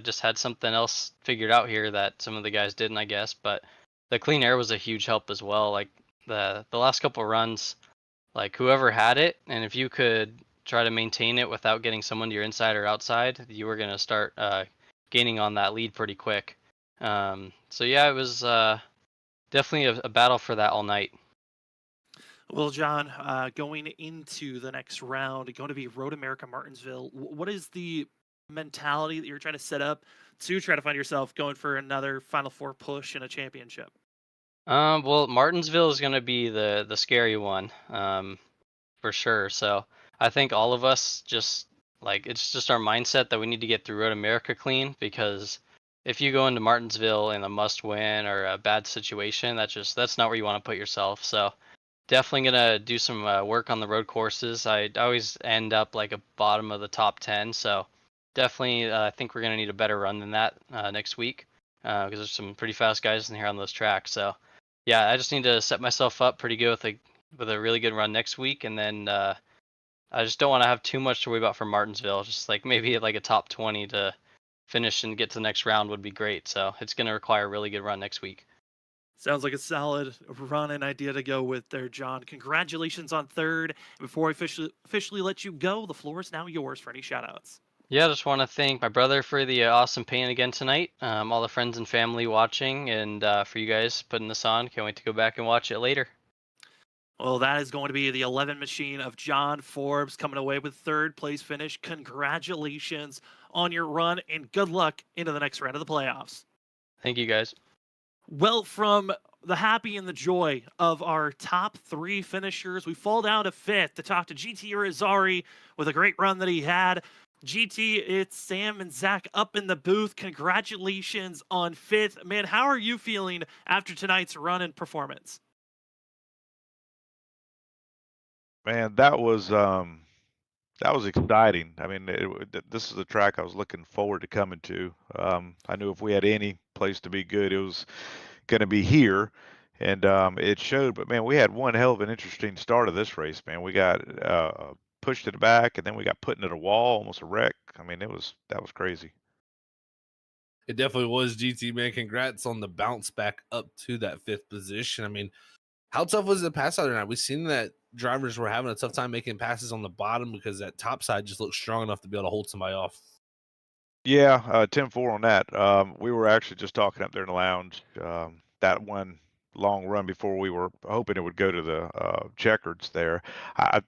Just had something else figured out here that some of the guys didn't, I guess. But the clean air was a huge help as well. Like the last couple runs, like whoever had it, and if you could try to maintain it without getting someone to your inside or outside, you were gonna start gaining on that lead pretty quick. So yeah, it was definitely a battle for that all night. Well, John, going into the next round, going to be Road America Martinsville. What is the mentality that you're trying to set up to try to find yourself going for another Final Four push in a championship? Well, Martinsville is gonna be the scary one, for sure. So I think all of us just like it's just our mindset that we need to get through Road America clean because if you go into Martinsville in a must win or a bad situation, that's not where you want to put yourself. So definitely gonna do some work on the road courses. I always end up like a bottom of the top 10, so definitely I think we're gonna need a better run than that next week because there's some pretty fast guys in here on those tracks. So yeah, I just need to set myself up pretty good with a really good run next week, and then I just don't want to have too much to worry about for Martinsville. Just like maybe like a top 20 to finish and get to the next round would be great. So it's gonna require a really good run next week. Sounds like a solid run and idea to go with there, John. Congratulations on third. Before I officially let you go, the floor is now yours for any shout-outs. Yeah, I just want to thank my brother for the awesome paint again tonight. All the friends and family watching, and for you guys putting this on. Can't wait to go back and watch it later. Well, that is going to be the 11 machine of John Forbes coming away with third place finish. Congratulations on your run and good luck into the next round of the playoffs. Thank you guys. Well, from the happy and the joy of our top three finishers, we fall down to fifth to talk to GT Irizarry with a great run that he had. GT, it's Sam and Zach up in the booth. Congratulations on fifth. Man, how are you feeling after tonight's run and performance? Man, that was exciting. I mean, this is a track I was looking forward to coming to. I knew if we had any place to be good, it was going to be here, and it showed. But man, we had one hell of an interesting start of this race. Man, we got pushed to the back, and then we got put into the wall, almost a wreck. I mean, that was crazy. It definitely was, GT, man. Congrats on the bounce back up to that fifth position. I mean, how tough was the pass out tonight? We've seen that drivers were having a tough time making passes on the bottom because that top side just looked strong enough to be able to hold somebody off. Yeah, 10-4 on that. We were actually just talking up there in the lounge. That one long run before we were hoping it would go to the checkers there. I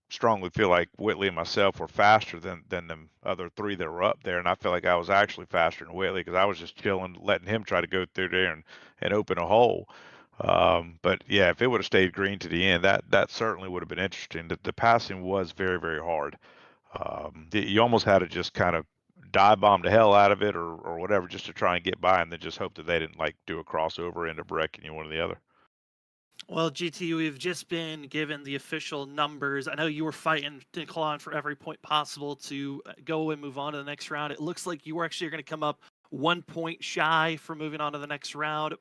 strongly feel like Whitley and myself were faster than the other three that were up there, and I feel like I was actually faster than Whitley because I was just chilling, letting him try to go through there and open a hole. But yeah, if it would have stayed green to the end, that certainly would have been interesting. The passing was very, very hard. You almost had to just kind of dive bomb the hell out of it or whatever just to try and get by, and then just hope that they didn't like do a crossover, end up wrecking you, one or the other. Well, GT, we've just been given the official numbers. I know you were fighting and clawing for every point possible to go and move on to the next round. It looks like you were actually going to come up 1 point shy for moving on to the next round.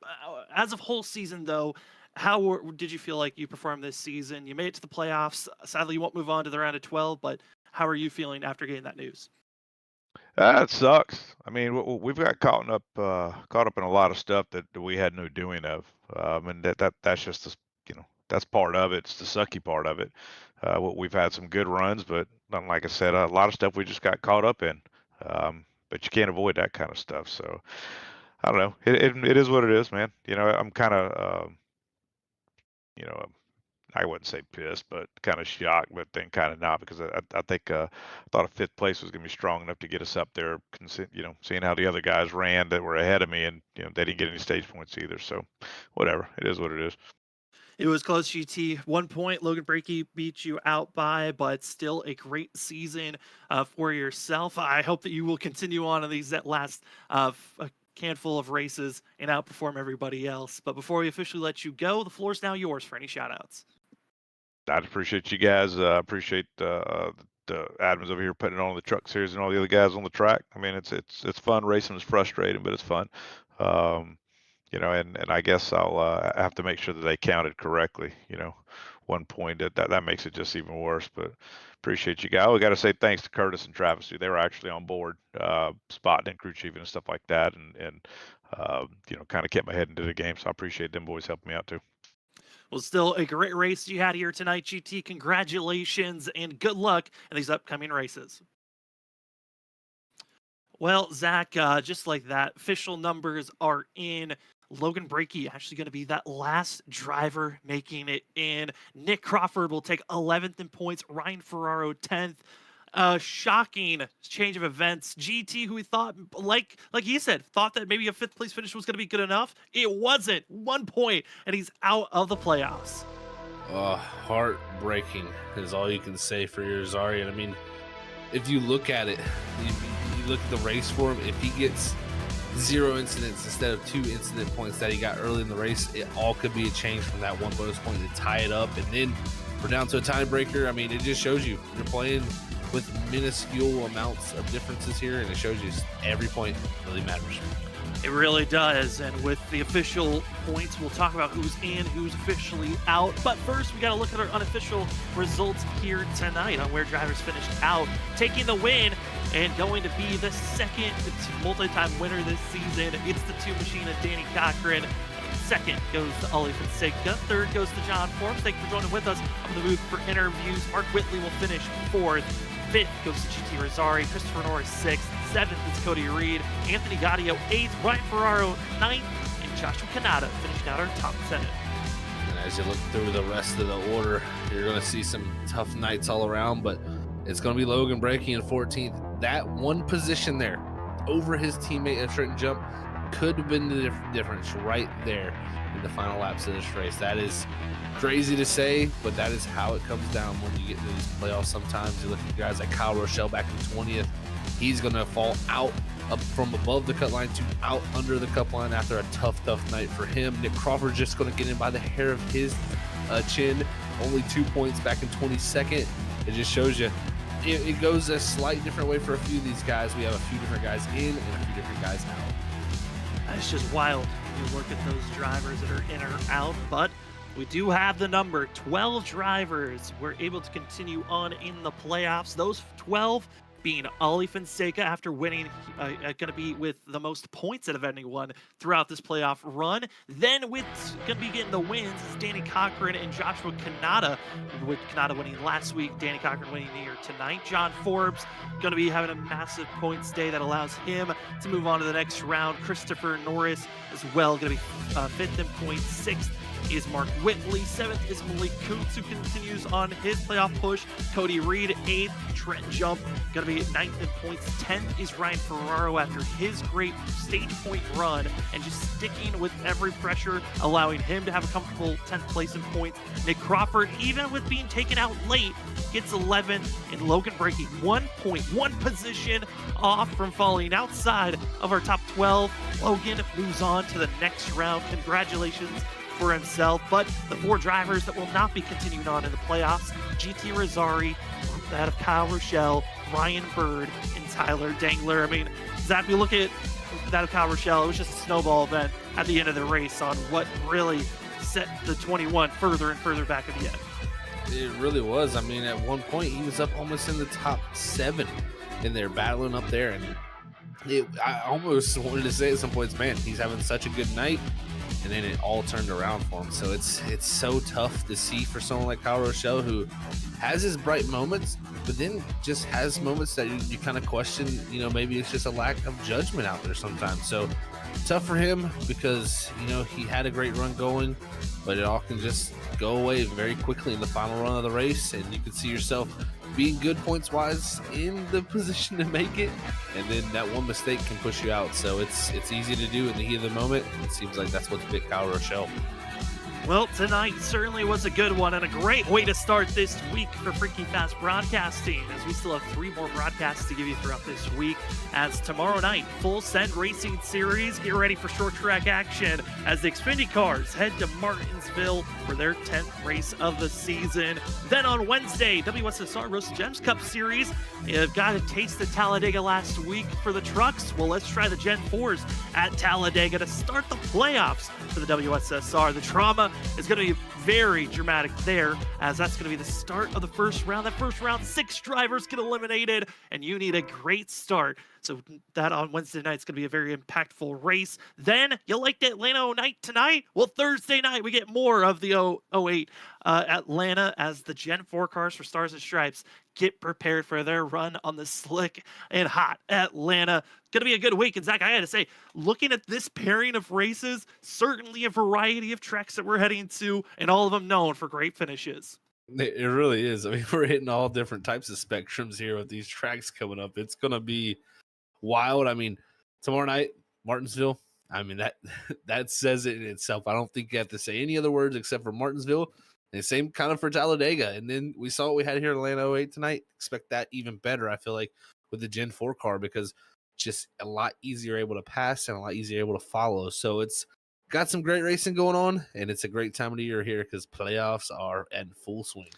As of whole season, though, how did you feel like you performed this season? You made it to the playoffs. Sadly, you won't move on to the round of 12, but how are you feeling after getting that news? It sucks. I mean, we've got caught up in a lot of stuff that we had no doing of, and that's just that's part of it. It's the sucky part of it. We've had some good runs, but like I said, a lot of stuff we just got caught up in. But you can't avoid that kind of stuff. So I don't know. It is what it is, man. I'm kind of you know I wouldn't say pissed, but kind of shocked, but then kind of not because I think I thought a fifth place was going to be strong enough to get us up there. Seeing how the other guys ran that were ahead of me, and they didn't get any stage points either. So, whatever, it is what it is. It was close, GT. 1 point, Logan Breakey beat you out by, but still a great season for yourself. I hope that you will continue on in these that last a handful of races and outperform everybody else. But before we officially let you go, the floor is now yours for any shout-outs. I appreciate you guys. Appreciate the admins over here putting it on the truck series and all the other guys on the track. I mean, it's fun. Racing is frustrating, but it's fun. And I guess I'll have to make sure that they counted correctly. 1 point that makes it just even worse. But appreciate you guys. We got to say thanks to Curtis and Travis too. They were actually on board, spotting and crew chiefing and stuff like that, and kind of kept my head into the game. So I appreciate them boys helping me out too. Well, still a great race you had here tonight, GT. Congratulations and good luck in these upcoming races. Well, Zach, just like that, official numbers are in. Logan Brakey actually going to be that last driver making it in. Nick Crawford will take 11th in points. Ryan Ferraro 10th. Shocking change of events. GT, who we thought, like he said, thought that maybe a 5th place finish was going to be good enough. It wasn't. 1 point, and he's out of the playoffs. Heartbreaking is all you can say for Irizarry. And I mean, if you look at it, you look at the race for him, if he gets 0 incidents instead of 2 incident points that he got early in the race, it all could be a change from that 1 bonus point to tie it up. And then we're down to a tiebreaker. I mean, it just shows you you're playing with minuscule amounts of differences here, and it shows you every point really matters. It really does, and with the official points, we'll talk about who's in, who's officially out. But first, we got to look at our unofficial results here tonight on where drivers finished out. Taking the win and going to be the second multi-time winner this season, it's the Two Machine of Danny Cochran. Second goes to Ollie Fonseca. Third goes to John Forbes. Thank you for joining with us on the booth for interviews. Mark Whitley will finish 4th. 5th goes to GT Irizarry. Christopher Norris 6th. 7th is Cody Reed. Anthony Gaudio 8th. Ryan Ferraro 9th. And Joshua Kanata finishing out our top 10. And as you look through the rest of the order, you're going to see some tough nights all around, but it's going to be Logan Brakey in 14th. That one position there over his teammate at Trenton Jump could have been the difference right there in the final laps of this race. That is crazy to say, but that is how it comes down when you get into these playoffs. Sometimes you look at guys like Kyle Rochelle back in 20th. He's going to fall out up from above the cut line to out under the cup line after a tough night for him. Nick Crawford just going to get in by the hair of his chin. Only 2 points back in 22nd. It just shows you it goes a slight different way for a few of these guys. We have a few different guys in and a few different guys out. It's just wild. You look at those drivers that are in or out, but we do have the number. 12 drivers were able to continue on in the playoffs. Those 12 being Ollie Fonseca after winning, going to be with the most points out of anyone throughout this playoff run. Then with going to be getting the wins is Danny Cochran and Joshua Kanata, with Kanata winning last week, Danny Cochran winning here tonight. John Forbes going to be having a massive points day that allows him to move on to the next round. Christopher Norris as well going to be 5th in points. 6th is Mark Whitley. 7th is Malik Kuntz, who continues on his playoff push. Cody Reed, 8th. Trent Jump, going to be 9th in points. 10th is Ryan Ferraro after his great stage point run and just sticking with every pressure, allowing him to have a comfortable 10th place in points. Nick Crawford, even with being taken out late, gets 11th. And Logan Brakey, 1 point, 1 position off from falling outside of our top 12. Logan moves on to the next round. Congratulations for himself, but the 4 drivers that will not be continuing on in the playoffs, GT Irizarry, that of Kyle Rochelle, Ryan Bird, and Tyler Dangler. I mean, Zach, we look at that of Kyle Rochelle, it was just a snowball event at the end of the race on what really set the 21 further and further back at the end. It really was. I mean, at one point, he was up almost in the top 7 in there, battling up there, and I almost wanted to say at some points, man, he's having such a good night. And then it all turned around for him. So it's so tough to see for someone like Kyle Rochelle, who has his bright moments, but then just has moments that you kind of question, maybe it's just a lack of judgment out there sometimes. So tough for him because, he had a great run going, but it all can just go away very quickly in the final run of the race. And you can see yourself being good points wise in the position to make it, and then that one mistake can push you out. So it's easy to do in the heat of the moment. It seems like that's what's bit Kyle Rochelle. Well, tonight certainly was a good one and a great way to start this week for Freaking Fast Broadcasting, as we still have 3 more broadcasts to give you throughout this week. As tomorrow night, full send racing series, get ready for short track action as the Xfinity cars head to Martinsville for their 10th race of the season. Then on Wednesday, WSSR Roast Gems Cup Series. You've got a taste of Talladega last week for the trucks. Well, let's try the Gen 4s at Talladega to start the playoffs for the WSSR. The drama is going to be very dramatic there, as that's going to be the start of the first round. That first round, 6 drivers get eliminated, and you need a great start. So that on Wednesday night is going to be a very impactful race. Then you like the Atlanta night tonight? Well, Thursday night we get more of the 08 Atlanta, as the Gen 4 cars for Stars and Stripes get prepared for their run on the slick and hot Atlanta. Going to be a good week. And Zach, I got to say, looking at this pairing of races, certainly a variety of tracks that we're heading to, and all of them known for great finishes. It really is. I mean, we're hitting all different types of spectrums here with these tracks coming up. It's going to be wild. I mean, tomorrow night, Martinsville. I mean, that says it in itself. I don't think you have to say any other words except for Martinsville. And same kind of for Talladega. And then we saw what we had here in Atlanta 08 tonight. Expect that even better, I feel like, with the Gen 4 car, because just a lot easier able to pass and a lot easier able to follow. So it's got some great racing going on, and it's a great time of the year here because playoffs are in full swing.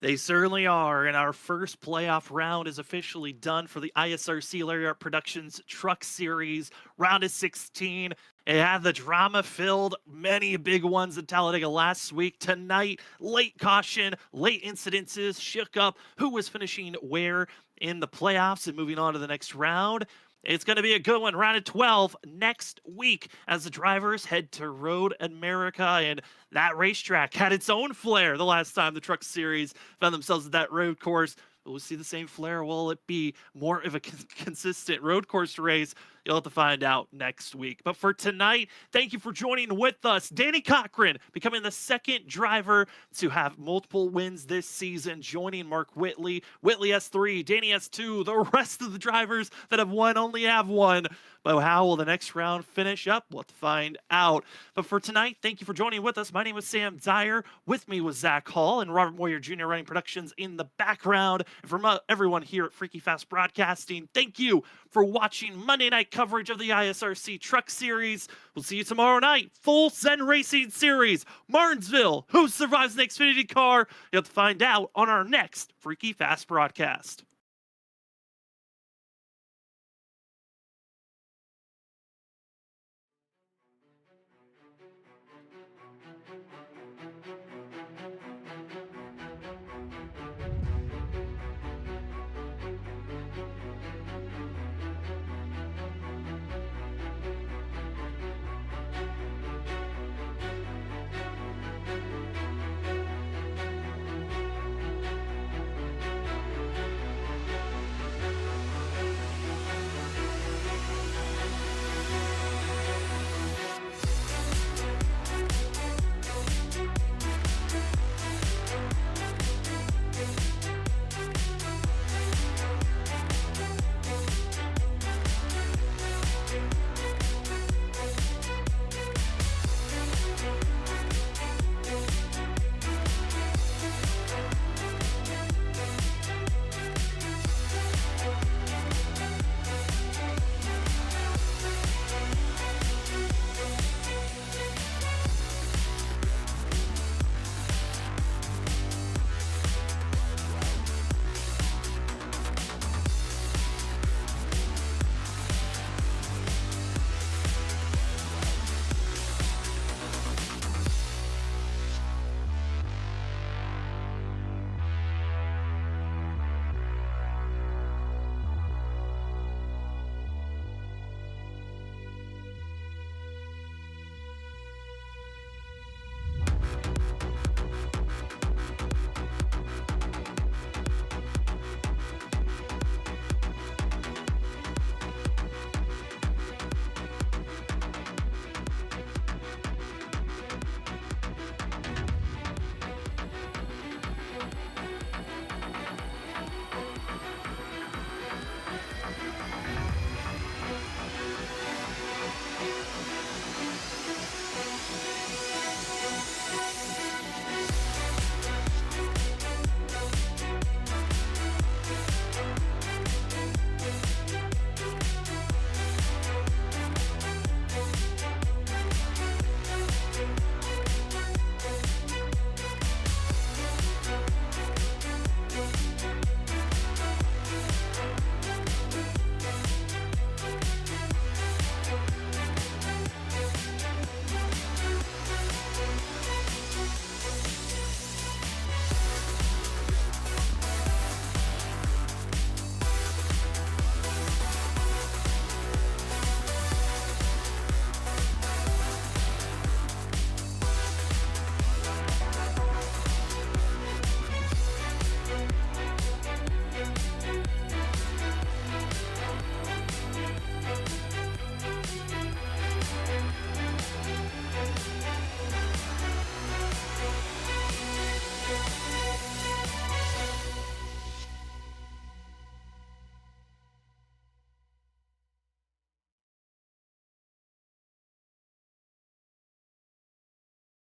They certainly are, and our first playoff round is officially done for the ISRC Lariat Productions Truck Series. Round of 16. It had the drama-filled, many big ones in Talladega last week. Tonight, late caution, late incidences shook up who was finishing where in the playoffs and moving on to the next round. It's going to be a good one. Round of 12 next week as the drivers head to Road America. And that racetrack had its own flair the last time the Truck Series found themselves at that road course. We'll see the same flair. Will it be more of a consistent road course race? You'll have to find out next week. But for tonight, thank you for joining with us. Danny Cochran becoming the second driver to have multiple wins this season, joining Mark Whitley. Whitley S3, Danny S2. The rest of the drivers that have won only have one. But how will the next round finish up? We'll have to find out. But for tonight, thank you for joining with us. My name is Sam Dyer. With me was Zach Hall and Robert Moyer Jr. running productions in the background. And from everyone here at Freaky Fast Broadcasting, thank you for watching Monday night coverage of the ISRC Truck Series. We'll see you tomorrow night. Full Zen Racing Series. Martinsville. Who survives the Xfinity car? You'll have to find out on our next Freaky Fast broadcast.